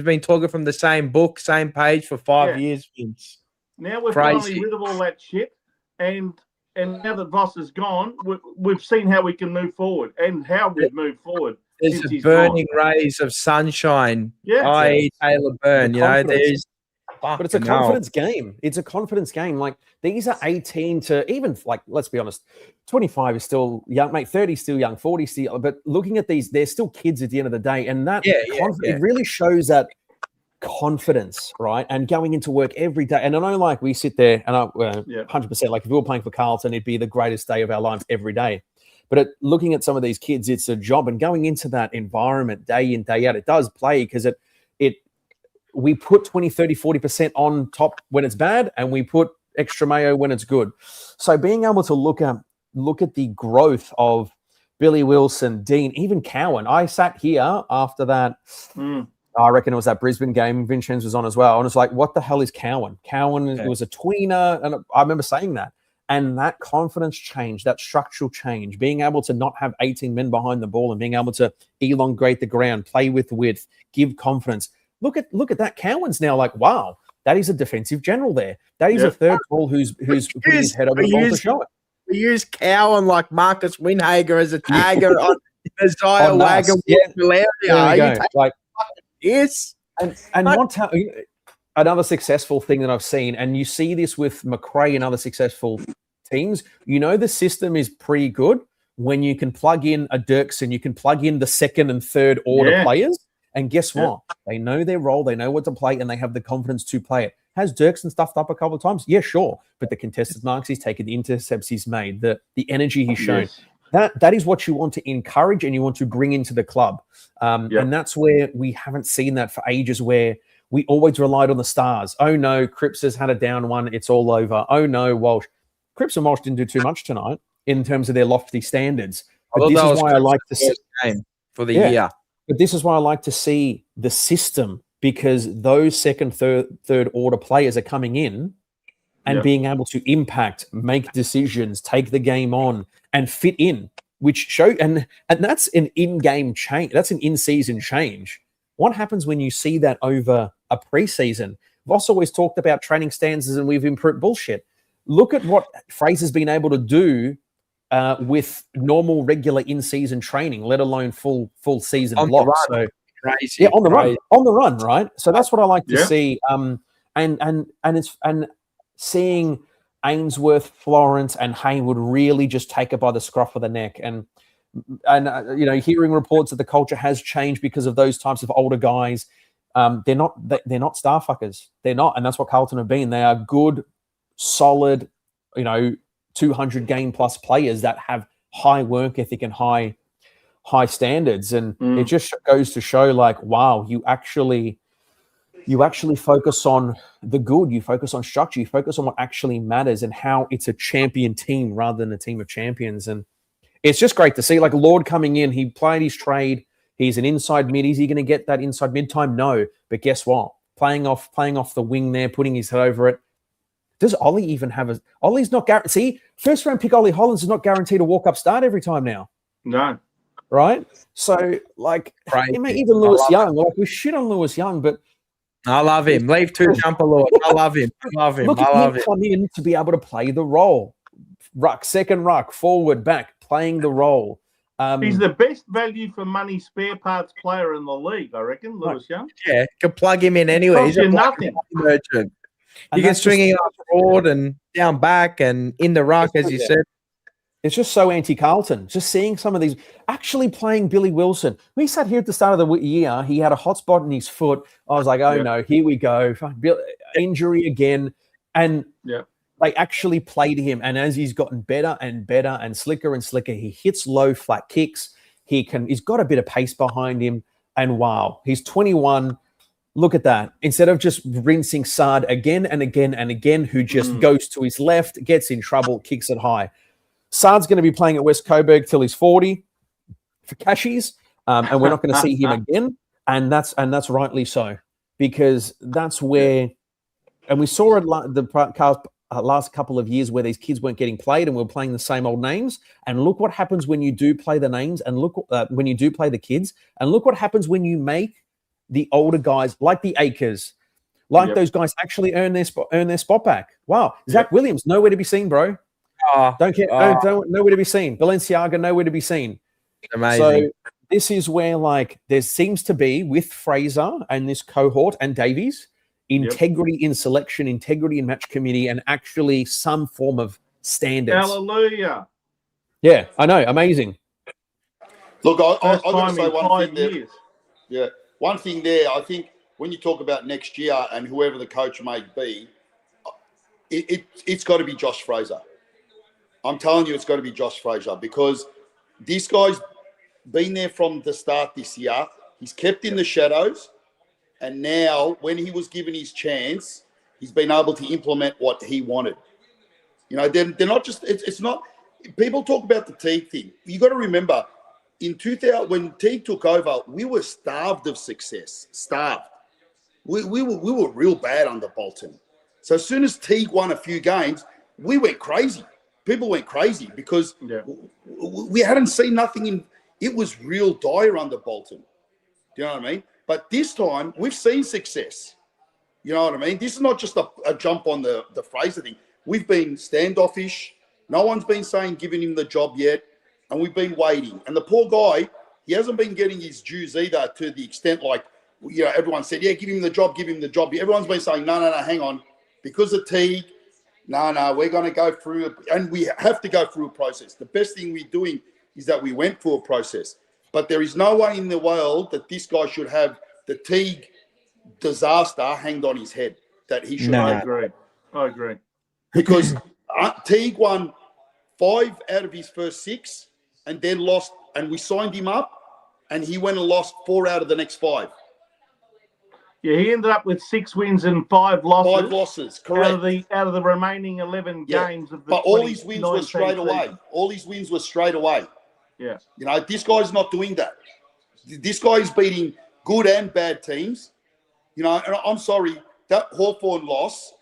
[SPEAKER 1] been talking from the same book, same page for 5 years, Vince.
[SPEAKER 11] Now we're finally rid of all that shit, and now that Voss is gone, we've seen how we can move forward and how we've moved forward.
[SPEAKER 1] There's a burning rays of sunshine. I.e. Taylor Byrne.
[SPEAKER 10] But it's a confidence game. It's a confidence game. Like, these are 18 to even, like, let's be honest, 25 is still young, mate. 30 is still young, 40 still. But looking at these, they're still kids at the end of the day, and that it really shows that confidence, right? And going into work every day. And I know, like, we sit there and 100%, like, if we were playing for Carlton, it'd be the greatest day of our lives every day. But looking at some of these kids, it's a job, and going into that environment day in, day out, it does play because we put 20, 30, 40% on top when it's bad, and we put extra mayo when it's good. So being able to look at the growth of Billy Wilson, Dean, even Cowan. I sat here after that. I reckon it was that Brisbane game. Vincenzo was on as well. And it's like, what the hell is Cowan? Cowan was a tweener. And I remember saying that. And that confidence change, that structural change, being able to not have 18 men behind the ball and being able to elongate the ground, play with width, give confidence. Look at that. Cowan's now like, wow, that is a defensive general there. That is a third ball who's putting his head over the ball to show it.
[SPEAKER 1] We use Cowan like Marcus Winhager as a tagger on Isaiah Wagger. Yes.
[SPEAKER 10] And another successful thing that I've seen, and you see this with McRae and other successful teams, the system is pretty good when you can plug in a Dirksen, you can plug in the second and third order players. And guess what? They know their role, they know what to play, and they have the confidence to play it. Has Dirksen stuffed up a couple of times? Yeah, sure. But the contested marks he's taken, the intercepts he's made, the energy he's shown, that is what you want to encourage and you want to bring into the club. And that's where we haven't seen that for ages, where we always relied on the stars. Oh, no, Cripps has had a down one. It's all over. Oh, no, Walsh. Cripps and Walsh didn't do too much tonight in terms of their lofty standards. But this is why I like to see
[SPEAKER 1] game for the year.
[SPEAKER 10] But this is why I like to see the system, because those second, third order players are coming in and being able to impact, make decisions, take the game on, and fit in, which show and that's an in-game change. That's an in-season change. What happens when you see that over a preseason? Voss always talked about training standards and we've improved bullshit. Look at what Fraser's been able to do with normal, regular in-season training, let alone full season blocks. So
[SPEAKER 1] Crazy.
[SPEAKER 10] Yeah, on the
[SPEAKER 1] crazy.
[SPEAKER 10] run, right? So that's what I like to
[SPEAKER 11] Yeah.
[SPEAKER 10] see. And seeing Ainsworth, Florence, and Haywood really just take it by the scruff of the neck, and hearing reports that the culture has changed because of those types of older guys. They're not star fuckers. They're not, and that's what Carlton have been. They are good, solid, 200 game plus players that have high work ethic and high standards, and it just goes to show, like, wow, you actually focus on the good, you focus on structure, you focus on what actually matters and how it's a champion team rather than a team of champions. And it's just great to see, like, Lord coming in, he played his trade, he's an inside mid. Is he going to get that inside mid time? No, but guess what, playing off the wing there, putting his head over it. Does Ollie even have Ollie's not guaranteed? See, first round pick Ollie Hollins is not guaranteed a walk up start every time now.
[SPEAKER 11] No.
[SPEAKER 10] Right? So, like, even Lewis Young, like, we shit on Lewis Young, but
[SPEAKER 1] I love him. Leave two jumper Lewis. I love him.
[SPEAKER 10] Look at him come in to be able to play the role. Second ruck, forward, back, playing the role.
[SPEAKER 11] He's the best value for money spare parts player in the league, I reckon, Lewis Young.
[SPEAKER 1] Yeah, can plug him in anywhere. He's a
[SPEAKER 11] nothing
[SPEAKER 1] merchant. You can string him up forward and down back and in the ruck, as you said.
[SPEAKER 10] It's just so anti-Carlton. Just seeing some of these actually playing Billy Wilson. We sat here at the start of the year. He had a hot spot in his foot. I was like, no, here we go. Injury again. And they actually played him. And as he's gotten better and better and slicker, he hits low, flat kicks. He's got a bit of pace behind him. And wow, he's 21. Look at that. Instead of just rinsing Sard again and again and again, who just goes to his left, gets in trouble, kicks it high. Sard's going to be playing at West Coburg till he's 40 for cashies, and we're not going to see him again. And that's rightly so, because that's where, and we saw it the last couple of years where these kids weren't getting played and we're playing the same old names. And look what happens when you do play the names, and look when you do play the kids, and look what happens when you make the older guys like the Akers, like those guys actually earn their spot back. Wow, Zach Williams nowhere to be seen, bro. Don't nowhere to be seen. Balenciaga nowhere to be seen.
[SPEAKER 1] Amazing.
[SPEAKER 10] So this is where, like, there seems to be, with Fraser and this cohort and Davies, integrity in selection, integrity in match committee, and actually some form of standards.
[SPEAKER 11] Hallelujah.
[SPEAKER 10] Yeah, I know. Amazing.
[SPEAKER 8] Look, I've got to say one thing there.
[SPEAKER 11] Years.
[SPEAKER 8] Yeah, one thing there. I think when you talk about next year and whoever the coach may be, it's got to be Josh Fraser. I'm telling you, it's got to be Josh Fraser, because this guy's been there from the start this year. He's kept in the shadows. And now, when he was given his chance, he's been able to implement what he wanted. They're not just, it's not, people talk about the Teague thing. You got to remember, in 2000, when Teague took over, we were starved of success. Starved. We were real bad under Bolton. So as soon as Teague won a few games, we went crazy. People went crazy because we hadn't seen nothing it was real dire under Bolton. Do you know what I mean? But this time, we've seen success. You know what I mean? This is not just a jump on the Fraser thing. We've been standoffish. No one's been giving him the job yet. And we've been waiting. And the poor guy, he hasn't been getting his dues either, to the extent like, everyone said, give him the job. Everyone's been saying, no, hang on. Because of Teague, no, we're going to go through, and we have to go through a process. The best thing we're doing is that we went through a process. But there is no way in the world that this guy should have the Teague disaster hanged on his head. That he should have.
[SPEAKER 11] I agree.
[SPEAKER 8] Because Teague won 5 out of his first 6 and then lost, and we signed him up, and he went and lost 4 out of the next 5.
[SPEAKER 11] Yeah, he ended up with 6 wins and 5 losses.
[SPEAKER 8] 5 losses, correct.
[SPEAKER 11] Out of the remaining 11 games of the
[SPEAKER 8] But all his wins were straight away. All his wins were straight away.
[SPEAKER 11] Yeah.
[SPEAKER 8] This guy's not doing that. This guy is beating good and bad teams. And I'm sorry, that Hawthorn loss,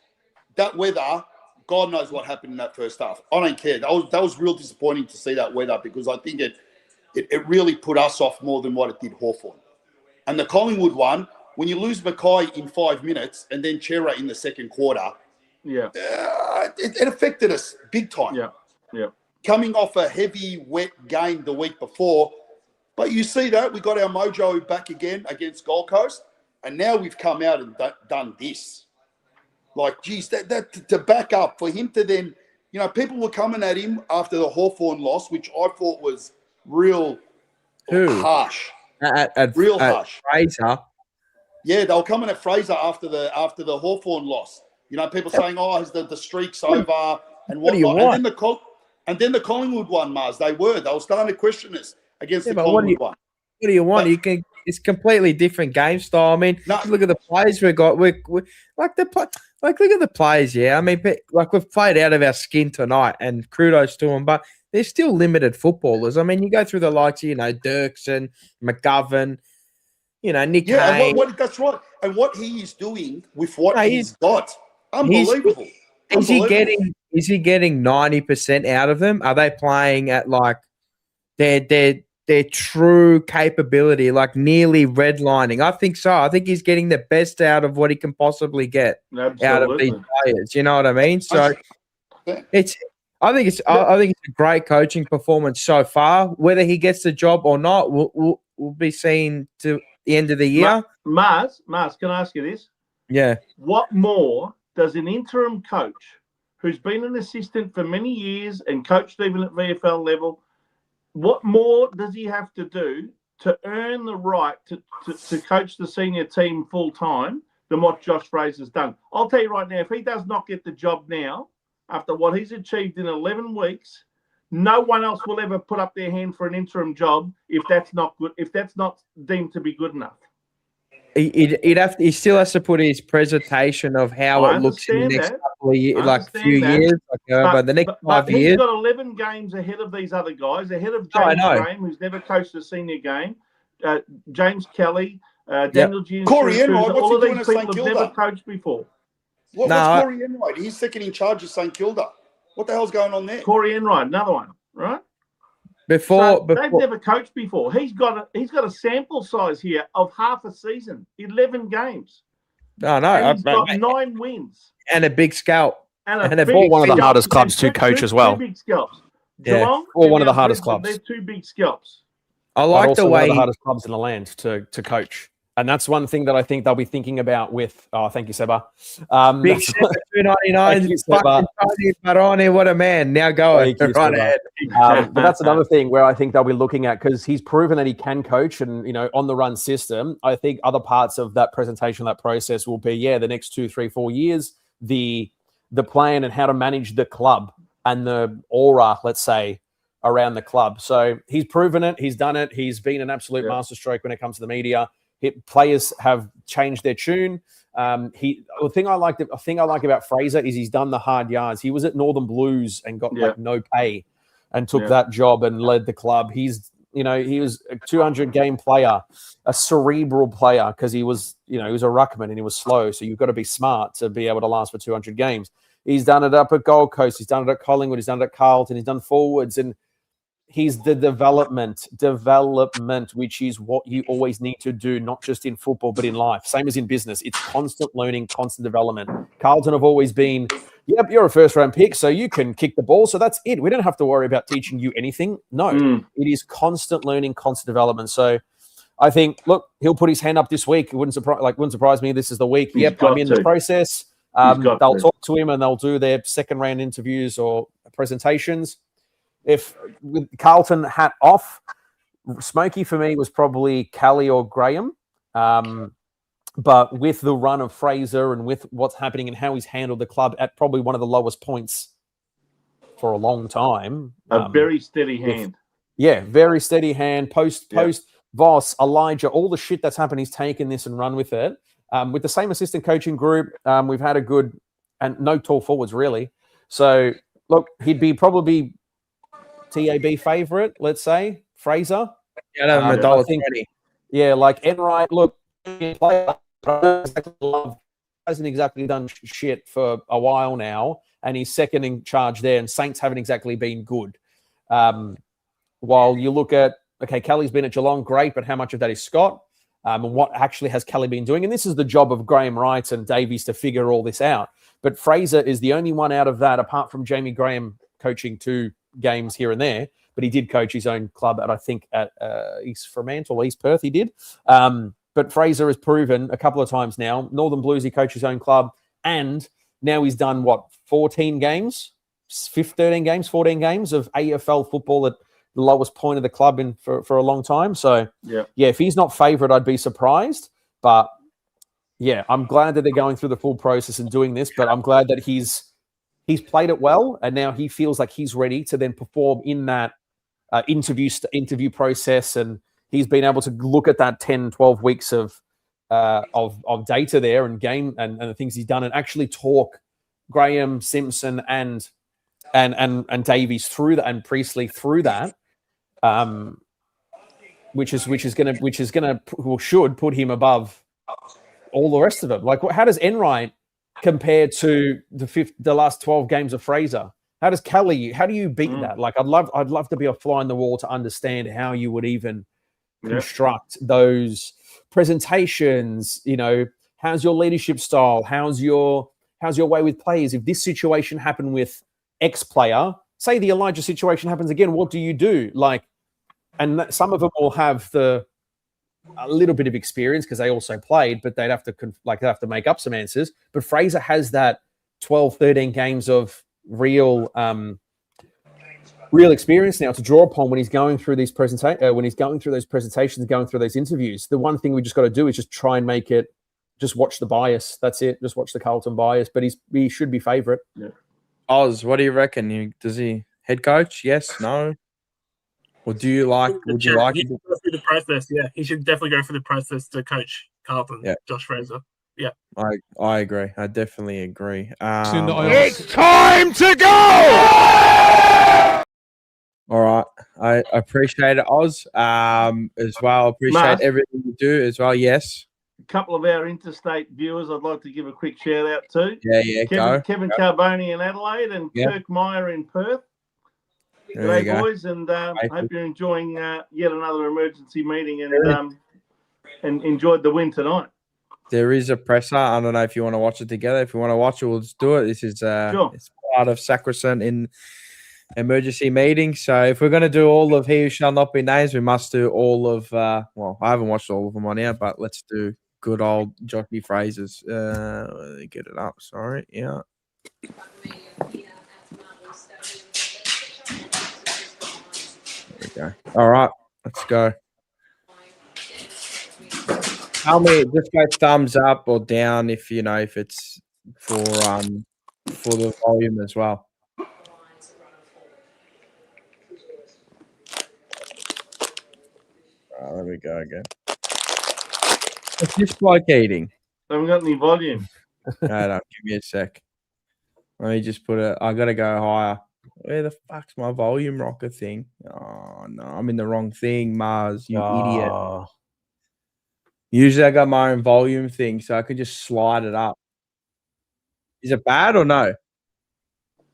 [SPEAKER 8] that weather, God knows what happened in that first half. I don't care. That was real disappointing to see that weather, because I think it really put us off more than what it did Hawthorn. And the Collingwood one, when you lose Mackay in 5 minutes and then Chera in the second quarter, it affected us big time.
[SPEAKER 11] Yeah.
[SPEAKER 8] Coming off a heavy, wet game the week before, But you see that we got our mojo back again against Gold Coast, and now we've come out and done this. Like, geez, that to back up for him to then, you know, people were coming at him after the Hawthorn loss, which I thought was real harsh. Real harsh.
[SPEAKER 1] Fraser.
[SPEAKER 8] Yeah, they were coming at Fraser after the Hawthorn loss. You know, people saying, "Oh, is the streak's over?" and
[SPEAKER 1] What do you
[SPEAKER 8] whatnot.
[SPEAKER 1] want?
[SPEAKER 8] And then the Collingwood one, Mars. They were starting to question us against the
[SPEAKER 1] but
[SPEAKER 8] Collingwood one.
[SPEAKER 1] What do you want?
[SPEAKER 8] But-
[SPEAKER 1] It's completely different game style. I mean, look at the players we got. Look at the players. Yeah, I mean, we've played out of our skin tonight, and kudos to them. But they're still limited footballers. I mean, you go through the likes of, Dirksen, McGovern, Nick Haynes.
[SPEAKER 8] And that's right. And what he is doing with what he's got, unbelievable.
[SPEAKER 1] Is he getting 90% out of them? Are they playing at like their true capability, like nearly redlining? I think so. I think he's getting the best out of what he can possibly get out of these players. You know what I mean? So I think it's a great coaching performance so far. Whether he gets the job or not, we'll be seen to the end of the year.
[SPEAKER 11] Mars, can I ask you this?
[SPEAKER 1] Yeah.
[SPEAKER 11] What more does an interim coach who's been an assistant for many years and coached even at VFL level, what more does he have to do to earn the right to coach the senior team full time than what Josh Fraser's done? I'll tell you right now, if he does not get the job now, after what he's achieved in 11 weeks, no one else will ever put up their hand for an interim job if that's not good, if that's not deemed to be good enough.
[SPEAKER 1] He still has to put his presentation of how it looks in the next couple of years, like few years, but the next 5 years.
[SPEAKER 11] He's got 11 games ahead of these other guys, ahead of James Graham, who's never coached a senior game, James Kelly, Daniel Jones,
[SPEAKER 8] Corey Enright.
[SPEAKER 11] all
[SPEAKER 8] What's
[SPEAKER 11] of
[SPEAKER 8] he doing
[SPEAKER 11] these
[SPEAKER 8] at
[SPEAKER 11] people
[SPEAKER 8] St
[SPEAKER 11] have
[SPEAKER 8] Kilda?
[SPEAKER 11] never coached before.
[SPEAKER 8] What's Corey Enright? He's second in charge of St Kilda. What the hell's going on there?
[SPEAKER 11] Corey Enright, another one, right?
[SPEAKER 1] They've
[SPEAKER 11] never coached before. He's got a sample size here of half a season, 11 games.
[SPEAKER 1] No,
[SPEAKER 11] and he's got 9 wins
[SPEAKER 1] and a big scalp.
[SPEAKER 10] And one of the hardest clubs to coach as well.
[SPEAKER 11] Two big scalps.
[SPEAKER 1] Yeah.
[SPEAKER 11] Geelong,
[SPEAKER 10] Or one of the hardest clubs.
[SPEAKER 11] They're 2 big scalps.
[SPEAKER 1] I like the way
[SPEAKER 10] one of the hardest clubs in the land to coach. And that's one thing that I think they'll be thinking about with. Oh, thank you, Seba.
[SPEAKER 1] Big Seba, $2.99. Tony Barone, what a man! Now go right ahead.
[SPEAKER 10] But that's another thing where I think they'll be looking at, because he's proven that he can coach, and on the run system. I think other parts of that presentation, that process, will be the next 2, 3, 4 years, the plan and how to manage the club and the aura, let's say, around the club. So he's proven it. He's done it. He's been an absolute masterstroke when it comes to the media. Players have changed their tune. The thing I like about Fraser is he's done the hard yards. He was at Northern Blues and got no pay, and took that job and led the club. He was a 200 game player, a cerebral player, because he was a ruckman and he was slow. So you've got to be smart to be able to last for 200 games. He's done it up at Gold Coast. He's done it at Collingwood. He's done it at Carlton. He's done forwards, and he's the development, which is what you always need to do, not just in football, but in life. Same as in business. It's constant learning, constant development. Carlton have always been, you're a first-round pick, so you can kick the ball, so that's it. We don't have to worry about teaching you anything. No, It is constant learning, constant development. So I think, look, he'll put his hand up this week. It wouldn't surprise me. This is the week. I'm in the process. They'll talk to him and they'll do their second-round interviews or presentations. If with Carlton hat off, Smokey for me was probably Callie or Graham. But with the run of Fraser and with what's happening and how he's handled the club at probably one of the lowest points for a long time.
[SPEAKER 11] A very steady hand.
[SPEAKER 10] Very steady hand. Post Voss, Elijah, all the shit that's happened, he's taken this and run with it. With the same assistant coaching group, we've had a good, and no tall forwards really. So, look, he'd be probably TAB favourite, let's say, Fraser.
[SPEAKER 1] I
[SPEAKER 10] think, like Enright, look, hasn't exactly done shit for a while now, and he's second in charge there, and Saints haven't exactly been good. While you look at, Kelly's been at Geelong, great, but how much of that is Scott? And what actually has Kelly been doing? And this is the job of Graham Wright and Davies to figure all this out. But Fraser is the only one out of that, apart from Jamie Graham coaching 2 games here and there, but he did coach his own club at, I think, at East Fremantle, East Perth. He did. But Fraser has proven a couple of times now. Northern Blues, he coached his own club, and now he's done 14 games, 13 games, 14 games of AFL football at the lowest point of the club for a long time. So yeah, if he's not favourite, I'd be surprised. But yeah, I'm glad that they're going through the full process and doing this. But I'm glad that he's played it well, and now he feels like he's ready to then perform in that interview process, and he's been able to look at that 10, 12 weeks of data there and game and the things he's done, and actually talk Graham, Simpson, and Davies through that, and Priestley through that, which should put him above all the rest of them. Like, how does Enright compare to the last 12 games of Fraser? How does Kelly? How do you beat that? Like, I'd love to be a fly on the wall to understand how you would even construct those presentations. You know, how's your leadership style? How's your way with players? If this situation happened with X player, say the Elijah situation happens again, what do you do? Like, and some of them will have a little bit of experience because they also played, but they'd have to make up some answers. But Fraser has that 12, 13 games of real experience now to draw upon when he's going through these those presentations, going through those interviews. The one thing we just got to do is just try and make it, just watch the bias. That's it. Just watch the Carlton bias. But he should be favourite.
[SPEAKER 11] Yeah.
[SPEAKER 1] Oz, what do you reckon? Does he head coach? Yes, no? Or would you like
[SPEAKER 9] He should go through the process. Yeah, he should definitely go through the process to coach Carlton. Yeah. Josh Fraser. Yeah,
[SPEAKER 1] I agree. I definitely agree.
[SPEAKER 12] It's time to go.
[SPEAKER 1] All right, I appreciate it, Oz. As well, appreciate everything you do as well. Yes.
[SPEAKER 11] A couple of our interstate viewers, I'd like to give a quick shout out to.
[SPEAKER 1] Yeah,
[SPEAKER 11] Kevin Carboni in Adelaide and Kirk Meyer in Perth. G'day, boys, and hope you're enjoying yet another emergency meeting and enjoyed the win tonight.
[SPEAKER 1] There is a presser. I don't know if you want to watch it together. If you want to watch it, we'll just do it. This is it's part of Sacrosanct in emergency meeting. So if we're going to do all of He Who Shall Not Be Named, we must do all of well, I haven't watched all of them on here, but let's do good old Jockey Fraser's. Let me get it up. Sorry. Yeah. There we go. All right, let's go. Tell me, just go thumbs up or down if you know if it's for the volume as well. There we go again. It's just like eating.
[SPEAKER 11] I haven't got any volume.
[SPEAKER 1] Hold on, give me a sec. Let me just put it. I gotta go higher. Where the fuck's my volume rocker thing? Oh no, I'm in the wrong thing, Mars. You idiot. Usually I got my own volume thing, so I could just slide it up. Is it bad or no?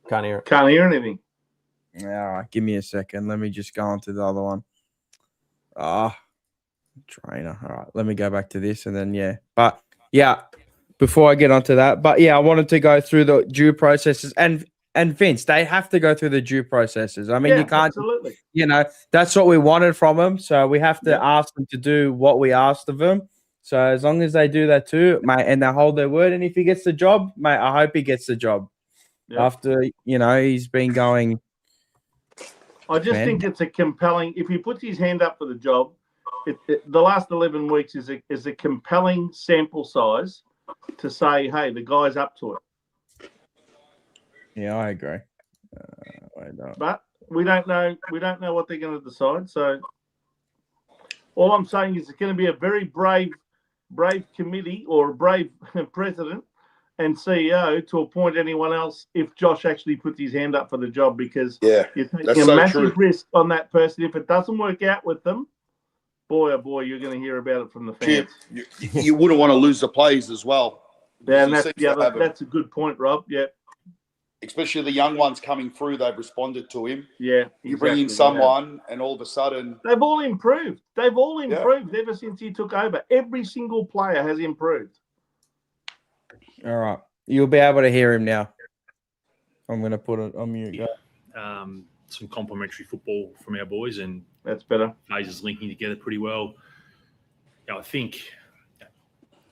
[SPEAKER 10] Can't hear it.
[SPEAKER 11] Can't hear anything.
[SPEAKER 1] All right, give me a second. Let me just go on to the other one. Trainer. All right, let me go back to this and then But yeah, before I get onto that, I wanted to go through the due processes and Vince, they have to go through the due processes. I mean, you can't.
[SPEAKER 11] Absolutely.
[SPEAKER 1] You know, that's what we wanted from them, so we have to ask them to do what we asked of them. So as long as they do that too, mate, and they hold their word, and if he gets the job, mate, I hope he gets the job. After he's been going.
[SPEAKER 11] I just think it's a compelling. If he puts his hand up for the job, the last 11 weeks is a compelling sample size to say, hey, the guy's up to it.
[SPEAKER 1] Yeah, I agree.
[SPEAKER 11] But we don't know. We don't know what they're going to decide. So all I'm saying is it's going to be a very brave committee or a brave president and CEO to appoint anyone else if Josh actually puts his hand up for the job, because you're taking a massive risk on that person. If it doesn't work out with them, boy, oh boy, you're going to hear about it from the fans.
[SPEAKER 8] You wouldn't want to lose the players as well.
[SPEAKER 11] Yeah, and that's a good point, Rob. Yeah.
[SPEAKER 8] Especially the young ones coming through, they've responded to him.
[SPEAKER 11] Yeah.
[SPEAKER 8] You bring in someone and all of a sudden...
[SPEAKER 11] They've all improved. They've all improved ever since he took over. Every single player has improved.
[SPEAKER 1] All right. You'll be able to hear him now. I'm going to put it on mute.
[SPEAKER 13] some complementary football from our boys, and
[SPEAKER 11] that's better.
[SPEAKER 13] Phases linking together pretty well. I think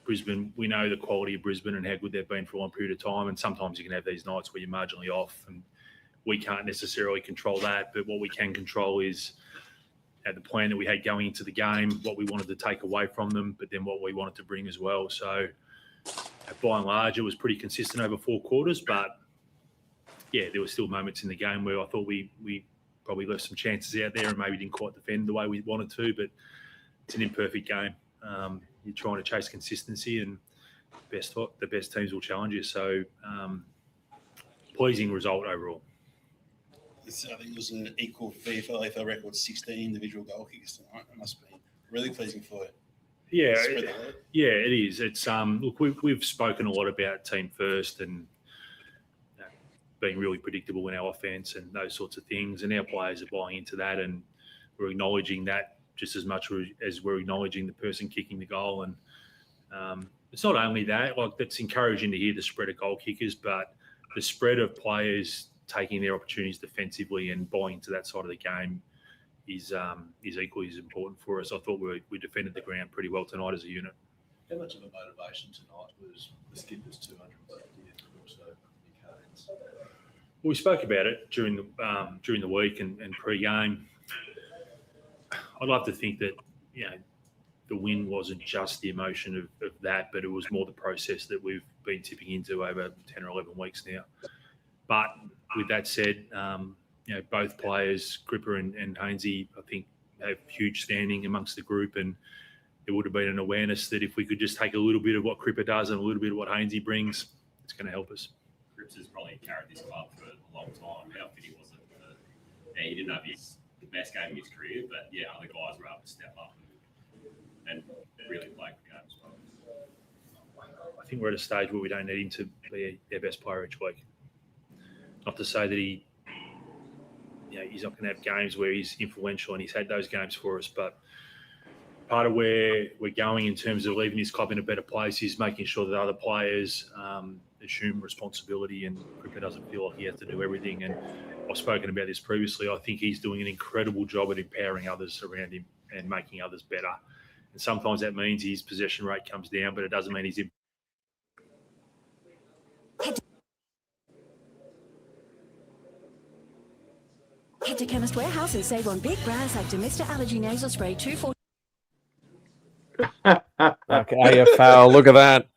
[SPEAKER 13] Brisbane, we know the quality of Brisbane and how good they've been for a long period of time, and sometimes you can have these nights where you're marginally off, and we can't necessarily control that, but what we can control is the plan that we had going into the game, what we wanted to take away from them, but then what we wanted to bring as well. So by and large, it was pretty consistent over 4 quarters, but yeah, there were still moments in the game where I thought we probably left some chances out there and maybe didn't quite defend the way we wanted to, but it's an imperfect game. You're trying to chase consistency, and the best teams will challenge you. So pleasing result overall.
[SPEAKER 14] I think it was an equal VFL AFL record, 16 individual goal kickers tonight. It must be really pleasing for you.
[SPEAKER 13] Yeah, it is. It's look, we've spoken a lot about team first and being really predictable in our offense and those sorts of things, and our players are buying into that, and we're acknowledging that just as much as we're acknowledging the person kicking the goal. And it's not only that, like, that's encouraging to hear the spread of goal kickers, but the spread of players taking their opportunities defensively and buying into that side of the game is equally as important for us. I thought we defended the ground pretty well tonight as a unit.
[SPEAKER 15] How much of a motivation tonight was the skipper's 250 and also Canes?
[SPEAKER 13] We spoke about it during the week and pre-game. I'd love to think that the win wasn't just the emotion of that, but it was more the process that we've been tipping into over 10 or 11 weeks now. But with that said, both players, Gripper and Hainsey, I think have huge standing amongst the group, and there would have been an awareness that if we could just take a little bit of what Gripper does and a little bit of what Hainsey brings, it's going to help us.
[SPEAKER 16] Grips has probably carried this club for a long time. How fit he was it? He didn't have the best game of his career, but other guys were able to step up and really play the game as well.
[SPEAKER 13] I think we're at a stage where we don't need him to be our best player each week. Not to say that he's not going to have games where he's influential, and he's had those games for us, but part of where we're going in terms of leaving his club in a better place is making sure that other players assume responsibility, and Cricket doesn't feel like he has to do everything. And I've spoken about this previously. I think he's doing an incredible job at empowering others around him and making others better. And sometimes that means his possession rate comes down, but it doesn't mean he's
[SPEAKER 17] Head to Chemist Warehouse and save on big brands like Mr. Allergy Nasal Spray 240.
[SPEAKER 10] Okay, AFL, look at that.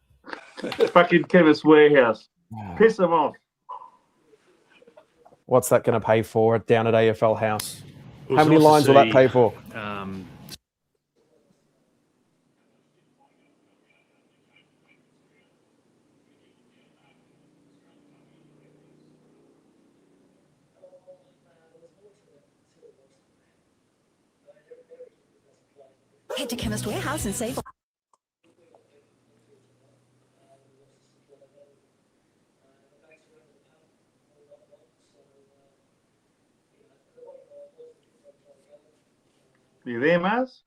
[SPEAKER 11] Fucking Chemist Warehouse. Piss them off.
[SPEAKER 10] What's that going to pay for down at AFL House? How many lines will that pay for?
[SPEAKER 17] Head to Chemist Warehouse and save on...
[SPEAKER 11] You there, Maz?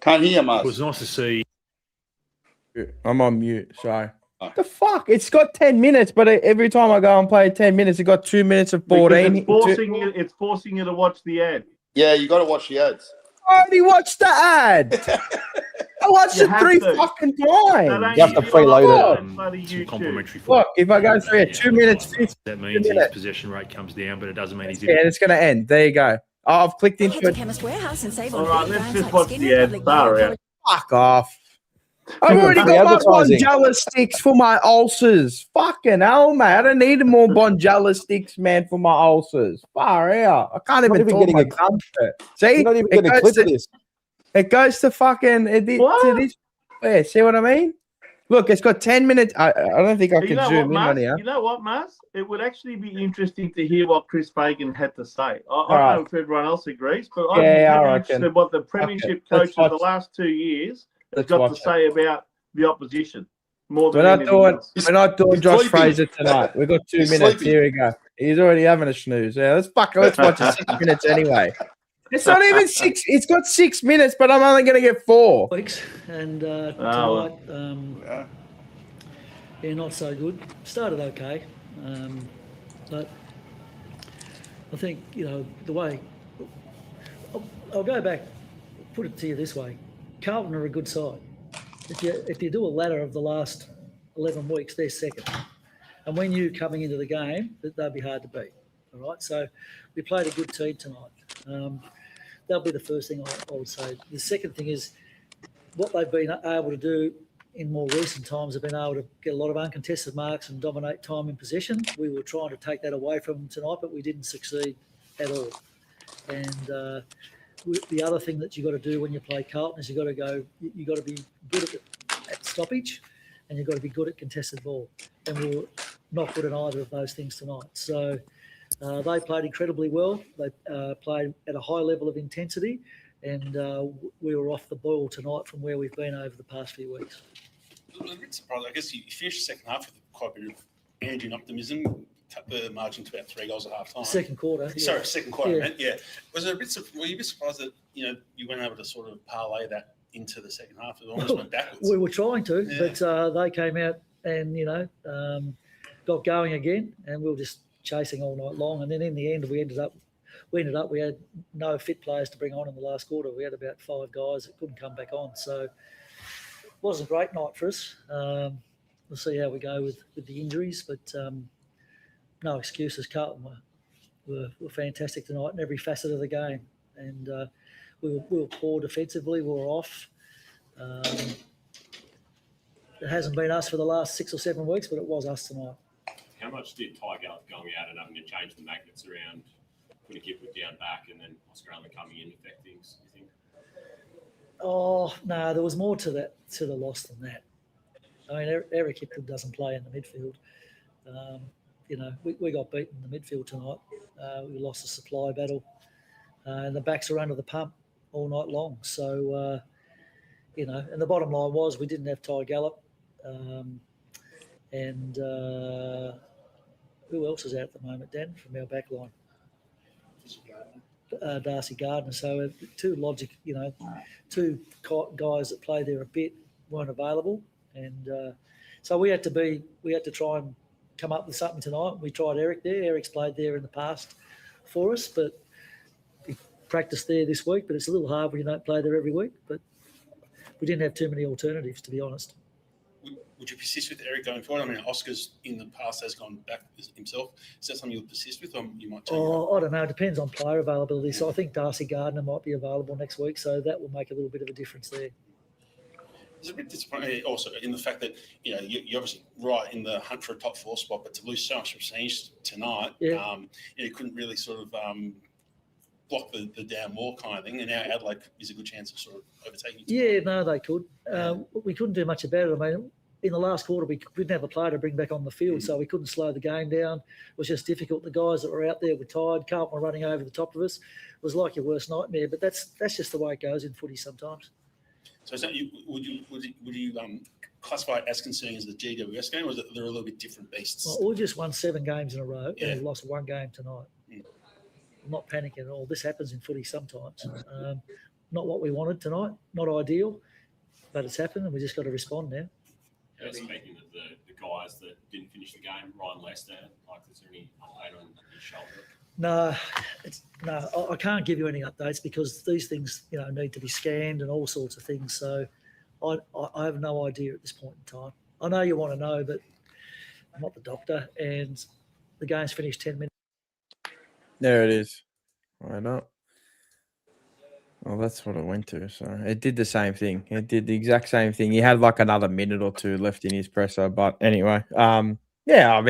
[SPEAKER 8] Can't hear, Maz.
[SPEAKER 13] It was nice to see.
[SPEAKER 1] I'm on mute, sorry. The fuck? It's got 10 minutes, but every time I go and play 10 minutes, it got 2 minutes of 14.
[SPEAKER 11] It's forcing you to watch the ad.
[SPEAKER 8] Yeah, you got to watch the ads.
[SPEAKER 1] I already watched the ad. I watched it 3 fucking times.
[SPEAKER 10] You have to preload it.
[SPEAKER 13] Some complimentary
[SPEAKER 1] Look, if I go through it, 2 minutes 50.
[SPEAKER 13] That means his possession rate comes down, but it doesn't mean he's...
[SPEAKER 1] Yeah, it's going to end. There you go. Oh, I've clicked into it.
[SPEAKER 17] Chemist Warehouse and save on...
[SPEAKER 11] All right, let's just watch the ad. Far out.
[SPEAKER 1] Fuck off. I've already got my Bonjela sticks for my ulcers. Fucking hell, mate. I don't need more Bonjela sticks, man, for my ulcers. Far out. I can't even talk my comfort. See?
[SPEAKER 10] You're not even getting a clip of this.
[SPEAKER 1] It goes to fucking... to this. Yeah, see what I mean? Look, it's got 10 minutes. I don't think I can zoom in on here.
[SPEAKER 11] You know what, Maz? It would actually be interesting to hear what Chris Fagan had to say. I don't know if everyone else agrees, but I'm really interested in what the premiership coach of the last 2 years has got to say about the opposition. More than
[SPEAKER 1] we're not doing Josh Fraser tonight. We've got 2 minutes. Here we go. He's already having a snooze. Yeah, let's watch it 6 minutes anyway. It's not even 6. It's got 6 minutes, but I'm only going to get 4
[SPEAKER 18] weeks. And tonight, not so good. Started okay, but I think, the way... I'll go back, put it to you this way. Carlton are a good side. If you do a ladder of the last 11 weeks, they're second. And when you're coming into the game, they'll be hard to beat. All right, so we played a good team tonight. That'll be the first thing I would say. The second thing is what they've been able to do in more recent times have been able to get a lot of uncontested marks and dominate time in possession. We were trying to take that away from them tonight, but we didn't succeed at all. And the other thing that you got to do when you play Carlton is you got to be good at stoppage, and you've got to be good at contested ball. And we were not good at either of those things tonight. So they played incredibly well. They played at a high level of intensity, and we were off the boil tonight from where we've been over the past few weeks.
[SPEAKER 14] I was a bit surprised. I guess you finished the second half with quite a bit of energy and optimism. Cut the margin to about 3 goals at half time.
[SPEAKER 18] Second quarter. Yeah.
[SPEAKER 14] Sorry, second quarter. Yeah. I meant, yeah. Were you a bit surprised that you weren't able to sort of parlay that into the second half? It almost went backwards.
[SPEAKER 18] We were trying to, but they came out and got going again, and we were just chasing all night long. And then in the end, we ended up we had no fit players to bring on in the last quarter. We had about 5 guys that couldn't come back on, so it wasn't a great night for us. We'll see how we go with the injuries, but. No excuses. Carlton were fantastic tonight in every facet of the game, and we were poor defensively. We were off. It hasn't been us for the last 6 or 7 weeks, but it was us tonight.
[SPEAKER 16] How much did Ty Gallop going out and having to change the magnets around, putting Kipwood down back, and then Oscar Allen coming in affect things, you think?
[SPEAKER 18] Oh, no, there was more to the loss than that. I mean, Eric Kipwood doesn't play in the midfield. We got beaten in the midfield tonight. We lost the supply battle. And the backs are under the pump all night long. So, and the bottom line was we didn't have Ty Gallop. And who else is out at the moment, Dan, from our back line? Darcy Gardner. So two guys that played there a bit weren't available. And so we had to try and come up with something tonight. We tried Eric there. Eric's played there in the past for us, but he practiced there this week. But it's a little hard when you don't play there every week. But we didn't have too many alternatives, to be honest.
[SPEAKER 14] Would you persist with Eric going forward? I mean, Oscar's in the past has gone back himself. Is that something you'll persist with, or you might change?
[SPEAKER 18] I don't know. It depends on player availability. So I think Darcy Gardner might be available next week, so that will make a little bit of a difference there.
[SPEAKER 14] It's a bit disappointing also in the fact that, you're obviously right in the hunt for a top 4 spot, but to lose so much percentage tonight, you couldn't really sort of block the down more kind of thing. And now Adelaide is a good chance of sort of overtaking you.
[SPEAKER 18] Yeah, no, they could. We couldn't do much about it. I mean, in the last quarter, we didn't have a player to bring back on the field, so we couldn't slow the game down. It was just difficult. The guys that were out there were tired. Carlton were running over the top of us. It was like your worst nightmare, but that's just the way it goes in footy sometimes.
[SPEAKER 14] So is that would you classify it as concerning as the GWS game, or is it they're a little bit different beasts?
[SPEAKER 18] Well, we just won 7 games in a row and we lost 1 game tonight. I'm not panicking at all. This happens in footy sometimes. Not what we wanted tonight, not ideal, but it's happened and we just got to respond now.
[SPEAKER 16] Speaking of the guys that didn't finish the game, Ryan Lester, is there any update on his shoulder?
[SPEAKER 18] No, I can't give you any updates because these things, need to be scanned and all sorts of things. So I have no idea at this point in time. I know you want to know, but I'm not the doctor, and the game's finished 10 minutes.
[SPEAKER 1] There it is. Why not? Well, that's what it went to. So it did the same thing. It did the exact same thing. He had like another minute or 2 left in his presser. But anyway, I mean,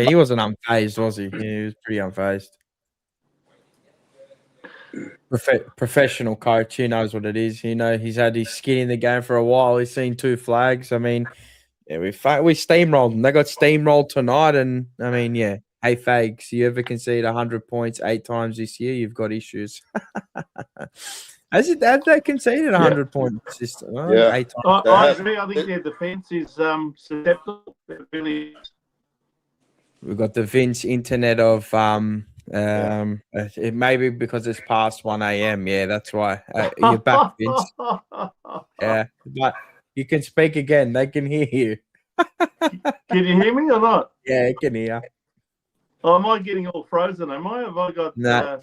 [SPEAKER 1] he wasn't unfazed, was he? He was pretty unfazed. Professional coach. He knows what it is. He's had his skin in the game for a while. He's seen 2 flags. I mean, we steamrolled them. They got steamrolled tonight. And I mean, hey, Fags, you ever concede 100 points 8 times this year, you've got issues. Have they conceded 100 points? 8 times?
[SPEAKER 11] I agree. I think their defence is susceptible. Really.
[SPEAKER 1] We've got the Vince internet of it may be because it's past 1 a.m. Yeah, that's why. You're back, Vince. Yeah, but you can speak again. They can hear you.
[SPEAKER 11] Can you hear me or not?
[SPEAKER 1] Yeah, I can hear.
[SPEAKER 11] Oh, am I getting all frozen? Am I? Have I got...
[SPEAKER 1] Nah.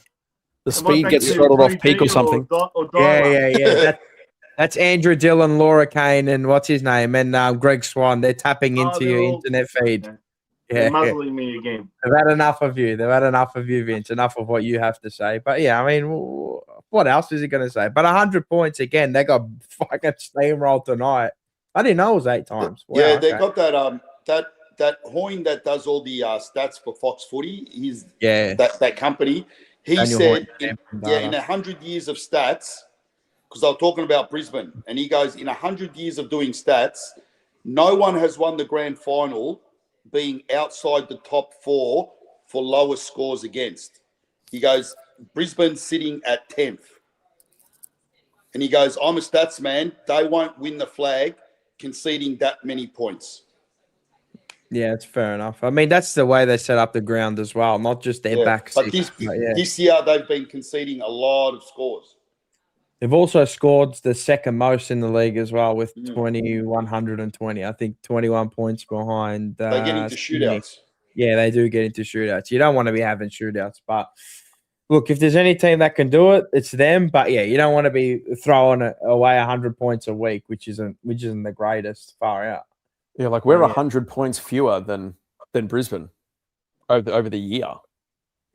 [SPEAKER 10] The
[SPEAKER 11] am I
[SPEAKER 10] speed
[SPEAKER 11] back
[SPEAKER 10] gets
[SPEAKER 11] to
[SPEAKER 10] throttled off peak
[SPEAKER 11] 3G
[SPEAKER 10] or something.
[SPEAKER 11] Or
[SPEAKER 1] Yeah. That's Andrew Dillon, Laura Kane, and what's his name? And Greg Swan. They're tapping into
[SPEAKER 11] they're
[SPEAKER 1] your
[SPEAKER 11] all-
[SPEAKER 1] internet feed.
[SPEAKER 11] okay.
[SPEAKER 1] Yeah.
[SPEAKER 11] They're muzzling me again.
[SPEAKER 1] They've had enough of you. They've had enough of you, Vince. Enough of what you have to say. But yeah, I mean, what else is he going to say? But 100 points again. They got fucking steamrolled tonight. I didn't know it was 8 times. Wow,
[SPEAKER 8] Yeah, they
[SPEAKER 1] okay.
[SPEAKER 8] got that Hoyne that does all the stats for Fox Footy. He's that company. He
[SPEAKER 1] Daniel
[SPEAKER 8] said,
[SPEAKER 1] Hoyne,
[SPEAKER 8] in 100 years of stats, because I was talking about Brisbane, and he goes, in 100 years of doing stats, no one has won the grand final being outside the top 4 for lowest scores against. He goes, Brisbane's sitting at 10th. And he goes, I'm a stats man. They won't win the flag conceding that many points.
[SPEAKER 1] Yeah, it's fair enough. I mean, that's the way they set up the ground as well, not just their back
[SPEAKER 8] But
[SPEAKER 1] six.
[SPEAKER 8] this year, they've been conceding a lot of scores.
[SPEAKER 1] They've also scored the second most in the league as well with 2,120. I think 21 points behind.
[SPEAKER 8] They get into
[SPEAKER 1] Sydney.
[SPEAKER 8] shootouts.
[SPEAKER 1] Yeah, they do get into shootouts. You don't want to be having shootouts, but look, if there's any team that can do it, it's them. But yeah, you don't want to be throwing away 100 points a week, which isn't the greatest. Far out.
[SPEAKER 10] Yeah, like we're 100 points fewer than Brisbane over the year.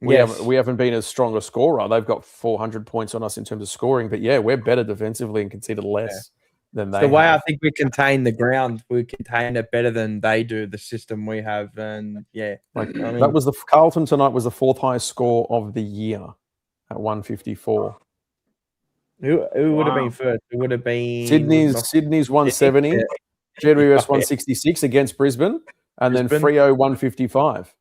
[SPEAKER 10] We haven't been as strong a scorer. They've got 400 points on us in terms of scoring, but yeah, we're better defensively and conceded less than they.
[SPEAKER 1] The way
[SPEAKER 10] have.
[SPEAKER 1] I think we contain the ground, we contain it better than they do. The system we have, and
[SPEAKER 10] that was the Carlton tonight was the 4th highest score of the year at 154.
[SPEAKER 1] Who would have been first? It would have been
[SPEAKER 10] Sydney's 170, GWS 166 against Brisbane, and then Freo 155.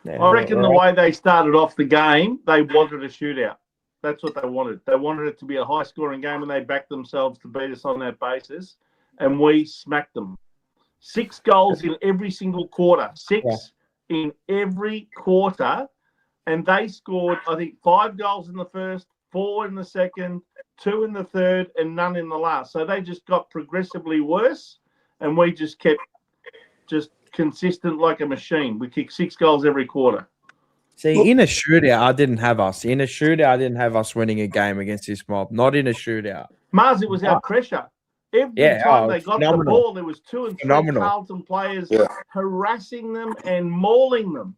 [SPEAKER 11] I reckon the way they started off the game, they wanted a shootout. That's what they wanted. They wanted it to be a high-scoring game, and they backed themselves to beat us on that basis, and we smacked them. 6 goals in every single quarter. 6 in every quarter, and they scored, I think, 5 goals in the first, 4 in the second, 2 in the third, and none in the last. So they just got progressively worse, and we just kept consistent like a machine. We kicked 6 goals every quarter.
[SPEAKER 1] See, in a shootout, I didn't have us. In a shootout, I didn't have us winning a game against this mob. Not in a shootout.
[SPEAKER 11] Mars, it was our pressure. Every time they got the ball, there was 2 and 3 Carlton players harassing them and mauling them.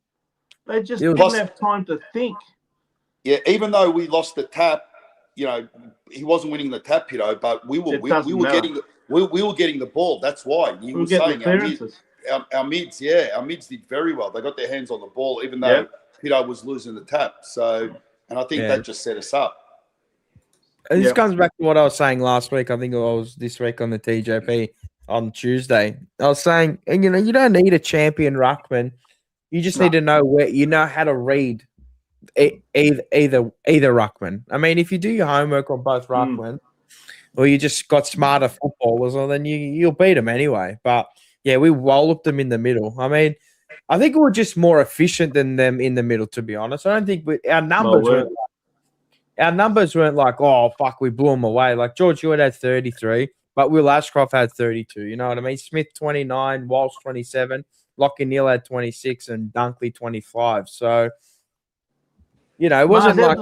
[SPEAKER 11] They just didn't have time to think.
[SPEAKER 8] Yeah, even though we lost the tap, he wasn't winning the tap, but we were getting the ball. That's why you were saying our mids did very well. They got their hands on the ball, even though Pito was losing the tap. So, and I think that just set us up.
[SPEAKER 1] And this comes back to what I was saying last week. I think it was this week on the TJP on Tuesday. I was saying, and you don't need a champion ruckman. You just need to know how to read either ruckman. I mean, if you do your homework on both ruckman, or you just got smarter footballers, well, then you'll beat them anyway. But yeah, we walloped them in the middle. I mean, I think we're just more efficient than them in the middle, to be honest. I don't think our numbers weren't like, oh, fuck, we blew them away. Like George Hewitt had 33, but Will Ashcroft had 32. You know what I mean? Smith 29, Walsh 27, Lockie Neal had 26, and Dunkley 25. So, it wasn't like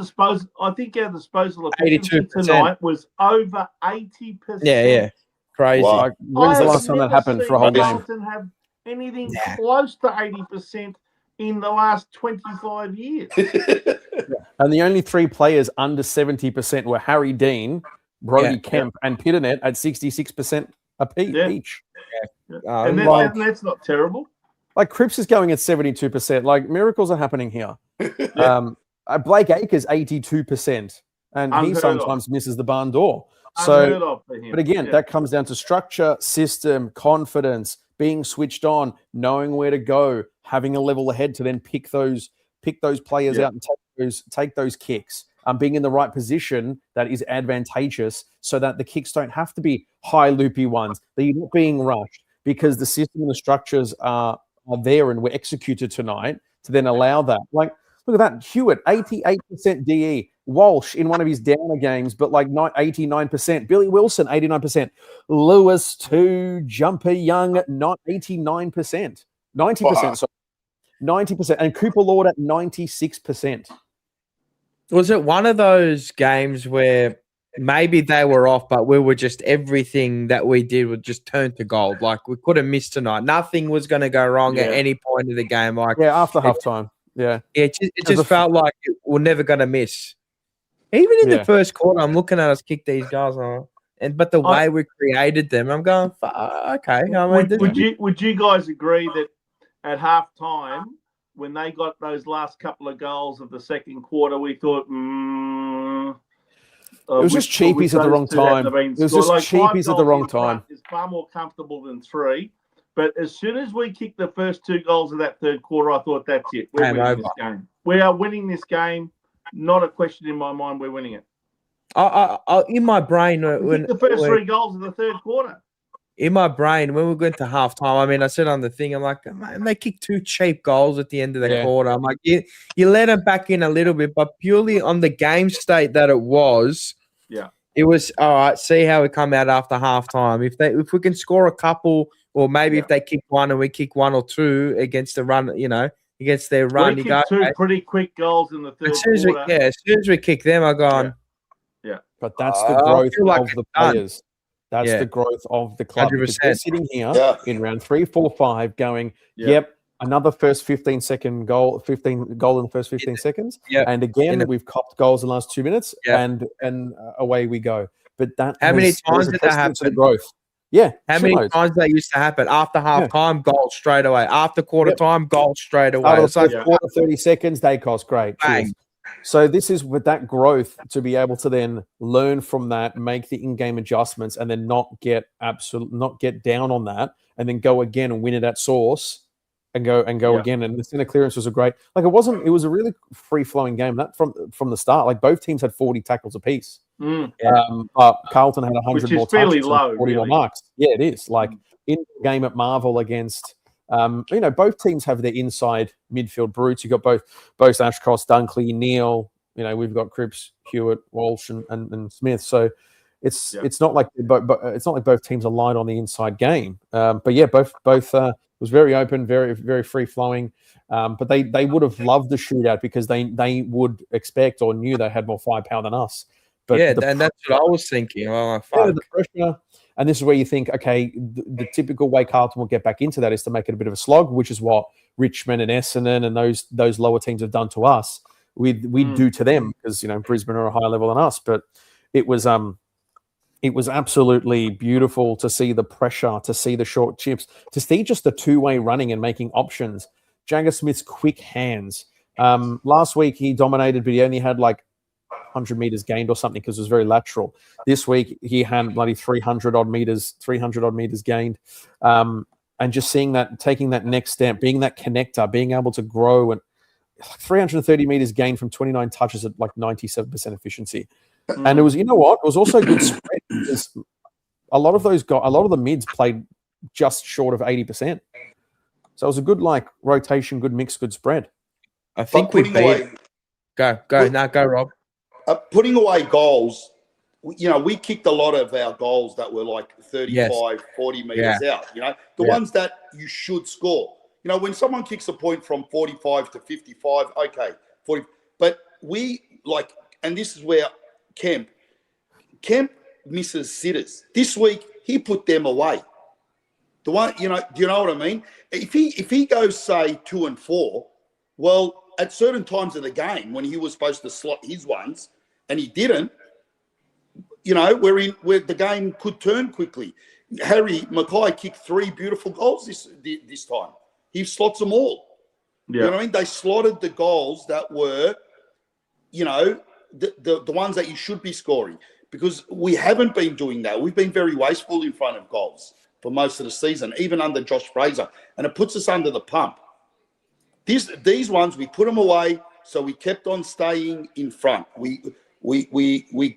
[SPEAKER 11] I think our disposal efficiency tonight was over 80%.
[SPEAKER 1] Yeah. Crazy.
[SPEAKER 10] Wow. Like, when's the last time that happened for a whole game?
[SPEAKER 11] Carlton have anything close to 80% in the last 25 years.
[SPEAKER 10] And the only 3 players under 70% were Harry Dean, Brody Kemp, and Pitternet at 66% each.
[SPEAKER 11] And that's not terrible.
[SPEAKER 10] Like Cripps is going at 72%. Like miracles are happening here. Blake Acres 82%, and he sometimes misses the barn door. So, but again, that comes down to structure, system, confidence, being switched on, knowing where to go, having a level ahead to then pick those players out and take those kicks. Being in the right position that is advantageous, so that the kicks don't have to be high loopy ones. That you're not being rushed because the system and the structures are there and were executed tonight to then allow that. Like, look at that. Hewitt, 88% DE. Walsh in one of his downer games, but like 89%. Billy Wilson, 89%. Lewis, 2. Jumper Young, not 89%. 90%. So 90%. And Cooper Lord at 96%.
[SPEAKER 1] Was it one of those games where maybe they were off, but we were just everything that we did would just turn to gold? Like we could have missed tonight. Nothing was going to go wrong at any point of the game. Like
[SPEAKER 10] after halftime. Yeah.
[SPEAKER 1] It just felt like we're never going to miss. Even in the first quarter, I'm looking at us kick these guys on, but the way we created them, I'm going, okay.
[SPEAKER 11] Would you guys agree that at halftime, when they got those last couple of goals of the second quarter, we thought,
[SPEAKER 10] it was just cheapies at the wrong time. It was just cheapies at the wrong time.
[SPEAKER 11] It's far more comfortable than 3. But as soon as we kicked the first 2 goals of that third quarter, I thought, that's it. We're winning this game. We are winning this game. Not a question in my mind. We're winning it.
[SPEAKER 1] In my brain,
[SPEAKER 11] when the first 3 goals of the third quarter.
[SPEAKER 1] In my brain, when we went to halftime, I mean, I said on the thing, I'm like, man, they kicked 2 cheap goals at the end of the quarter. I'm like, you let them back in a little bit, but purely on the game state that it was.
[SPEAKER 11] Yeah.
[SPEAKER 1] It was all right. See how we come out after halftime. If we can score a couple, or maybe if they kick 1 and we kick 1 or 2 against the run, against their run,
[SPEAKER 11] we kicked 2 pretty quick goals in the third quarter.
[SPEAKER 1] As soon as we kick them, I go on.
[SPEAKER 11] Yeah.
[SPEAKER 10] But that's the growth of the players. That's the growth of the club.
[SPEAKER 1] 100%.
[SPEAKER 10] Because they're sitting here in round 3, 4, 5, going, yep, another first 15-second goal, 15 goal in the first 15 seconds.
[SPEAKER 1] Yeah.
[SPEAKER 10] And again, we've copped goals in the last 2 minutes, and away we go. But that
[SPEAKER 1] how many times did that happen?
[SPEAKER 10] To the growth. Yeah.
[SPEAKER 1] How many times that used to happen? After halftime, goal straight away. After quarter time, goal straight away.
[SPEAKER 10] It's like quarter 30 seconds, they cost great.
[SPEAKER 1] Bang.
[SPEAKER 10] So this is with that growth to be able to then learn from that, make the in-game adjustments, and then not get down on that, and then go again and win it at source, and go again. And the center clearance was a great. Like it was a really free-flowing game. That from the start, like both teams had 40 tackles apiece. But Carlton had 100 more
[SPEAKER 11] fairly
[SPEAKER 10] touches,
[SPEAKER 11] low,
[SPEAKER 10] 40 more marks. Yeah, it is. Like in the game at Marvel against. Both teams have their inside midfield brutes. You've got both Ashcroft, Dunkley, Neal. We've got Cripps, Hewitt, Walsh, and Smith. So it's not like it's not like both teams are light on the inside game. But yeah, both was very open, very very free flowing. But they would have loved the shootout because they would expect or knew they had more firepower than us. But
[SPEAKER 1] and that's what I was thinking. Oh, fuck.
[SPEAKER 10] The pressure. And this is where you think, okay, the typical way Carlton will get back into that is to make it a bit of a slog, which is what Richmond and Essendon and those lower teams have done to us. We do to them because Brisbane are a higher level than us. But it was absolutely beautiful to see the pressure, to see the short chips, to see just the two-way running and making options. Jagger Smith's quick hands. Last week he dominated, but he only had 100 meters gained or something because it was very lateral. This week he had bloody 300 odd meters gained. And just seeing that, taking that next step, being that connector, being able to grow, and 330 meters gained from 29 touches at 97% efficiency. And it was, it was also a good spread because a lot of the mids played just short of 80%. So it was a good rotation, good mix, good spread.
[SPEAKER 1] I think we beat. Go, Rob.
[SPEAKER 8] Putting away goals, we kicked a lot of our goals that were 35, 40 meters out. The ones that you should score. When someone kicks a point from 45 to 55, okay, 40. But we and this is where Kemp misses sitters. This week he put them away. The one, do you know what I mean? If he goes say 2 and 4, well, at certain times of the game when he was supposed to slot his ones and he didn't, where the game could turn quickly. Harry Mackay kicked 3 beautiful goals this time. He slots them all. Yeah. You know what I mean? They slotted the goals that were, the ones that you should be scoring, because we haven't been doing that. We've been very wasteful in front of goals for most of the season, even under Josh Fraser, and it puts us under the pump. These ones, we put them away, so we kept on staying in front. We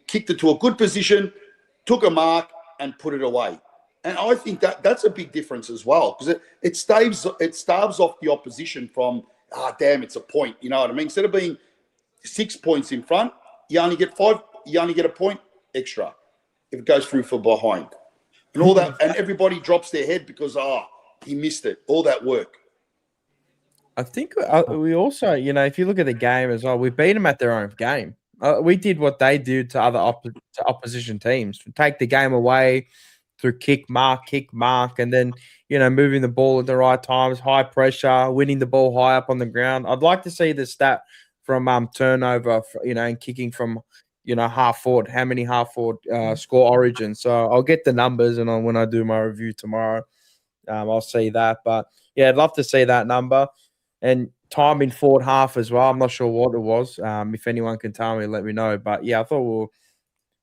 [SPEAKER 8] kicked it to a good position, took a mark, and put it away. And I think that's a big difference as well, because it starves off the opposition from, damn, it's a point. You know what I mean? Instead of being 6 points in front, you only get 5. You only get a point extra if it goes through for behind, and all that. And everybody drops their head because he missed it. All that work.
[SPEAKER 1] I think we also, if you look at the game as well, we beat them at their own game. We did what they do to other to opposition teams. Take the game away through kick, mark, and then, moving the ball at the right times, high pressure, winning the ball high up on the ground. I'd like to see the stat from turnover, and kicking from, half forward, how many half forward score origins. So I'll get the numbers, and when I do my review tomorrow, I'll see that. But yeah, I'd love to see that number. And time in forward half as well. I'm not sure what it was. If anyone can tell me, let me know. But yeah, I thought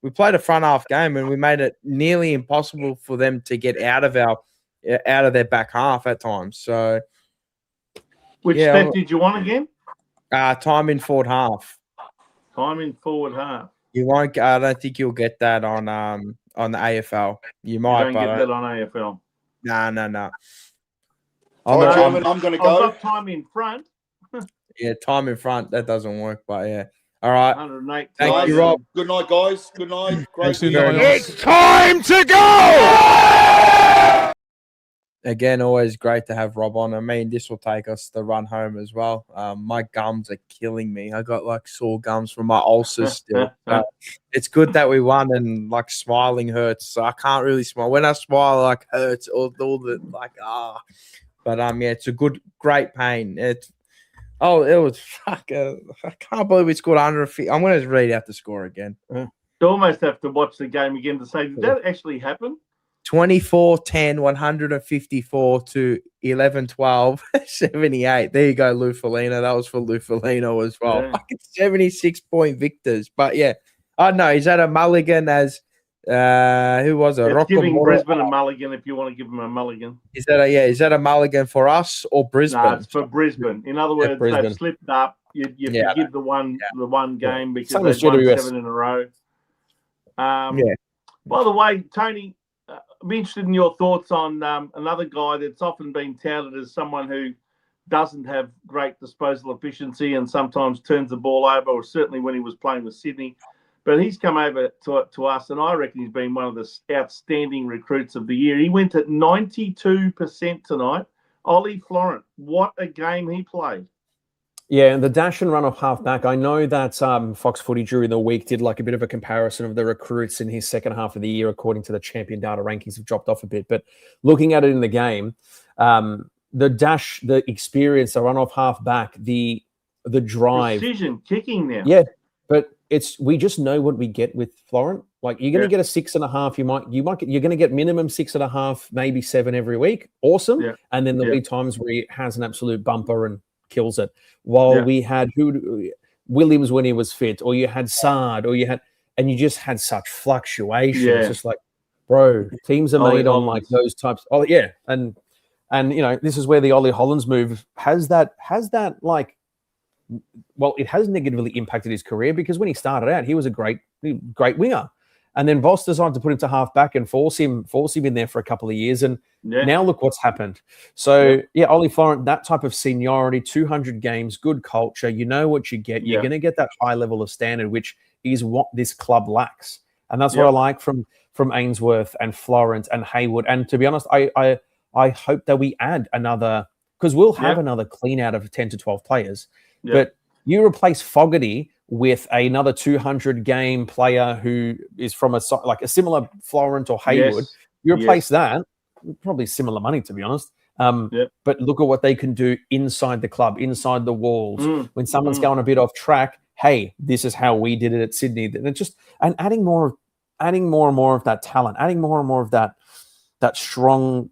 [SPEAKER 1] we played a front half game and we made it nearly impossible for them to get out of their back half at times. So,
[SPEAKER 11] which stat did you want again?
[SPEAKER 1] Time in forward half.
[SPEAKER 11] Time in forward half.
[SPEAKER 1] You won't. I don't think you'll get that on the AFL. You might,
[SPEAKER 11] you don't get that on AFL.
[SPEAKER 1] No.
[SPEAKER 8] I'm going to
[SPEAKER 11] I've got time in front.
[SPEAKER 1] Yeah, time in front. That doesn't work, but yeah. All right.
[SPEAKER 11] 108.
[SPEAKER 1] Thank you, Rob.
[SPEAKER 8] Good night, guys. Good night. Great.
[SPEAKER 12] It's time to go!
[SPEAKER 1] Again, always great to have Rob on. I mean, this will take us the run home as well. My gums are killing me. I got sore gums from my ulcers still. It's good that we won, and smiling hurts. So I can't really smile. When I smile, hurts all the But yeah, it's a great pain. It was I can't believe we scored 150. I'm going to read out the score again.
[SPEAKER 11] You almost have to watch the game again to say, did that actually happen?
[SPEAKER 1] 24-10, 154 to 11-12, 78. There you go, Lou Felina. That was for Lou Felino as well.
[SPEAKER 11] Yeah.
[SPEAKER 1] 76-point victors. But yeah, I don't know. Is that a mulligan as who was it?
[SPEAKER 11] It's giving Brisbane a mulligan if you want to give them a mulligan.
[SPEAKER 1] Is that a mulligan for us or Brisbane?
[SPEAKER 11] No, it's for Brisbane. In other words, they've slipped up. You forgive the one game because they've won 7 in a row. By the way, Tony, I'm interested in your thoughts on another guy that's often been touted as someone who doesn't have great disposal efficiency and sometimes turns the ball over, or certainly when he was playing with Sydney. But he's come over to us, and I reckon he's been one of the outstanding recruits of the year. He went at 92% tonight. Ollie Florent, what a game he played.
[SPEAKER 10] Yeah, and the dash and run off halfback. I know that Fox Footy during the week did a bit of a comparison of the recruits in his second half of the year, according to the champion data rankings have dropped off a bit. But looking at it in the game, the dash, the experience, the run off halfback, the drive,
[SPEAKER 11] precision kicking now.
[SPEAKER 10] Yeah, but we just know what we get with Florent. You're going to get a 6.5. You're going to get minimum 6.5, maybe 7 every week. Awesome. Yeah. And then there'll be times where he has an absolute bumper and kills it. While we had Williams when he was fit, or you had Sard, and you just had such fluctuations. Yeah. It's just bro, teams are made on those types. Oh yeah, and this is where the Ollie Hollands move has that it has negatively impacted his career, because when he started out, he was a great winger. And then Voss decided to put him to halfback and force him in there for a couple of years. And now look what's happened. So, Ollie Florent, that type of seniority, 200 games, good culture. You know what you get. You're going to get that high level of standard, which is what this club lacks. And that's what I like from Ainsworth and Florent and Hayward. And to be honest, I hope that we add another, because we'll have another clean out of 10 to 12 players. Yeah. But you replace Fogarty with another 200-game player who is from a similar Florent or Hayward. You replace that, probably similar money, to be honest. But look at what they can do inside the club, inside the walls. When someone's going a bit off track, hey, this is how we did it at Sydney. And adding more and more of that talent, adding more and more of that strong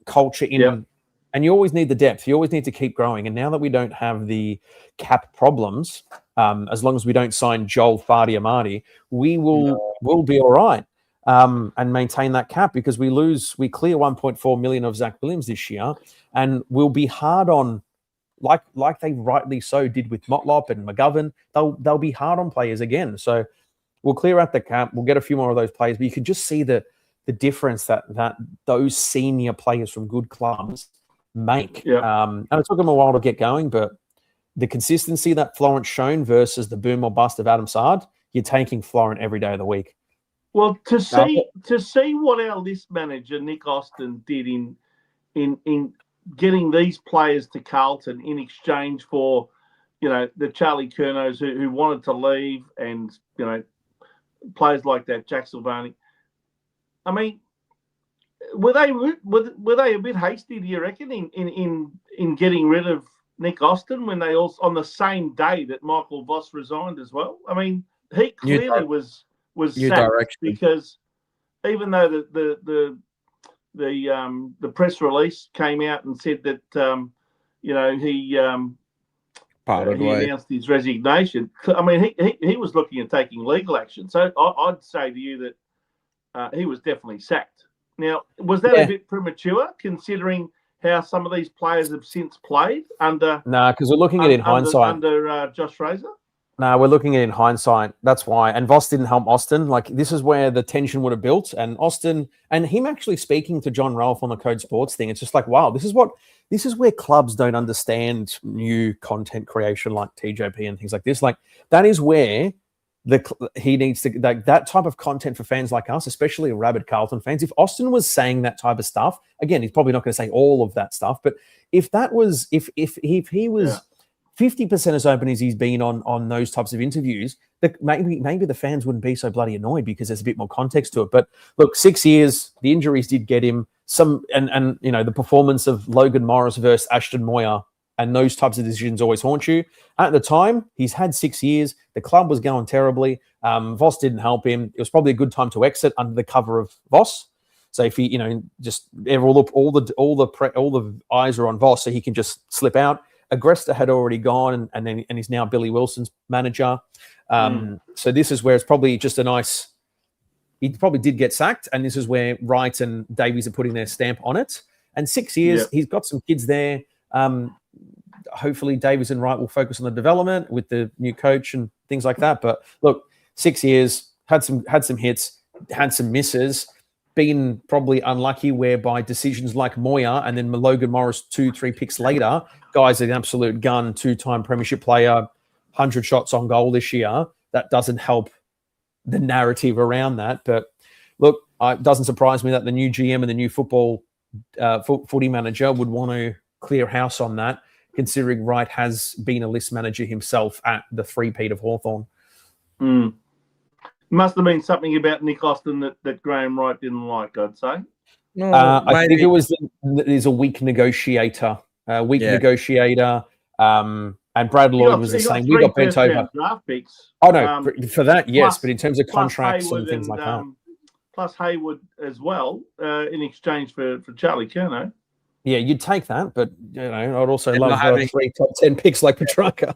[SPEAKER 10] culture in them. And you always need the depth. You always need to keep growing. And now that we don't have the cap problems, as long as we don't sign Joel Fardy-Amadi, we'll be all right and maintain that cap, because we clear 1.4 million of Zach Williams this year, and we'll be hard on, like they rightly so did with Motlop and McGovern. They'll be hard on players again. So we'll clear out the cap. We'll get a few more of those players, but you can just see the difference that those senior players from good clubs make. And it took them a while to get going, but the consistency that Florent's shown versus the boom or bust of Adam Sard, you're taking Florent every day of the week.
[SPEAKER 11] Well, to see what our list manager Nick Austin did in getting these players to Carlton in exchange for, the Charlie Curnows who wanted to leave, and players like that, Jack Silvani. I mean, were they a bit hasty, do you reckon, in getting rid of Nick Austin when they also on the same day that Michael Voss resigned as well? I mean, he clearly was sacked because even though the press release came out and said that he announced his resignation. I mean, he was looking at taking legal action. So I'd say to you that he was definitely sacked. Now, was that a bit premature, considering how some of these players have since played under?
[SPEAKER 10] No, because we're looking at it in hindsight.
[SPEAKER 11] Under Josh Fraser?
[SPEAKER 10] No, we're looking at it in hindsight. That's why. And Voss didn't help Austin. Like, this is where the tension would have built. And Austin, and him actually speaking to John Ralph on the Code Sports thing, it's just like, wow, this is where clubs don't understand new content creation like TJP and things like this. Like, that is where he needs to, like, that type of content for fans like us, especially rabid Carlton fans. If Austin was saying that type of stuff, again, he's probably not going to say all of that stuff, but if that was, if he was 50% as open as he's been on those types of interviews, maybe the fans wouldn't be so bloody annoyed because there's a bit more context to it. But look, 6 years, the injuries did get him some, and the performance of Logan Morris versus Ashton Moyer and those types of decisions always haunt you. At the time, he's had 6 years. The club was going terribly. Voss didn't help him. It was probably a good time to exit under the cover of Voss. So if he, just all the eyes are on Voss, so he can just slip out. Agresta had already gone, and he's now Billy Wilson's manager. So this is where it's probably just a nice. He probably did get sacked, and this is where Wright and Davies are putting their stamp on it. And 6 years, he's got some kids there. Hopefully Davies and Wright will focus on the development with the new coach and things like that. But look, 6 years, had some hits, had some misses, been probably unlucky whereby decisions like Moyer and then Logan Morris 2-3 picks later, guy's an absolute gun, 2-time premiership player, 100 shots on goal this year. That doesn't help the narrative around that. But look, it doesn't surprise me that the new GM and the new footy manager would want to clear house on that, considering Wright has been a list manager himself at the three-peat of Hawthorn.
[SPEAKER 11] Must have been something about Nick Austin that Graham Wright didn't like, I'd say.
[SPEAKER 1] No,
[SPEAKER 10] I think it was he's a weak negotiator. And Brad Lloyd was the same. We got bent over.
[SPEAKER 11] Draft picks.
[SPEAKER 10] Oh, no, for that, yes. But in terms of contracts and things like that.
[SPEAKER 11] Plus Hayward as well, in exchange for Charlie Curnow.
[SPEAKER 10] Yeah, you'd take that, but I'd also love 3 top 10 picks like Petrarca.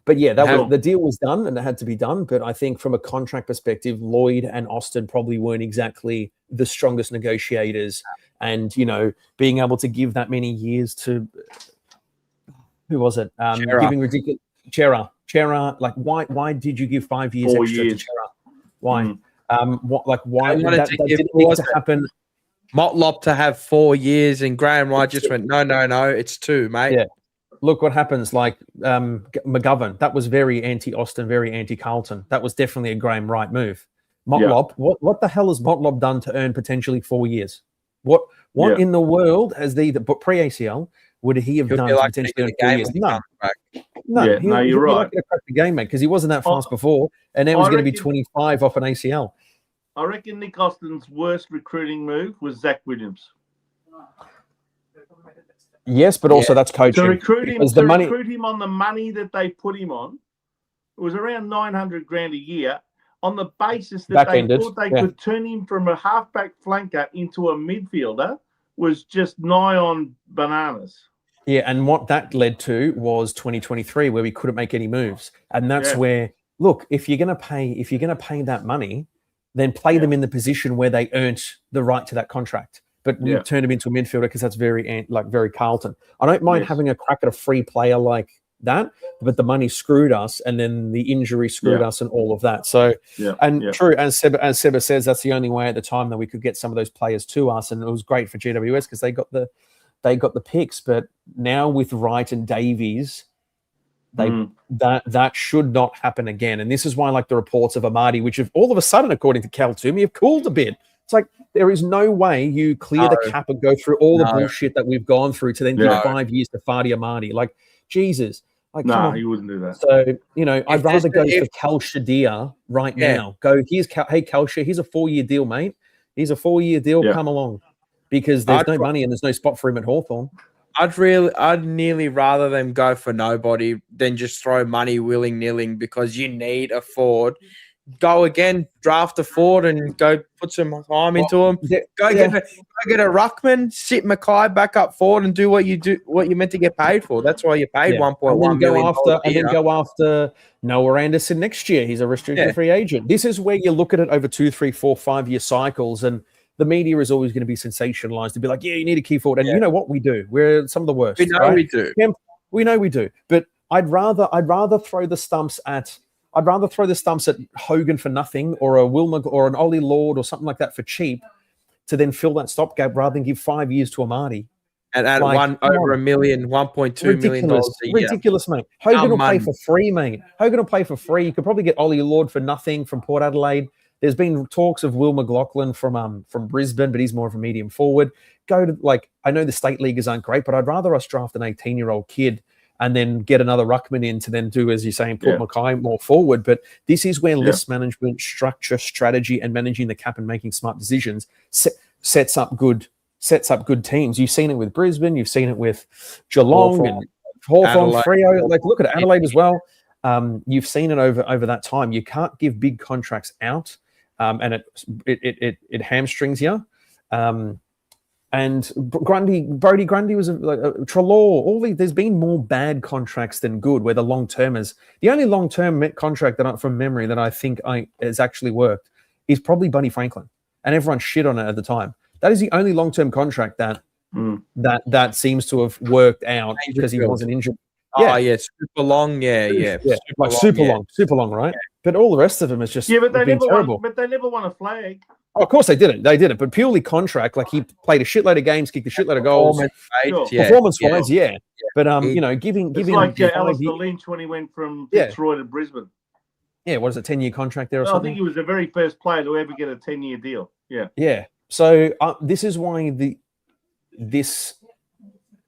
[SPEAKER 10] But yeah, the deal was done and it had to be done. But I think from a contract perspective, Lloyd and Austin probably weren't exactly the strongest negotiators. And being able to give that many years to who was it? Giving ridiculous Chera. Like why did you give 5 years
[SPEAKER 11] 4
[SPEAKER 10] extra
[SPEAKER 11] years.
[SPEAKER 10] to Chera? Why? Why
[SPEAKER 1] that didn't need to happen? Motlop to have 4 years, and Graham Wright just went, no, it's 2, mate.
[SPEAKER 10] Yeah. Look what happens. Like McGovern, that was very anti-Austin, very anti-Carlton. That was definitely a Graham Wright move. Motlop, what the hell has Motlop done to earn potentially 4 years? What in the world has but pre-ACL would he have done to potentially earn 4 years? No, you're right. He crack the game, mate, because he wasn't that fast before, and now he's going to be 25 off an ACL.
[SPEAKER 11] I reckon Nick Austin's worst recruiting move was Zach Williams.
[SPEAKER 10] Yes, but also that's coaching.
[SPEAKER 11] To recruit him on the money that they put him on, it was around $900,000 a year, on the basis that they thought they could turn him from a halfback flanker into a midfielder, was just nigh on bananas.
[SPEAKER 10] Yeah, and what that led to was 2023, where we couldn't make any moves, and that's where if you're going to pay that money, then play them in the position where they earned the right to that contract. But you turn him into a midfielder because that's very Carlton. I don't mind having a crack at a free player like that, but the money screwed us, and then the injury screwed us, and all of that. So, true, as Seba says, that's the only way at the time that we could get some of those players to us, and it was great for GWS because they got the picks. But now with Wright and Davies, that should not happen again. And this is why, like the reports of Amadi, which have all of a sudden, according to Cal Toomey, have cooled a bit. It's like there is no way you clear the
[SPEAKER 1] No.
[SPEAKER 10] cap and go through all the
[SPEAKER 1] No.
[SPEAKER 10] bullshit that we've gone through to then
[SPEAKER 11] Yeah.
[SPEAKER 10] give 5 years to Fadi Amadi. Like, Jesus. Like, come
[SPEAKER 11] No,
[SPEAKER 10] on.
[SPEAKER 11] he wouldn't do that.
[SPEAKER 10] So, you know, I'd
[SPEAKER 1] there's
[SPEAKER 10] rather
[SPEAKER 1] a-
[SPEAKER 10] go
[SPEAKER 1] if-
[SPEAKER 10] for Cal Shadir right
[SPEAKER 1] Yeah.
[SPEAKER 10] now. Go, hey, Kalsha, here's a 4-year deal, mate. Here's a 4-year deal.
[SPEAKER 11] Yeah.
[SPEAKER 10] Come along. Because there's
[SPEAKER 1] I'd
[SPEAKER 10] no
[SPEAKER 1] ra-
[SPEAKER 10] money and there's no spot for him at Hawthorn.
[SPEAKER 1] I'd nearly rather them go for nobody than just throw money willy-nilly because you need a forward. Go again, draft a forward and go put some time into him. Go get a ruckman, sit Mackay back up forward and do what you're meant to get paid for. That's why you're paid
[SPEAKER 10] Yeah.
[SPEAKER 1] $1.1
[SPEAKER 10] and then
[SPEAKER 1] million.
[SPEAKER 10] go after Noah Anderson next year. He's a restricted
[SPEAKER 1] Yeah.
[SPEAKER 10] free agent. This is where you look at it over 2, 3, 4, 5-year cycles, and the media is always going to be sensationalized to be like, yeah, you need a key forward. And you know what we do? We're some of the worst.
[SPEAKER 1] We know
[SPEAKER 10] right?
[SPEAKER 1] we do.
[SPEAKER 10] Yeah, we know we do. But I'd rather throw the stumps at Hogan for nothing, or a Wilmer or an Ollie Lord or something like that for cheap, to then fill that stopgap rather than give 5 years to Amadi.
[SPEAKER 1] And at over $1 million, $1.2 million a year.
[SPEAKER 10] Ridiculous, mate. Hogan will play for free, mate. Hogan will play for free. You could probably get Ollie Lord for nothing from Port Adelaide. There's been talks of Will McLaughlin from Brisbane, but he's more of a medium forward. Go to, like, I know the state leaguers aren't great, but I'd rather us draft an 18-year-old kid and then get another ruckman in to then do, as you're saying, put Mackay more forward. But this is where list management, structure, strategy, and managing the cap and making smart decisions sets up good teams. You've seen it with Brisbane, you've seen it with Geelong and Hawthorn, Freo. Like, look at Adelaide as well. You've seen it over that time. You can't give big contracts out, and it hamstrings you. And Brody Grundy was Trelaw. There's been more bad contracts than good. Where the long termers, the only long term contract from memory that I think has actually worked is probably Bunny Franklin, and everyone shit on it at the time. That is the only long term contract that seems to have worked out because he wasn't injured.
[SPEAKER 1] Oh, yeah, super long. Yeah.
[SPEAKER 10] Super long, right? Yeah. But all the rest of them is just
[SPEAKER 11] but they
[SPEAKER 10] been
[SPEAKER 11] never
[SPEAKER 10] terrible.
[SPEAKER 11] But they never won a flag.
[SPEAKER 10] Oh, of course they didn't. But purely contract. Like, he played a shitload of games, kicked a shitload of goals. Performance-wise, yeah. But you know, giving
[SPEAKER 11] like Alistair Lynch when he went from Fitzroy to Brisbane.
[SPEAKER 10] Yeah, what is it, 10-year contract there or something?
[SPEAKER 11] I think he was the very first player to ever get a 10-year deal. Yeah.
[SPEAKER 10] Yeah. So this is why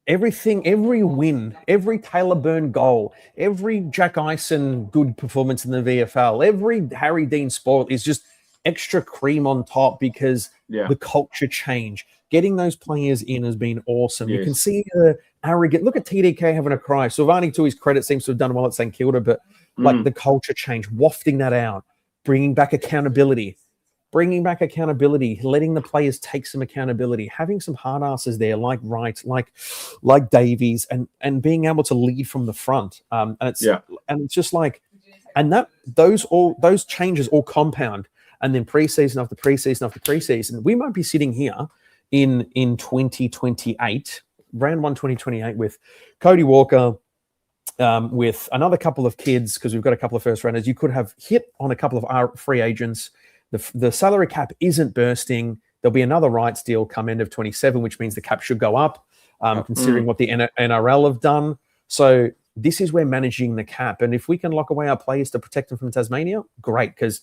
[SPEAKER 10] every win, every Taylor Byrne goal, every Jack Ison good performance in the VFL, every Harry Dean spoil is just extra cream on top because the culture change. Getting those players in has been awesome. You can see the arrogant. Look at TDK having a cry. Silvani, to his credit, seems to have done well at St Kilda, but like the culture change, wafting that out, bringing back accountability, letting the players take some accountability, having some hard asses there like Wright, like Davies, and being able to lead from the front. And it's just like, and those changes all compound. And then preseason after preseason after preseason, we might be sitting here in 2028, round 1 2028, with Cody Walker, with another couple of kids, because we've got a couple of first rounders. You could have hit on a couple of our free agents. The salary cap isn't bursting. There'll be another rights deal come end of 27, which means the cap should go up, considering what the NRL have done. So this is where managing the cap. And if we can lock away our players to protect them from Tasmania, great, because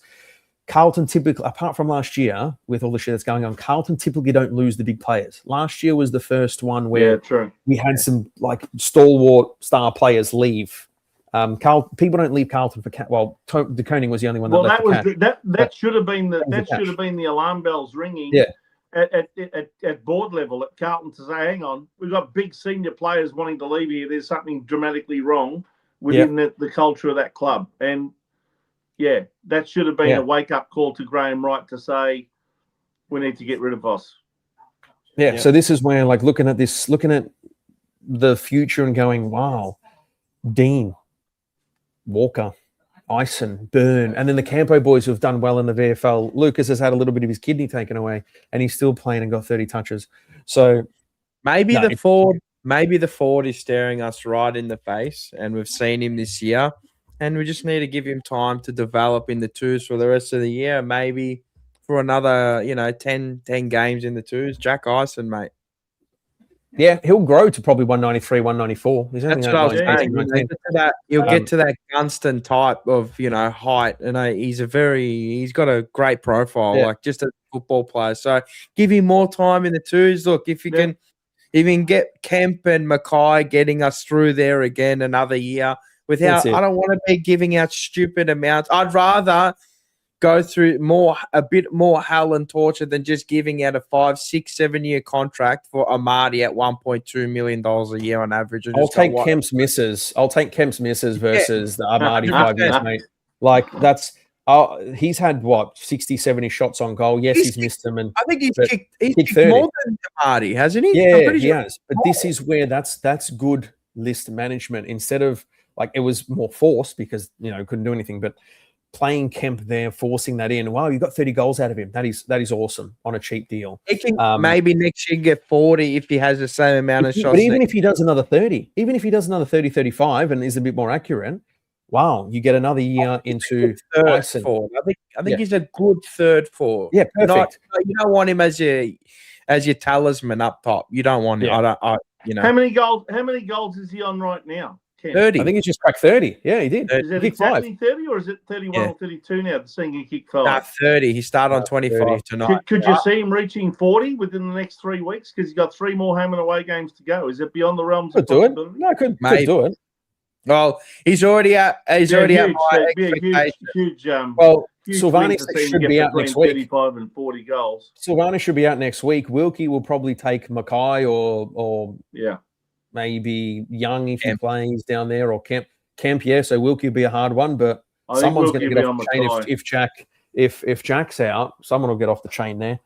[SPEAKER 10] Carlton typically, apart from last year, with all the shit that's going on, Carlton typically don't lose the big players. Last year was the first one where we had some like stalwart star players leave. People don't leave Carlton for cat. Well, De Koning was the only one that left.
[SPEAKER 11] That should have been the alarm bells ringing. At board level at Carlton to say, hang on, we've got big senior players wanting to leave here. There's something dramatically wrong within the culture of that club. And that should have been a wake-up call to Graham Wright to say, we need to get rid of Voss.
[SPEAKER 10] So this is where, like, looking at the future and going, wow, Dean, Walker, Ison, Byrne, and then the Campo boys who have done well in the VFL. Lucas has had a little bit of his kidney taken away, and he's still playing and got 30 touches. So
[SPEAKER 1] maybe the forward is staring us right in the face, and we've seen him this year. And we just need to give him time to develop in the twos for the rest of the year. Maybe for another, 10 games in the twos. Jack Ison, mate.
[SPEAKER 10] Yeah, he'll grow to probably 193, 194. He's only
[SPEAKER 1] That's what I was
[SPEAKER 10] 19,
[SPEAKER 1] saying.
[SPEAKER 10] 19.
[SPEAKER 1] You'll get to that Gunston type of height, and he's got a great profile,
[SPEAKER 10] Yeah.
[SPEAKER 1] like just a football player. So give him more time in the twos. Look, if you can even get Kemp and Mackay getting us through there again another year without,
[SPEAKER 10] That's it.
[SPEAKER 1] I don't want to be giving out stupid amounts. I'd rather go through a bit more hell and torture than just giving out a 5, 6, 7-year contract for Amadi at $1.2 million a year on average.
[SPEAKER 10] I'll take Kemp's misses. I'll take Kemp's misses versus the Amadi 5 years, mate. Like that's he's had what 60, 70 shots on goal. Yes, he's missed them, and
[SPEAKER 1] I think he's kicked
[SPEAKER 10] 30.
[SPEAKER 1] more than Amadi, hasn't he?
[SPEAKER 10] Yeah, he has. But this is where that's good list management. Instead of like it was more forced because couldn't do anything, but playing Kemp there, forcing that in. Wow, you got 30 goals out of him. That is awesome on a cheap deal.
[SPEAKER 1] He can maybe next year get 40 if he has the same amount of shots.
[SPEAKER 10] But even if he does another 30, 35 and is a bit more accurate, wow, you get another year into
[SPEAKER 1] third forward. I think he's a good third forward.
[SPEAKER 10] Yeah, perfect.
[SPEAKER 1] You don't want him as your talisman up top. You don't want him.
[SPEAKER 11] How many goals is he on right now?
[SPEAKER 1] 30.
[SPEAKER 10] I think he's just cracked 30. Yeah, he did.
[SPEAKER 11] Is it
[SPEAKER 10] he kicked
[SPEAKER 11] exactly
[SPEAKER 10] 5.
[SPEAKER 11] 30 or is it 31 or 32 now? Seeing he kicked 5.
[SPEAKER 1] Nah, 30. He started on 25 tonight.
[SPEAKER 11] Could you see him reaching 40 within the next 3 weeks? Because he's got 3 more home and away games to go. Is it beyond the realms of possibility?
[SPEAKER 10] No, could do it.
[SPEAKER 1] Well, he's already at. He's already at my expectation.
[SPEAKER 11] Huge.
[SPEAKER 10] Well,
[SPEAKER 11] huge
[SPEAKER 10] Sylvanis
[SPEAKER 11] win to see him
[SPEAKER 10] should
[SPEAKER 11] get
[SPEAKER 10] be out
[SPEAKER 11] between
[SPEAKER 10] next week.
[SPEAKER 11] 35 and 40 goals.
[SPEAKER 10] Sylvanis should be out next week. Wilkie will probably take Mackay or maybe Young if he plays down there, or Kemp. Yeah, so Wilkie will be a hard one, but someone's going to get off the chain if Jack's out. Someone will get off the chain there.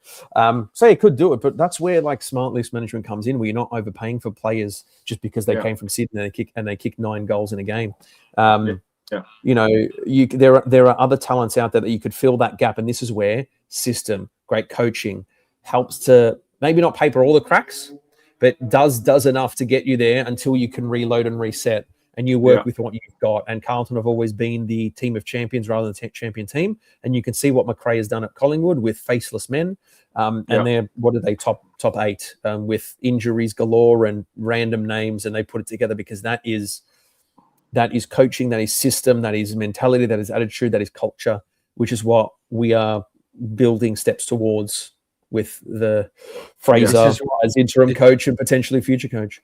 [SPEAKER 10] So you could do it, but that's where like smart list management comes in, where you're not overpaying for players just because they came from Sydney and they kicked 9 goals in a game. There are other talents out there that you could fill that gap, and this is where system, great coaching helps to maybe not paper all the cracks, but does enough to get you there until you can reload and reset. And you work with what you've got. And Carlton have always been the team of champions rather than champion team. And you can see what McRae has done at Collingwood with faceless men. And they're, what are they, top 8 with injuries galore and random names. And they put it together because that is coaching, that is system, that is mentality, that is attitude, that is culture, which is what we are building steps towards with the Fraser as interim coach and potentially future coach.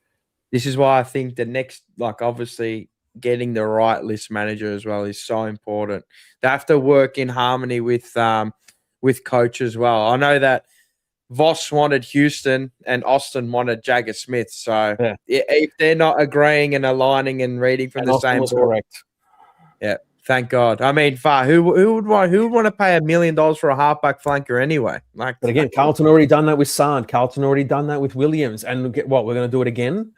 [SPEAKER 1] This is why I think the next, obviously getting the right list manager as well is so important. They have to work in harmony with coach as well. I know that Voss wanted Houston and Austin wanted Jagger Smith. So if they're not agreeing and aligning and reading from the same
[SPEAKER 10] correct.
[SPEAKER 1] Yeah. Thank God. I mean, who would want to pay $1 million for a halfback flanker anyway? But
[SPEAKER 10] again, Carlton already done that with Sand. Carlton already done that with Williams. And we're going to do it again?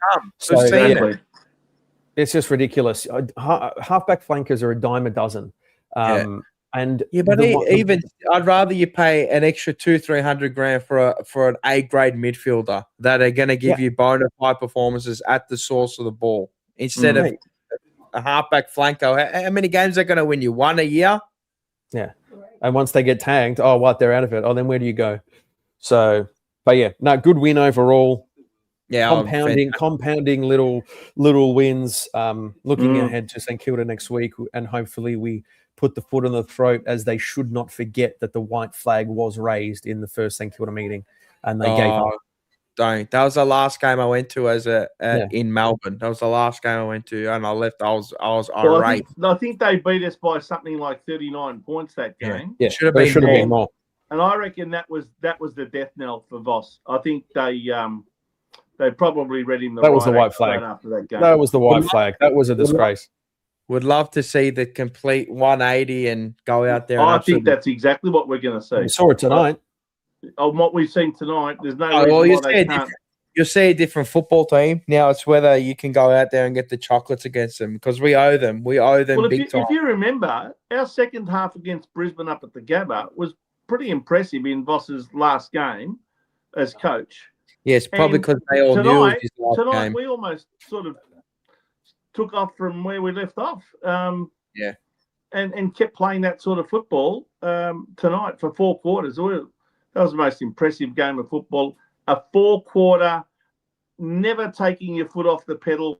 [SPEAKER 10] It's just ridiculous. Halfback flankers are a dime a dozen. And
[SPEAKER 1] but I'd rather you pay an extra $200,000-300,000 for an A-grade midfielder that are going to give you bona fide performances at the source of the ball instead of a halfback flanker. How many games are going to win you? 1 a year?
[SPEAKER 10] Yeah. And once they get tagged, they're out of it. Then where do you go? So, but good win overall.
[SPEAKER 1] Yeah,
[SPEAKER 10] compounding little wins. Looking ahead to St Kilda next week, and hopefully we put the foot on the throat, as they should not forget that the white flag was raised in the first St Kilda meeting, and they gave up.
[SPEAKER 1] That was the last game I went to in Melbourne. That was the last game I went to, and I left. I was irate.
[SPEAKER 11] I think they beat us by something like 39 points that game.
[SPEAKER 10] Yeah, should have been more.
[SPEAKER 11] And I reckon that was the death knell for Voss. I think they probably read him
[SPEAKER 10] that was the white flag
[SPEAKER 11] after that game.
[SPEAKER 10] That was the white flag. That was a disgrace.
[SPEAKER 1] Would love to see the complete 180 and go out there.
[SPEAKER 11] I think that's exactly what we're going to see.
[SPEAKER 10] We saw it tonight.
[SPEAKER 11] On what we've seen tonight, there's no reason why they can't.
[SPEAKER 1] You'll see a different football team. Now it's whether you can go out there and get the chocolates against them, because we owe them. We owe them big time.
[SPEAKER 11] If you remember, our second half against Brisbane up at the Gabba was pretty impressive in Voss's last game as coach.
[SPEAKER 1] Yes, probably because they all knew it was his last
[SPEAKER 11] tonight
[SPEAKER 1] game.
[SPEAKER 11] We almost sort of took off from where we left off. And kept playing that sort of football tonight for 4 quarters. That was the most impressive game of football. A 4-quarter never taking your foot off the pedal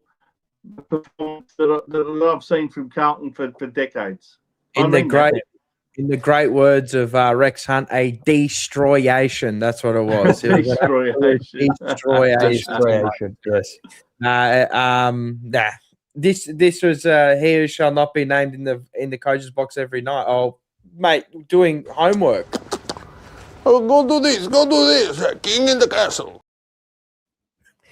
[SPEAKER 11] performance that I've seen from Carlton for decades.
[SPEAKER 1] In the great words of Rex Hunt, a destroyation. That's what it was. It was
[SPEAKER 11] Destroyation.
[SPEAKER 10] Destroyation. Yes.
[SPEAKER 1] This was he who shall not be named in the coach's box every night. Oh, mate, doing homework.
[SPEAKER 12] Oh, go do this. King in the castle.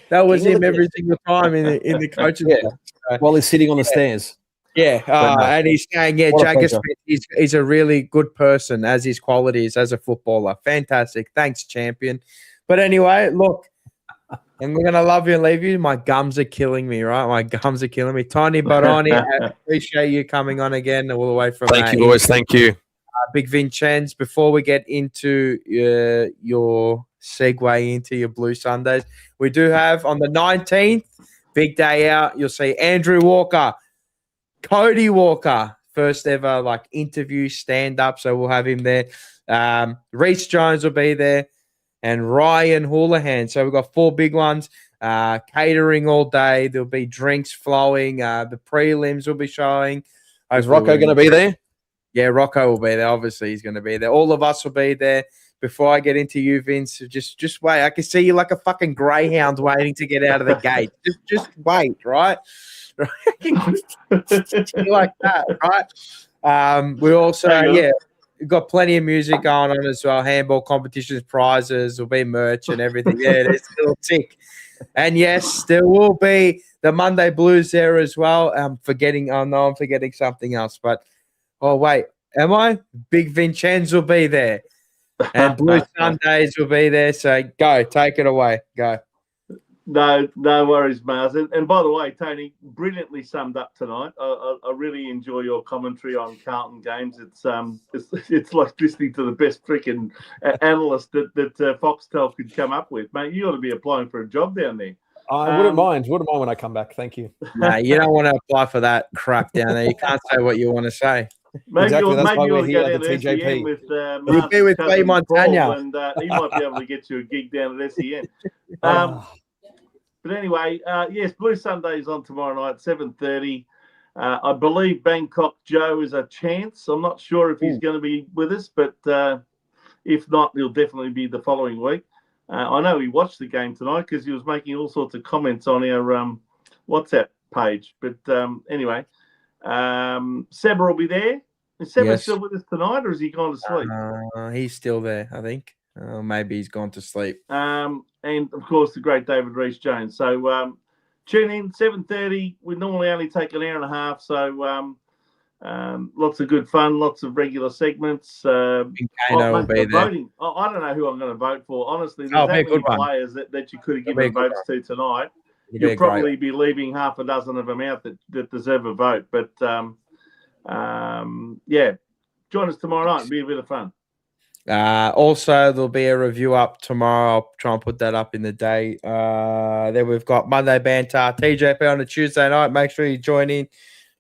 [SPEAKER 1] That was
[SPEAKER 10] King of
[SPEAKER 1] him
[SPEAKER 10] the
[SPEAKER 1] every single time in the coach's box.
[SPEAKER 10] While he's sitting on the stairs.
[SPEAKER 1] Yeah, and he's saying,
[SPEAKER 10] What a
[SPEAKER 1] Jacob
[SPEAKER 10] pleasure.
[SPEAKER 1] Smith is a really good person, as his qualities as a footballer. Fantastic. Thanks, champion. But anyway, look, and we're going to love you and leave you. My gums are killing me, right? My gums are killing me. Tony Baroni, I appreciate you coming on again all the way from
[SPEAKER 10] Thank you, boys. Thank you.
[SPEAKER 1] Big Vincenz. Before we get into your segue into your Blue Sundays, we do have on the 19th, big day out, you'll see Andrew Walker, Cody Walker, first ever interview stand up. So we'll have him there. Rhys-Jones will be there, and Ryan Houlihan. So we've got 4 big ones. Catering all day. There'll be drinks flowing. The prelims will be showing.
[SPEAKER 10] Is Rocco going to be there?
[SPEAKER 1] Yeah, Rocco will be there. Obviously, he's going to be there. All of us will be there. Before I get into you, Vince, just wait. I can see you like a fucking greyhound waiting to get out of the gate. Just wait, right? Like that, right? We also, we've got plenty of music going on as well. Handball competitions, prizes, will be merch and everything. Yeah, it's still tick. And yes, there will be the Monday Blues there as well. I'm forgetting something else. But, oh, wait, am I? Big Vincenz will be there. And Blue Sundays will be there. So go, take it away. Go.
[SPEAKER 11] No worries, Mars. And by the way, Tony, brilliantly summed up tonight. I really enjoy your commentary on Carlton games. It's like listening to the best freaking analyst that Foxtel could come up with, mate. You ought to be applying for a job down there.
[SPEAKER 10] I wouldn't mind. Wouldn't mind when I come back. Thank you.
[SPEAKER 1] No, you don't want to apply for that crap down there. You can't say what you want to say.
[SPEAKER 11] Maybe you ought to go down to SEN with
[SPEAKER 1] He'll be with Lee Montagna.
[SPEAKER 11] and he might be able to get you a gig down at SEN. But anyway, yes, Blue Sundays on tomorrow night, 7:30. I believe Bangkok Joe is a chance. I'm not sure if he's going to be with us, but if not, he'll definitely be the following week. I know he watched the game tonight because he was making all sorts of comments on our WhatsApp page. But anyway, Seba will be there. Is Seba still with us tonight, or has he gone to sleep?
[SPEAKER 1] He's still there, I think. Maybe he's gone to sleep.
[SPEAKER 11] And, of course, the great David Rhys-Jones. So tune in, 7:30. We normally only take an hour and a half, so lots of good fun, lots of regular segments.
[SPEAKER 1] Kano will be there.
[SPEAKER 11] Voting. I don't know who I'm going to vote for. Honestly, there's that many players that you could have given votes to tonight. You'll probably be leaving half a dozen of them out that deserve a vote. But, yeah, join us tomorrow night. It'll be a bit of fun.
[SPEAKER 1] Also, there'll be a review up tomorrow. I'll try and put that up in the day. Then we've got Monday Banter, TJP on a Tuesday night. Make sure you join in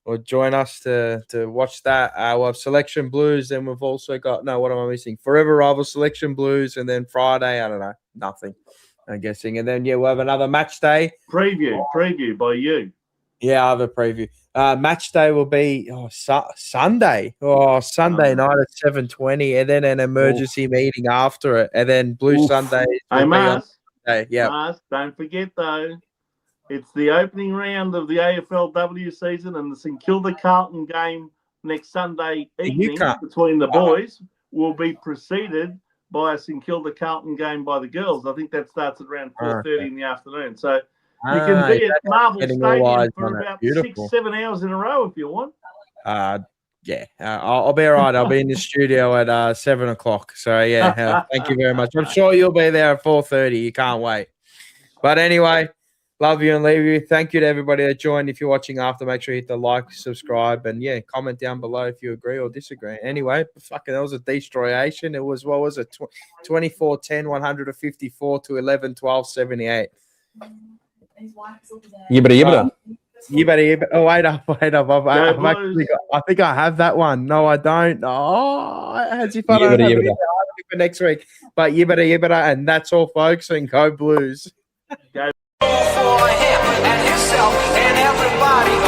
[SPEAKER 1] or join us to watch that. We'll have Selection Blues. Then we've also got, what am I missing? Forever Rival Selection Blues. And then Friday, I don't know, nothing, I'm guessing. And then, we'll have another match day.
[SPEAKER 11] Preview by you.
[SPEAKER 1] Yeah, I have a preview. Match day will be Sunday. Sunday night at 7:20, and then an emergency meeting after it, and then Blue Sunday.
[SPEAKER 11] Hey, Mars.
[SPEAKER 1] Yeah.
[SPEAKER 11] Mars, don't forget though, it's the opening round of the AFLW season, and the St Kilda Carlton game next Sunday evening between the boys will be preceded by a St Kilda Carlton game by the girls. I think that starts at around 4:30 in the afternoon. So. You can be at Marvel Stadium for about 6-7 hours in a row if you want.
[SPEAKER 1] I'll be all right. I'll be in the studio at 7:00. So, thank you very much. I'm sure you'll be there at 4:30. You can't wait. But anyway, love you and leave you. Thank you to everybody that joined. If you're watching after, make sure you hit the like, subscribe, and, comment down below if you agree or disagree. Anyway, that was a destroyation. It was, 24-10, 154 to 11-12, 78.
[SPEAKER 10] Yibbida.
[SPEAKER 1] Oh, wait up. I think I have that one. No, I don't. Oh, as if I don't have it for next week. But yibbida, and that's all, folks. And go Blues.
[SPEAKER 11] Go.
[SPEAKER 19] myself and everybody